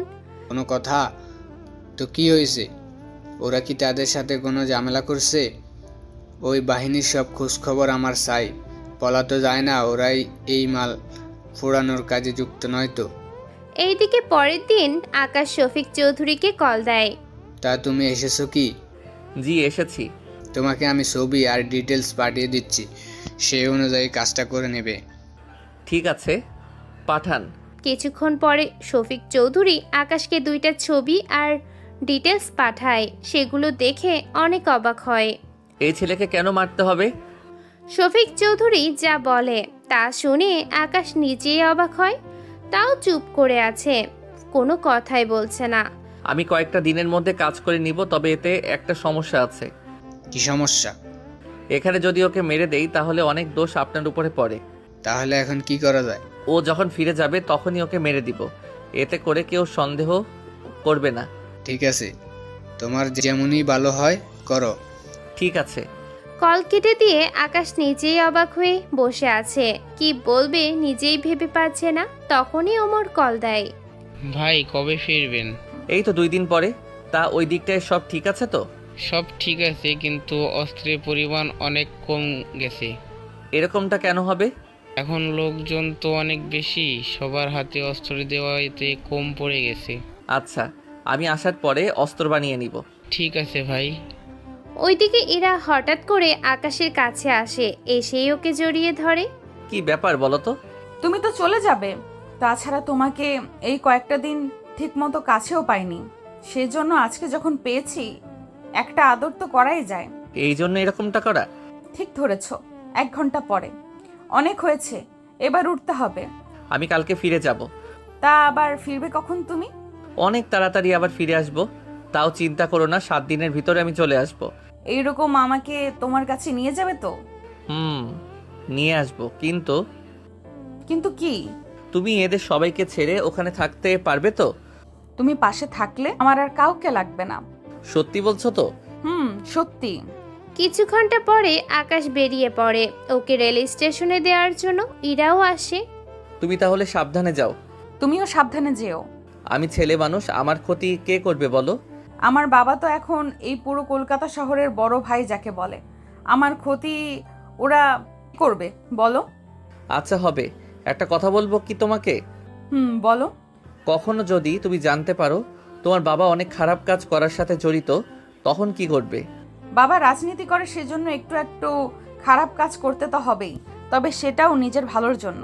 [SPEAKER 1] কোনো কথা? তো কি হয়েছে? ওরা কি তাদের সাথে কোনো ঝামেলা করছে? ওই বাহিনীর সব খোঁজখবর আমার চাই। বলা তো যায় না ওরাই এই মাল ফোড়ানোর কাজে যুক্ত নয় তো?
[SPEAKER 3] এইদিকে পরের দিন আকাশ শফিক চৌধুরীকে কল দেয়।
[SPEAKER 1] তা তুমি এসেছো কি?
[SPEAKER 2] জি এসেছি।
[SPEAKER 1] তোমাকে আমি ছবি আর ডিটেলস পাঠিয়ে দিচ্ছি, সেই অনুযায়ী কাজটা করে নেবে।
[SPEAKER 2] ঠিক আছে, পাঠান।
[SPEAKER 3] কিছুক্ষণ পরে শফিক চৌধুরী আকাশকে 2টা ছবি আর ডিটেলস পাঠায়। সেগুলো দেখে অনেক অবাক হয়।
[SPEAKER 2] এই ছেলেকে কেন মারতে হবে?
[SPEAKER 3] শফিক চৌধুরী যা বলে তা শুনে আকাশ নিজেই অবাক হয়। তাও চুপ করে আছে, কোনো কথাই বলছে না।
[SPEAKER 2] আমি কয়েকটা দিনের মধ্যে কাজ করে নিব, তবে এতে একটা সমস্যা আছে।
[SPEAKER 1] কি সমস্যা?
[SPEAKER 2] এখানে যদি ওকে মেরে দেই তাহলে অনেক দোষ আপনার উপরে পড়ে।
[SPEAKER 1] তাহলে এখন কি করা যায়?
[SPEAKER 2] ও যখন ফিরে যাবে তখনই ওকে মেরে দিব, এতে করে কেউ সন্দেহ করবে না।
[SPEAKER 1] ঠিক আছে, তোমার যেমনই ভালো হয় করো।
[SPEAKER 2] ঠিক আছে।
[SPEAKER 3] কল কেটে দিয়ে আকাশ নিজেই অবাক হয়ে বসে আছে। কি বলবে নিজেই ভেবে পাচ্ছে না। তখনই ওমর কল দেয়।
[SPEAKER 12] ভাই কবে ফিরবেন?
[SPEAKER 2] এই তো 2 দিন পরে। তা ওই দিকটায় সব ঠিক আছে তো?
[SPEAKER 12] সব ঠিক আছে, কিন্তু অস্ত্রের পরিমাণ অনেক কম গেছে।
[SPEAKER 2] এরকমটা কেন হবে?
[SPEAKER 12] এখন লোকজন তো অনেক বেশি, সবার হাতে অস্ত্র দেওয়া এতে কম পড়ে গেছে।
[SPEAKER 2] আচ্ছা, আমি আসার পরে অস্ত্র বানিয়ে নিব।
[SPEAKER 12] ঠিক আছে ভাই।
[SPEAKER 3] ওইদিকে এরা হঠাৎ করে আকাশের কাছে আসে, এসেই ওকে জড়িয়ে ধরে।
[SPEAKER 2] কি ব্যাপার বলো তো?
[SPEAKER 4] তুমি তো চলে যাবে, তাছাড়া তোমাকে এই কয়েকটা দিন ঠিকমতো কাছেও পাইনি। সেজন্য আজকে যখন পেয়েছি একটা আদর তো করাই যায়।
[SPEAKER 2] এই জন্য এরকমটা করা?
[SPEAKER 4] ঠিক ধরেছ। 1 ঘন্টা পরে। অনেক হয়েছে, এবার উঠতে হবে।
[SPEAKER 2] আমি কালকে ফিরে যাব।
[SPEAKER 4] তা আবার ফিরবে কখন তুমি?
[SPEAKER 2] অনেক তাড়াতাড়ি আবার ফিরে আসব। তাও চিন্তা করো না, 7 দিনের ভিতরে আমি চলে আসব।
[SPEAKER 4] এইরকম আমাকে তোমার কাছে নিয়ে যাবে তো?
[SPEAKER 2] নিয়ে আসব, কিন্তু
[SPEAKER 4] কিন্তু কি?
[SPEAKER 2] তুমি এদের সবাইকে ছেড়ে ওখানে থাকতে পারবে তো?
[SPEAKER 4] তুমি পাশে থাকলে আমার আর কাউকে লাগবে না।
[SPEAKER 2] সত্যি বলছো তো?
[SPEAKER 4] সত্যি।
[SPEAKER 3] কিছু ঘন্টা পরে আকাশ বেরিয়ে পড়ে ওকে রেল স্টেশনে দেওয়ার জন্য। ইরাও আসে।
[SPEAKER 2] তুমি তাহলে সাবধানে যাও।
[SPEAKER 4] তুমিও সাবধানে যেও।
[SPEAKER 2] আমি ছেলে মানুষ, আমার ক্ষতি কে করবে বলো?
[SPEAKER 4] আমার বাবা তো এখন এই পুরো কলকাতা শহরের বড় ভাই যাকে বলে। আমার ক্ষতি ওরা করবে বলো?
[SPEAKER 2] আচ্ছা হবে। একটা কথা বলবো কি তোমাকে?
[SPEAKER 4] বলো।
[SPEAKER 2] কখনো যদি তুমি জানতে পারো তোমার বাবা অনেক খারাপ কাজ করার সাথে জড়িত, তখন কি করবে?
[SPEAKER 4] বাবা রাজনীতি করে, সেজন্য একটু একটু খারাপ কাজ করতে তো হবেই, তবে সেটাও নিজের ভালোর জন্য।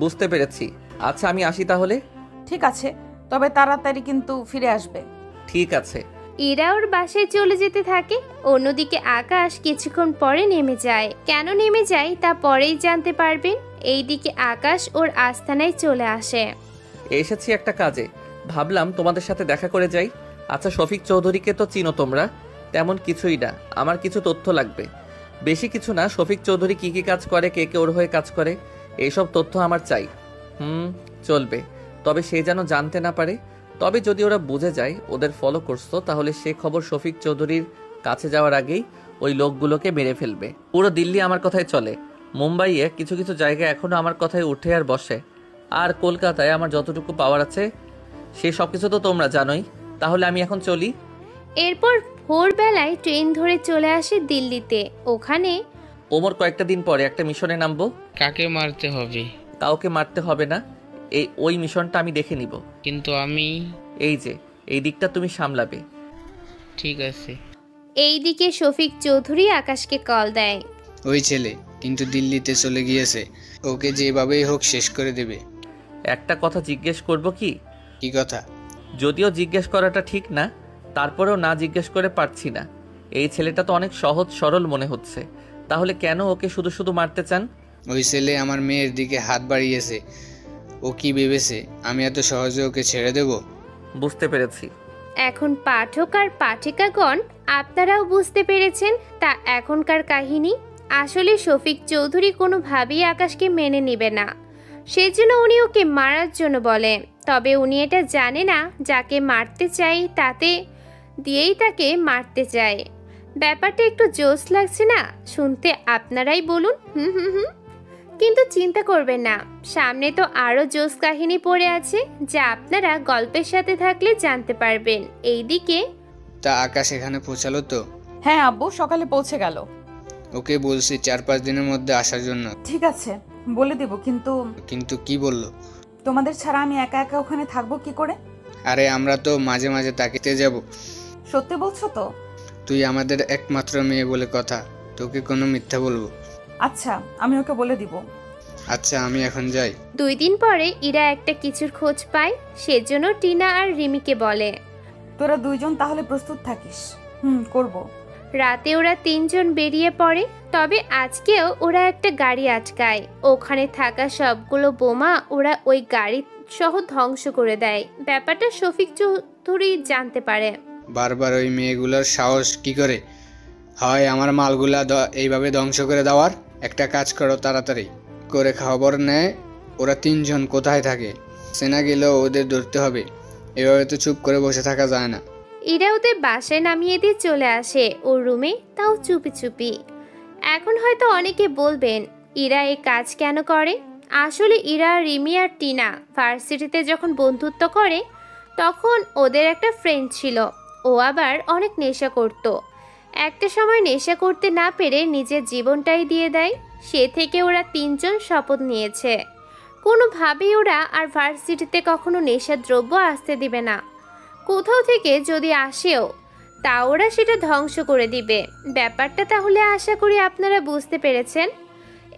[SPEAKER 2] বুঝতে পেরেছি। আচ্ছা আমি আসি তাহলে।
[SPEAKER 4] ঠিক আছে, তবে তাড়াতাড়ি কিন্তু ফিরে আসবে।
[SPEAKER 2] ঠিক আছে।
[SPEAKER 3] ইরা ওর বাসায় চলে যেতে থাকে। অন্যদিকে আকাশ কিছুক্ষণ পরে নেমে যায়। কেন নেমে যায় তা পরেই জানতে পারবেন। এইদিকে আকাশ ওর আস্তানায় চলে আসে।
[SPEAKER 2] এসেছি একটা কাজে, ভাবলাম তোমাদের সাথে দেখা করে যাই। আচ্ছা শফিক চৌধুরীকে তো চিনো তোমরা? তেমন কিছুই না, আমার কিছু তথ্য লাগবে। বেশি কিছু না, শফিক চৌধুরী কি কি কাজ করে, কে কে ওর হয়ে কাজ করে, এইসব তথ্য আমার চাই। চলবে। তবে সে যেন জানতে না পারে। তবে যদি ওরা বুঝে যায় ওদের ফলো করছো, তাহলে সে খবর শফিক চৌধুরীর কাছে যাওয়ার আগেই ওই লোকগুলোকে মেরে ফেলবে। পুরো দিল্লি আমার কথায় চলে। মুম্বাইয়ে কিছু কিছু জায়গায় এখনও আমার কথায় উঠে আর বসে। আর কলকাতায় আমার যতটুকু পাওয়ার আছে সে সব কিছু তো তোমরা জানোই। তাহলে আমি এখন চলি।
[SPEAKER 3] এরপর ভোরবেলায় ট্রেন ধরে চলে আসে দিল্লিতে। ওখানে
[SPEAKER 2] ওমর কয়েকটা দিন পরে একটা মিশনে নামবো।
[SPEAKER 12] কাকে মারতে হবে?
[SPEAKER 2] কাউকে মারতে হবে না, ওই মিশনটা আমি দেখে নিব।
[SPEAKER 12] কিন্তু আমি
[SPEAKER 2] এই দিকটা তুমি সামলাবে।
[SPEAKER 12] ঠিক আছে।
[SPEAKER 3] এইদিকে শফিক চৌধুরী আকাশকে কল দেয়।
[SPEAKER 1] ওই ছেলে কিন্তু দিল্লিতে চলে গিয়েছে, ওকে যেভাবেই হোক শেষ করে দেবে।
[SPEAKER 2] একটা কথা জিজ্ঞেস করব কি?
[SPEAKER 1] কি কথা?
[SPEAKER 2] যদিও জিজ্ঞেস করাটা ঠিক না, তারপরেও না জিজ্ঞেস করে পারছি না। এই ছেলেটা তো অনেক সহজ সরল মনে হচ্ছে, তাহলে কেন ওকে শুধু শুধু মারতে চান?
[SPEAKER 1] ওই ছেলে আমার মেয়ের দিকে হাত বাড়িয়েছে। ও কি ভেবেছে আমি এত সহজে ওকে ছেড়ে দেব?
[SPEAKER 2] বুঝতে পেরেছি।
[SPEAKER 3] এখন পাঠক আর পাঠিকাগণ আপনারাও বুঝতে পেরেছেন তা এখনকার কাহিনী। আসলে শফিক চৌধুরী কোনোভাবেই আকাশকে মেনে নেবে না, সেজন্য উনি ওকে মারার জন্য বলে। তবে উনি এটা জানে না যাকে মারতে চাই তাতে দিয়েই তাকে মারতে চায়। ব্যাপারটা একটু জোশ লাগছে না শুনতে? আপনারাই বলুন। কিন্তু চিন্তা করবেন না, সামনে তো আরও জোশ কাহিনী পড়ে আছে যা আপনারা গল্পের সাথে থাকলে জানতে পারবেন। এইদিকে
[SPEAKER 1] তা আকাশ এখানে পৌঁছালো তো?
[SPEAKER 4] হ্যাঁ আব্বু, সকালে পৌঁছে গেল।
[SPEAKER 1] ওকে বলছি 4-5 দিনের মধ্যে আসার জন্য।
[SPEAKER 4] ঠিক আছে, বলে দেব।
[SPEAKER 1] কিন্তু কি বললো?
[SPEAKER 4] তোমাদের ছাড়া আমি একা একা ওখানে থাকবো কি করে?
[SPEAKER 1] আরে আমরা তো মাঝে মাঝে তাকিতে যাব।
[SPEAKER 4] সত্যি বলছো তো?
[SPEAKER 1] তুই আমাদের একমাত্র মেয়ে বলে কথা, তোকে কোনো মিথ্যা বলবো?
[SPEAKER 4] আচ্ছা, আমি ওকে বলে দিব।
[SPEAKER 1] আচ্ছা আমি এখন যাই।
[SPEAKER 3] 2 দিন পরে ইরা একটা কিছুর খোঁজ পায়, সেজন্য টিনা আর রিমিকে বলে,
[SPEAKER 4] তোরা দুইজন তাহলে প্রস্তুত থাকিস। করব।
[SPEAKER 3] রাতে ওরা 3 জন বেরিয়ে পড়ে। তবে আজকেও ওরা একটা গাড়ি আটকায়। ওখানে থাকা সবগুলো বোমা ওরা ওই গাড়ি সহ ধ্বংস করে দেয়। ব্যাপারটা শফিক চৌধুরী জানতে পারে।
[SPEAKER 1] বারবার ওই মেয়েগুলোর সাহস কি করে হয় আমার মালগুলা এইভাবে ধ্বংস করে দেওয়ার? একটা কাজ করো, তাড়াতাড়ি করে খবর নেয় ওরা 3 জন কোথায় থাকে। সেনা গেলেও ওদের ধরতে হবে, এভাবে তো চুপ করে বসে থাকা যায় না।
[SPEAKER 3] ইরা ওদের বাসায় নামিয়ে দিয়ে চলে আসে ওর রুমে, তাও চুপি চুপি। এখন হয়তো অনেকে বলবেন ইরা এই কাজ কেন করে। আসলে ইরা, রিমি আর টিনা ভার্সিটিতে যখন বন্ধুত্ব করে তখন ওদের একটা ফ্রেন্ড ছিল। ও আবার অনেক নেশা করত। একটা সময় নেশা করতে না পেরে নিজের জীবনটাই দিয়ে দেয়। সে থেকে ওরা 3 জন শপথ নিয়েছে কোনোভাবেই ওরা আর ভার্সিটিতে কখনো নেশার দ্রব্য আসতে দিবে না। কোথাও থেকে যদি আসেও তা ওরা সেটা ধ্বংস করে দিবে। ব্যাপারটা তাহলে আশা করি আপনারা বুঝতে পেরেছেন।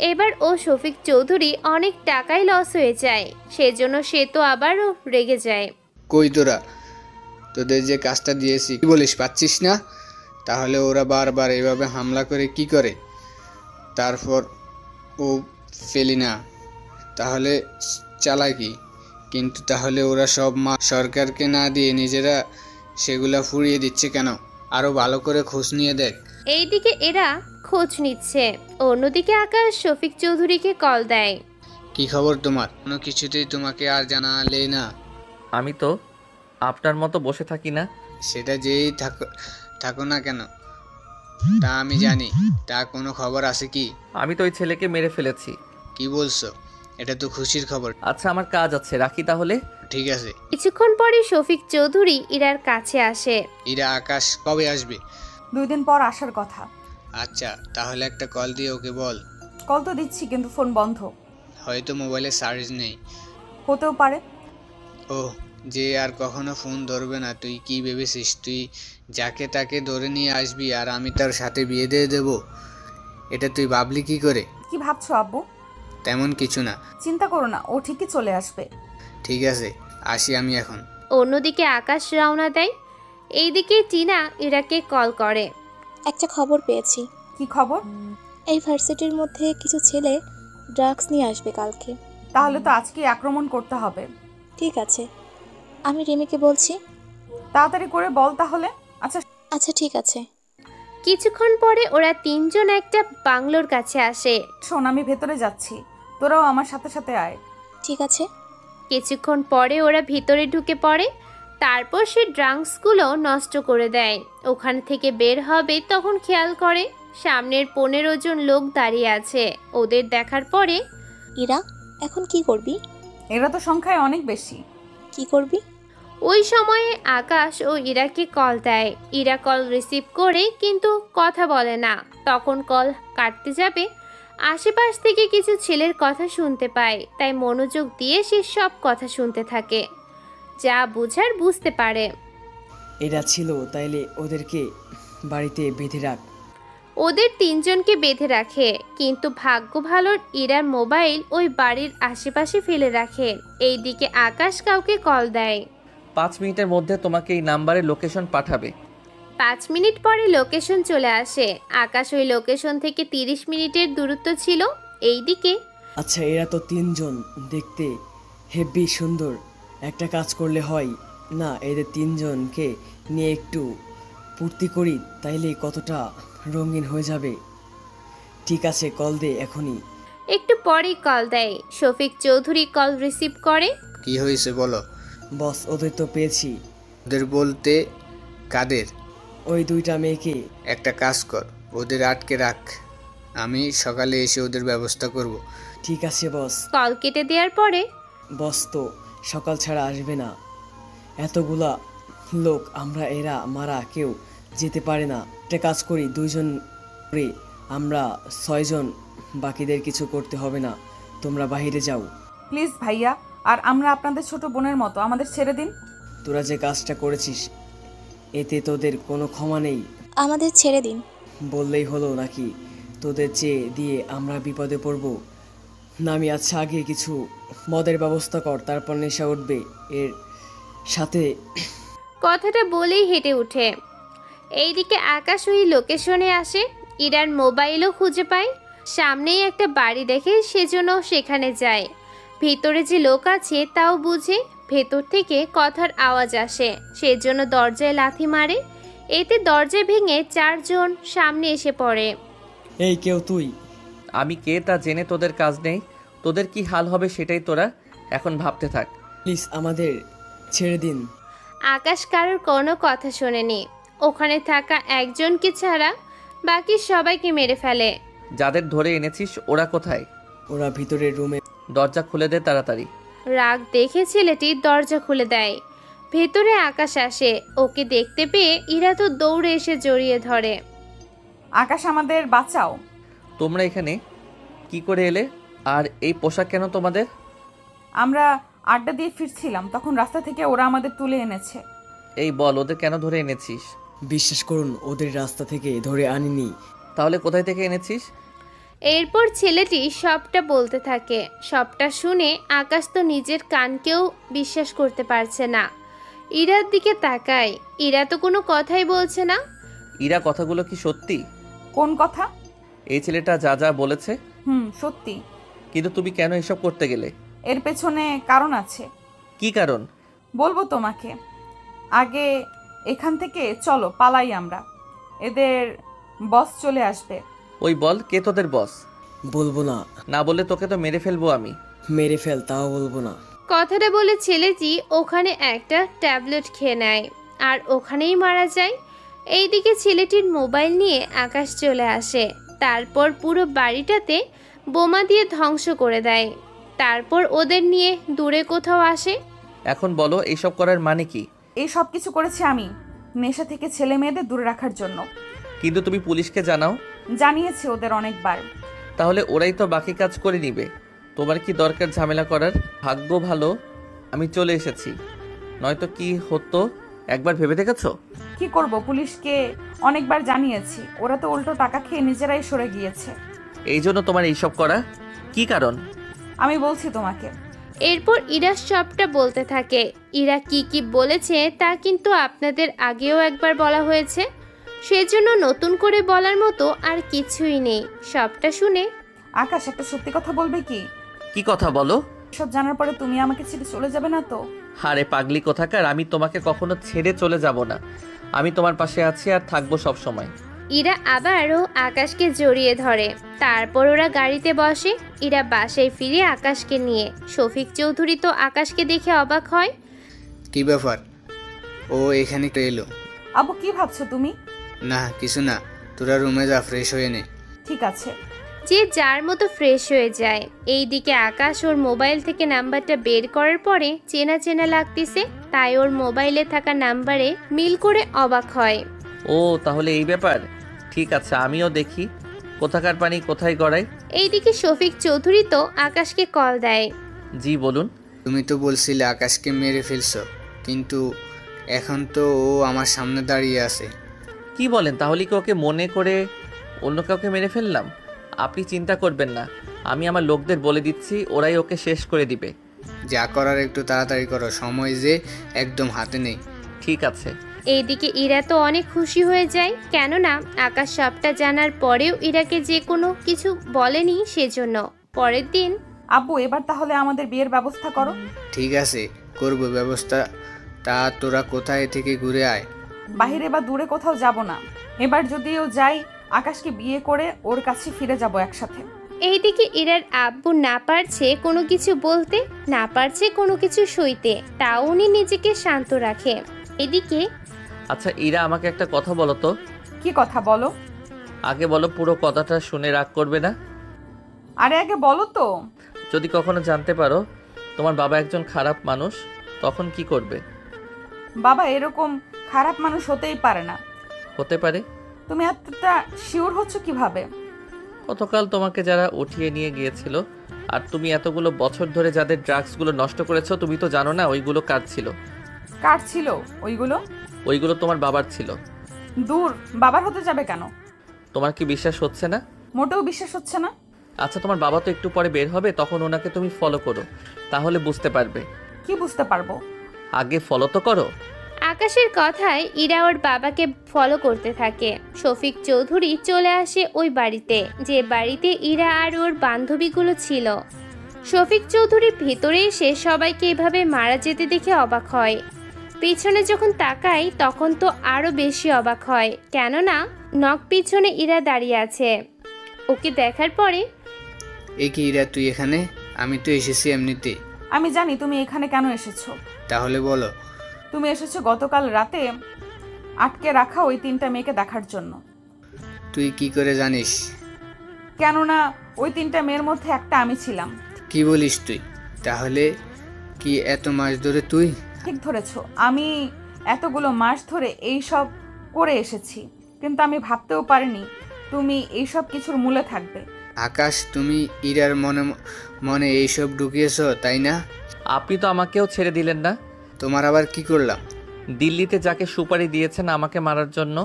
[SPEAKER 3] এবার ও শফিক চৌধুরী অনেক টাকাই লস হয়ে যায়, সেজন্য সে তো আবারও রেগে যায়।
[SPEAKER 1] কই তোরা, তোদের যে কাজটা দিয়েছি কি বলিস, পাচ্ছিস না? তাহলে ওরা বারবার এভাবে হামলা করে কি করে? তারপর ও ফেলি না, তাহলে চালায় কি? কিন্তু তাহলে ওরা সব মা সরকারকে না দিয়ে নিজেরা সেগুলা ফুরিয়ে দিচ্ছে কেন? আরো ভালো করে খোঁজ নিয়ে দেখ।
[SPEAKER 3] এইদিকে এরা খোঁজ নিচ্ছে, অন্যদিকে আকাশ শফিক চৌধুরীকে কল দেয়।
[SPEAKER 1] কি খবর তোমার? কোনো কিছুতেই তোমাকে আর জানালে না।
[SPEAKER 2] আমি তো আপনার মতো বসে থাকি না।
[SPEAKER 1] সেটা যেই থাকো না কেন তা আমি জানি। তা কোনো খবর আছে কি?
[SPEAKER 2] আমি তো ওই ছেলেকে মেরে ফেলেছি।
[SPEAKER 1] কি বলছো? এটা তো খুশির খবর।
[SPEAKER 2] আচ্ছা আমার কাজ আছে, রাখি তাহলে।
[SPEAKER 1] ঠিক আছে।
[SPEAKER 3] কিছুক্ষণ পরে শফিক চৌধুরী ইরার কাছে আসে।
[SPEAKER 1] ইরা, আকাশ কবে আসবে?
[SPEAKER 4] 2 দিন পর আসার কথা।
[SPEAKER 1] আচ্ছা তাহলে একটা কল দিয়ে ওকে বল।
[SPEAKER 4] কল তো দিচ্ছি কিন্তু ফোন বন্ধ।
[SPEAKER 1] হয়তো মোবাইলে চার্জ নেই।
[SPEAKER 4] হতেও পারে।
[SPEAKER 1] ও যে আর কখনো ফোন ধরবে না। তুই কি ভেবেছিস তুই যাকে তাকে ধরে নিয়ে আসবি আর আমি তার সাথে বিয়ে দিয়ে দেব? এটা তুই ভাবলি কি করে?
[SPEAKER 4] কি ভাবছো আব্বু?
[SPEAKER 1] তেমন কিছু না।
[SPEAKER 4] চিন্তা করো না, ও ঠিকই চলে আসবে।
[SPEAKER 1] ঠিক আছে, আসি আমি এখন।
[SPEAKER 3] অন্যদিকে আকাশ রওনা দেয়। এইদিকে টিনা ইরাকে কল করে।
[SPEAKER 13] একটা খবর পেয়েছি।
[SPEAKER 4] কি খবর?
[SPEAKER 13] এই ভার্সিটির মধ্যে কিছু ছেলে ড্রাগস নিয়ে আসবে কালকে।
[SPEAKER 4] তাহলে তো আজকেই আক্রমণ করতে হবে।
[SPEAKER 13] ঠিক আছে, আমি রিমিকে বলছি।
[SPEAKER 4] তাড়াতাড়ি করে বল তাহলে।
[SPEAKER 13] আচ্ছা ঠিক আছে।
[SPEAKER 3] কিছুক্ষণ পরে ওরা 3 জন একটা বাংলোর কাছে আসে।
[SPEAKER 4] শোন, আমি ভেতরে যাচ্ছি, তোরাও আমার সাথে সাথে আয়।
[SPEAKER 13] ঠিক আছে।
[SPEAKER 3] কিছুক্ষণ পরে ওরা ভিতরে ঢুকে পড়ে। তারপর সে ড্রাঙ্কসগুলো নষ্ট করে দেয়। ওখান থেকে বের হবে তখন খেয়াল করে সামনের 15 জন লোক দাঁড়িয়ে আছে। ওদের দেখার পরে,
[SPEAKER 13] ইরা, এখন কি করবি?
[SPEAKER 4] এরা তো সংখ্যায় অনেক বেশি।
[SPEAKER 13] কি করবি?
[SPEAKER 3] ওই সময়ে আকাশ ও ইরাকে কল দেয়। ইরা কল রিসিভ করে কিন্তু কথা বলে না। তখন কল কাটতে যাবে, আশেপাশ থেকে কিছু ছেলের কথা শুনতে পায়। তাই মনোযোগ দিয়ে সে সব কথা শুনতে থাকে, যা বুঝার বুঝতে পারে।
[SPEAKER 5] এরা ছিল, তাইলে ওদেরকে বাড়িতে বেঁধে রাখ।
[SPEAKER 3] ওদের 3 জনকে বেঁধে রাখে, কিন্তু ভাগ্য ভালো ইরার মোবাইল ওই বাড়ির আশেপাশে ফেলে রাখে। এইদিকে আকাশ কাউকে কল দেয়।
[SPEAKER 2] 5 মিনিটের মধ্যে তোমাকে এই নাম্বারে লোকেশন পাঠাবে।
[SPEAKER 3] 5 মিনিট পরে লোকেশন চলে আসে। আকাশ ওই লোকেশন থেকে 30 মিনিটের দূরত্ব ছিল। এইদিকে,
[SPEAKER 5] আচ্ছা, এরা তো 3 জন, দেখতে হেব্বি সুন্দর। একটা কাজ করলে হয় না, এদের 3 জনকে নিয়ে একটু পূর্তি করি, তাইলে কতটা রঙিন হয়ে যাবে। ঠিক আছে, কল দে এখনই।
[SPEAKER 3] একটু পরেই কল দেয়। শফিক চৌধুরী কল রিসিভ করে।
[SPEAKER 1] কি হয়েছে বলো।
[SPEAKER 5] বস, ওদের তো পেয়েছি।
[SPEAKER 1] ওদের বলতে কাদের?
[SPEAKER 5] ওই 2টা মেয়েকে।
[SPEAKER 1] একটা কাজ কর, ওদের আটকে রাখ, আমি সকালে এসে ওদের ব্যবস্থা করব।
[SPEAKER 5] ঠিক আছে বস।
[SPEAKER 3] কল কেটে দেওয়ার পরে,
[SPEAKER 5] বস তো সকাল ছাড়া আসবে না। এতগুলা লোক, আমরা এরা মারা কেউ যেতে পারে না। একটা কাজ করি, 2 জন করে আমরা 6 জন, বাকিদের কিছু করতে হবে না, তোমরা বাইরে যাও।
[SPEAKER 4] প্লিজ ভাইয়া, আর আমরা আপনাদের ছোট বোনের মতো, আমাদের ছেড়ে দিন।
[SPEAKER 5] তোরা যে কাজটা করেছিস এতে তোদের কোনো ক্ষমা নেই।
[SPEAKER 13] আমাদের ছেড়ে দিন।
[SPEAKER 5] বললেই হলো নাকি? তোদের চেয়ে দিয়ে আমরা বিপদে পড়ব। নামি, আচ্ছা আগে কিছু মদের ব্যবস্থা কর, তারপর নেশা উঠবে এর সাথে।
[SPEAKER 3] কথাটা বলেই হেঁটে ওঠে। এইদিকে আকাশ ওই লোকেশনে আসে। ইরার মোবাইলও খুঁজে পায়। সামনেই একটা বাড়ি দেখে সেজন্য সেখানে যায়। ভিতরে যে লোক আছে তাও বুঝে। ভেতর থেকে কথার আওয়াজ আসে, সেজন্য দরজায় লাথি মারে। এতে দরজা ভেঙে 4 জন সামনে এসে পড়ে।
[SPEAKER 5] এই কেউ তুই?
[SPEAKER 2] আমি কে তা জেনে তোদের কাজ নেই। তোদের কি হাল হবে সেটাই তোরা এখন ভাবতে থাক।
[SPEAKER 5] প্লিজ আমাদের ছেড়ে দিন।
[SPEAKER 3] আকাশ কারোর কোনো কথা শোনেনি। ওখানে থাকা একজনকে ছাড়া বাকি সবাইকে মেরে ফেলে।
[SPEAKER 2] যাদের ধরে এনেছিস ওরা কোথায়?
[SPEAKER 5] ওরা ভিতরের রুমে।
[SPEAKER 2] দরজা খুলে দে তাড়াতাড়ি।
[SPEAKER 3] রাগ দেখে ছেলেটি দরজা খুলে দেয়। ভেতরে আকাশ আসে। ওকে দেখতে পেয়ে ইরা তো দৌড়ে এসে জড়িয়ে ধরে।
[SPEAKER 4] আকাশ, আমাদের বাঁচাও।
[SPEAKER 2] তোমরা এখানে কি করে এলে? আর এই পোশাক কেন তোমাদের?
[SPEAKER 4] আমরা আড্ডা দিয়ে ফিরছিলাম, তখন রাস্তা থেকে ওরা আমাদের তুলে এনেছে।
[SPEAKER 2] এই বল, ওদের কেন ধরে এনেছিস?
[SPEAKER 5] বিশ্বাস করুন, ওদের রাস্তা থেকে ধরে আনিনি।
[SPEAKER 2] তাহলে কোথায় থেকে এনেছিস?
[SPEAKER 3] এরপর ছেলেটি সবটা বলতে থাকে। সবটা শুনে আকাশ তো নিজের কানকেও বিশ্বাস করতে পারছে না। ইরার দিকে তাকায়। ইরা তো কোনো কথাই বলছে না।
[SPEAKER 2] ইরা, কথাগুলো কি সত্যি?
[SPEAKER 4] কোন কথা?
[SPEAKER 2] এই ছেলেটা যা যা বলেছে।
[SPEAKER 4] সত্যি।
[SPEAKER 2] কিন্তু তুমি কেন এসব করতে গেলে?
[SPEAKER 4] এর পেছনে কারণ আছে।
[SPEAKER 2] কি কারণ?
[SPEAKER 4] বলবো তোমাকে। আগে এখান থেকে চলো, পালাই আমরা। এদের বস চলে আসবে।
[SPEAKER 2] ওই বল, কে তোদের বস?
[SPEAKER 5] বলবো না।
[SPEAKER 2] না বলে তোকে তো মেরে ফেলবো আমি।
[SPEAKER 5] মেরে ফেল, তাও বলবো না।
[SPEAKER 3] কথাটা বলে ছেলেটি ওখানে একটা ট্যাবলেট খেয়ে নেয় আর ওখানেই মারা যায়। এইদিকে ছেলেটির মোবাইল নিয়ে আকাশ চলে আসে। তারপর পুরো বাড়িটাতে বোমা দিয়ে ধ্বংস করে দেয়। তারপর ওদের নিয়ে দূরে কোথাও আসে।
[SPEAKER 2] এখন বলো, এইসব করার মানে কি?
[SPEAKER 4] এই সব কিছু করেছি আমি নেশা থেকে ছেলে মেয়েদের দূরে রাখার জন্য।
[SPEAKER 2] কিন্তু তুমি পুলিশকে জানাও।
[SPEAKER 4] জানিয়েছি ওদের অনেকবার।
[SPEAKER 2] তাহলে ওরাই তো বাকি কাজ করে নিবে। তোমার কি দরকার ঝামেলা করার? ভাগ্য ভালো আমি চলে এসেছি, নয়তো কি হতো একবার ভেবে দেখেছো?
[SPEAKER 4] কি করব, পুলিশকে অনেকবার জানিয়েছি, ওরা তো উল্টো টাকা খেয়ে নিজেরাই সরে গিয়েছে।
[SPEAKER 2] এই জন্য তোমার এইসব করা? কি কারণ?
[SPEAKER 4] আমি বলছি তোমাকে।
[SPEAKER 3] এরপর ইরা সবটা বলতে থাকে। ইরা কি কি বলেছে তা কিন্তু আপনাদের আগেও একবার বলা হয়েছে, সেজন্য নতুন করে বলার মতো আর কিছুই নেই। সবটা শুনে
[SPEAKER 4] আকাশ, একটা সত্যি কথা বলবে কি?
[SPEAKER 2] কি কথা বলো?
[SPEAKER 4] সব জানার পরে তুমি আমাকে ছেড়ে চলে যাবে না তো?
[SPEAKER 2] আরে পাগলি কোথাকার, আমি তোমাকে কখনো ছেড়ে চলে যাব না। আমি তোমার পাশে আছি আর থাকবো সব সময়।
[SPEAKER 3] ইরা আবারও আকাশকে জড়িয়ে ধরে। তারপর ওরা গাড়িতে বসে। ইরা বাসায় ফিরে আকাশকে নিয়ে। শফিক চৌধুরী তো আকাশকে দেখে অবাক হয়।
[SPEAKER 1] কি ব্যাপার, ও এখানে তো এলো?
[SPEAKER 4] আবু কি ভাবছো তুমি?
[SPEAKER 1] না কিছু না, তোরা রুমে যা, ফ্রেশ হয়ে নে।
[SPEAKER 4] ঠিক আছে।
[SPEAKER 3] যে যার মতো ফ্রেশ হয়ে যায়। এইদিকে আকাশ ওর মোবাইল থেকে নাম্বারটা বের করার পরে চেনা চেনা লাগতেছে, তাই ওর মোবাইলে থাকা নাম্বারে মিল করে অবাক হয়।
[SPEAKER 2] ও তাহলে এই ব্যাপার, ঠিক আছে আমিও দেখি কোথাকার পানি কোথায় গড়াই।
[SPEAKER 3] এইদিকে শফিক চৌধুরী তো আকাশকে কল দেয়।
[SPEAKER 2] জি বলুন।
[SPEAKER 1] তুমি তো বলছিলে আকাশকে মেরে ফেলছো, কিন্তু এখন তো ও আমার সামনে দাঁড়িয়ে আছে।
[SPEAKER 2] কি বলেন, তাহলে কি ওকে মনে করে অন্য কাউকে মেরে ফেললাম? আপনি চিন্তা করবেন না, আমি আমার লোকদের বলে দিচ্ছি, ওরাই ওকে শেষ করে দিবে।
[SPEAKER 1] যা করার একটু তাড়াতাড়ি করো, সময় যে একদম হাতে নেই।
[SPEAKER 2] ঠিক আছে।
[SPEAKER 3] এইদিকে ইরা তো অনেক খুশি হয়ে যায়, কেননা আকাশ সবটা জানার পরেও ইরাকে যে কোনো কিছু বলেনি সেজন্য। পরের দিন,
[SPEAKER 4] আব্বু এবার তাহলে আমাদের বিয়ের ব্যবস্থা করো।
[SPEAKER 1] ঠিক আছে, করবো ব্যবস্থা। তা তোরা কোথায় থেকে ঘুরে আয়।
[SPEAKER 4] বাহিরে বা দূরে কোথাও যাব না। এবার যদিও যাই, আকাশকে বিয়ে করে ওর কাছে ফিরে যাব একসাথে।
[SPEAKER 3] এইদিকে ইরার আব্বু না পারছে কোনো কিছু বলতে, না পারছে কোনো কিছু সইতে, তাও উনি নিজেকে শান্ত রাখে। এদিকে,
[SPEAKER 2] আচ্ছা ইরা, আমাকে একটা কথা বলো তো।
[SPEAKER 4] কি কথা বলো?
[SPEAKER 2] আগে বলো, পুরো কথাটা শুনে রাগ করবে না?
[SPEAKER 4] আরে আগে বলো তো।
[SPEAKER 2] যদি কখনো জানতে পারো তোমার বাবা একজন খারাপ মানুষ, তখন কি করবে?
[SPEAKER 4] বাবা এরকম খারাপ মানুষ হতেই পারে না।
[SPEAKER 2] হতে পারে?
[SPEAKER 4] তুমি এতটা শিওর হচ্ছ কিভাবে?
[SPEAKER 2] গতকাল তোমাকে যারা উঠিয়ে নিয়ে গিয়েছিল, আর তুমি এতগুলো বছর ধরে যাদের ড্রাগসগুলো নষ্ট করেছো, তুমি তো জানো না ওইগুলো কার ছিল।
[SPEAKER 4] কার ছিল ওইগুলো?
[SPEAKER 2] ওইগুলো তোমার বাবার ছিল।
[SPEAKER 4] দূর, বাবার হতে যাবে কেন?
[SPEAKER 2] তোমার কি বিশ্বাস হচ্ছে না?
[SPEAKER 4] মোটেও বিশ্বাস হচ্ছে না।
[SPEAKER 2] আচ্ছা তোমার বাবা তো একটু পরে বের হবে, তখন ওনাকে তুমি ফলো করো, তাহলে বুঝতে পারবে।
[SPEAKER 4] কি বুঝতে পারবো?
[SPEAKER 2] আগে ফলো তো করো।
[SPEAKER 3] আকাশের কথায় ইরা ওর বাবাকে ফলো করতে থাকে। শফিক চৌধুরী চলে আসে ওই বাড়িতে, যে বাড়িতে ইরা আর ওর বান্ধবীগুলো ছিল। শফিক চৌধুরী ভেতরে এসে সবাইকে এভাবে মারা যেতে দেখে অবাক হয়। পিছনে যখন তাকায় তখন তো আরো বেশি অবাক হয়, কেননা নখ পিছনে ইরা দাঁড়িয়ে আছে। ওকে দেখার পরে,
[SPEAKER 1] এ কি ইরা, তুই এখানে? আমি তো এসেছি এমনিতে।
[SPEAKER 4] আমি জানি তুমি এখানে কেন এসেছো।
[SPEAKER 1] তাহলে বলো।
[SPEAKER 4] তুমি এসেছো গতকাল রাতে আটকে রাখা ওই 3টা মেয়েকে দেখার জন্য।
[SPEAKER 1] তুই কি করে জানিস?
[SPEAKER 4] কেননা ওই 3টা মেয়ের মধ্যে একটা আমি ছিলাম।
[SPEAKER 1] কি বলিস তুই? তাহলে কি এত মাস ধরে তুই?
[SPEAKER 4] ঠিক ধরেছো, আমি এতগুলো মাস ধরে এই সব করে এসেছি, কিন্তু আমি ভাবতেও পারিনি তুমি এই সব কিছুর মূলে থাকবে।
[SPEAKER 1] আকাশ, তুমি ইরার মনে মনে এইসব ঢুকিয়েছো, তাই না?
[SPEAKER 2] আপনি তো আমাকেও ছেড়ে দিলেন না।
[SPEAKER 1] তোমার আবার কি করলাম?
[SPEAKER 2] দিল্লিতে যাকে সুপারি দিয়েছেন আমাকে মারার জন্য।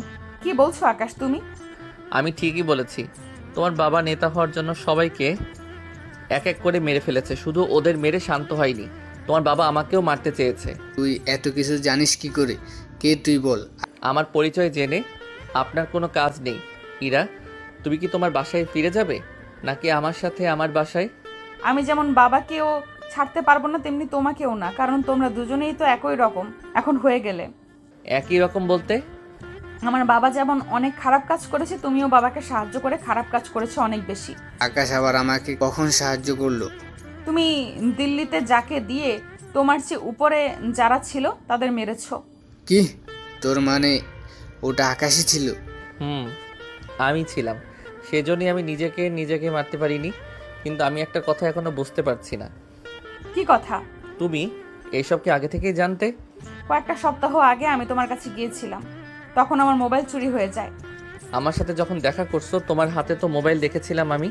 [SPEAKER 4] কি বলছো আকাশ তুমি?
[SPEAKER 2] আমি ঠিকই বলেছি। তোমার বাবা নেতা হওয়ার জন্য সবাইকে এক এক করে মেরে ফেলেছে, শুধু ওদের মেরে শান্ত হয়নি, তোমার বাবা আমাকেও মারতে চেয়েছে।
[SPEAKER 1] তুই এত কিছু জানিস কি করে? কে তুই বল?
[SPEAKER 2] আমার পরিচয় জেনে আপনার কোনো কাজ নেই। ইরা, তুমি কি তোমার বাসায় ফিরে যাবে, নাকি আমার সাথে আমার বাসায়?
[SPEAKER 4] আমি যেমন বাবাকেও ছাড়তে পারবো না, তেমনি তোমাকেও না, কারণ তোমরা দুজনেই তো একই রকম এখন হয়ে গেলে।
[SPEAKER 2] একই রকম বলতে?
[SPEAKER 4] আমার বাবা যেমন অনেক খারাপ কাজ করেছে, তুমিও বাবাকে সাহায্য করে খারাপ কাজ করেছো অনেক বেশি।
[SPEAKER 1] আকাশ আবার আমাকে কখন সাহায্য করলো?
[SPEAKER 4] তুমি দিল্লিতে যাকে দিয়ে তোমার চেয়ে উপরে যারা ছিল তাদের মেরেছো।
[SPEAKER 1] কি? তোর মানে ওটা আকাশই ছিল?
[SPEAKER 2] আমি ছিলাম, সেজন্যই আমি নিজেকে মারতে পারিনি। কিন্তু আমি একটা কথা এখনো বুঝতে পারছি না।
[SPEAKER 4] কি কথা?
[SPEAKER 2] তুমি এইসব কি আগে থেকেই জানতে?
[SPEAKER 4] কয়েকটা সপ্তাহ আগে আমি তোমার কাছে গিয়েছিলাম, তখন আমার মোবাইল চুরি হয়ে যায়।
[SPEAKER 2] আমার সাথে যখন দেখা করছো তোমার হাতে তো মোবাইল দেখেছিলাম আমি।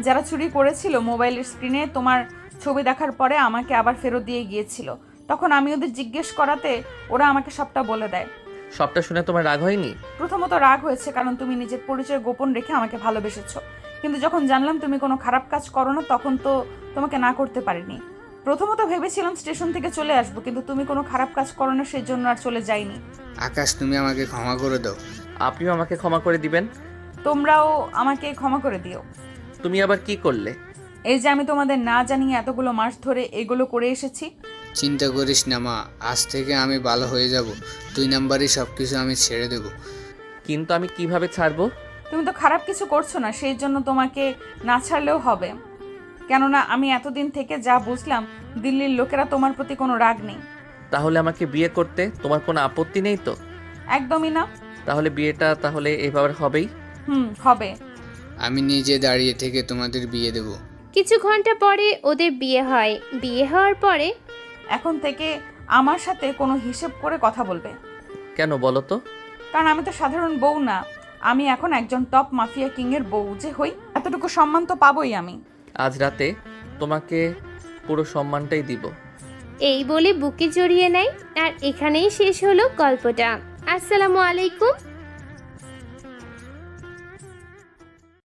[SPEAKER 4] যারা চুরি করেছিল মোবাইলের স্ক্রিনে তোমার ছবি দেখার পরে আমাকে আবার ফেরত দিয়ে গিয়েছিল। তখন আমি ওদের জিজ্ঞেস করাতে ওরা আমাকে সবটা বলে দেয়।
[SPEAKER 2] সবটা শুনে তোমার রাগ হয়নি?
[SPEAKER 4] প্রথমত রাগ হয়েছে, কারণ তুমি নিজের পরিচয় গোপন রেখে আমাকে ভালোবেসেছো। কিন্তু যখন জানলাম তুমি কোনো খারাপ কাজ করো না, তখন তো তোমাকে না করতে পারিনি। প্রথমত ভেবেছিলাম স্টেশন থেকে চলে আসবো, কিন্তু তুমি কোনো খারাপ কাজ করো না, সেই জন্য আর চলে যাইনি।
[SPEAKER 1] আকাশ, তুমি আমাকে ক্ষমা করে দাও।
[SPEAKER 2] আপনিও আমাকে ক্ষমা করে দিবেন।
[SPEAKER 4] তোমরাও আমাকে ক্ষমা করে দিও।
[SPEAKER 2] তুমি আবার কি করলে?
[SPEAKER 4] এই যে আমি তোমাদের না জানিয়ে এতগুলো মাস ধরে এগুলো করে এসেছি।
[SPEAKER 1] চিন্তা করিস না মা, আজ থেকে আমি ভালো হয়ে যাব। 2 নাম্বারই সব কিছু আমি ছেড়ে দেব।
[SPEAKER 2] কিন্তু আমি কিভাবে ছাড়বো?
[SPEAKER 4] তুমি তো খারাপ কিছু করছো না, সেই জন্য তোমাকে না ছাড়লেও হবে। কেননা আমি এতদিন থেকে যা বুঝলাম, দিল্লির লোকেরা তোমার প্রতি কোনো রাগ নেই।
[SPEAKER 2] তাহলে আমাকে বিয়ে করতে তোমার কোনো আপত্তি নেই তো?
[SPEAKER 4] একদমই না।
[SPEAKER 2] তাহলে বিয়েটা তাহলে এভাবে হবেই?
[SPEAKER 4] হবে।
[SPEAKER 1] আমি নিজে দাঁড়িয়ে থেকে তোমাদের বিয়ে দেব।
[SPEAKER 3] কিছু ঘন্টা পরে ওদের বিয়ে হয়। বিয়ে হওয়ার পরে
[SPEAKER 4] এখন থেকে আমার সাথে কোনো হিসেব করে কথা বলবে।
[SPEAKER 2] কেন বলো তো?
[SPEAKER 4] কারণ আমি তো সাধারণ বউ না, আমি এখন একজন টপ মাফিয়া কিংয়ের বউ যে হই, এতটুকু সম্মান তো পাবোই আমি।
[SPEAKER 2] আজ রাতে তোমাকে পুরো সম্মানটাই দিব।
[SPEAKER 3] এই বলে বুকে জড়িয়ে নেয়। আর এখানেই শেষ হলো গল্পটা। আসসালামু আলাইকুম।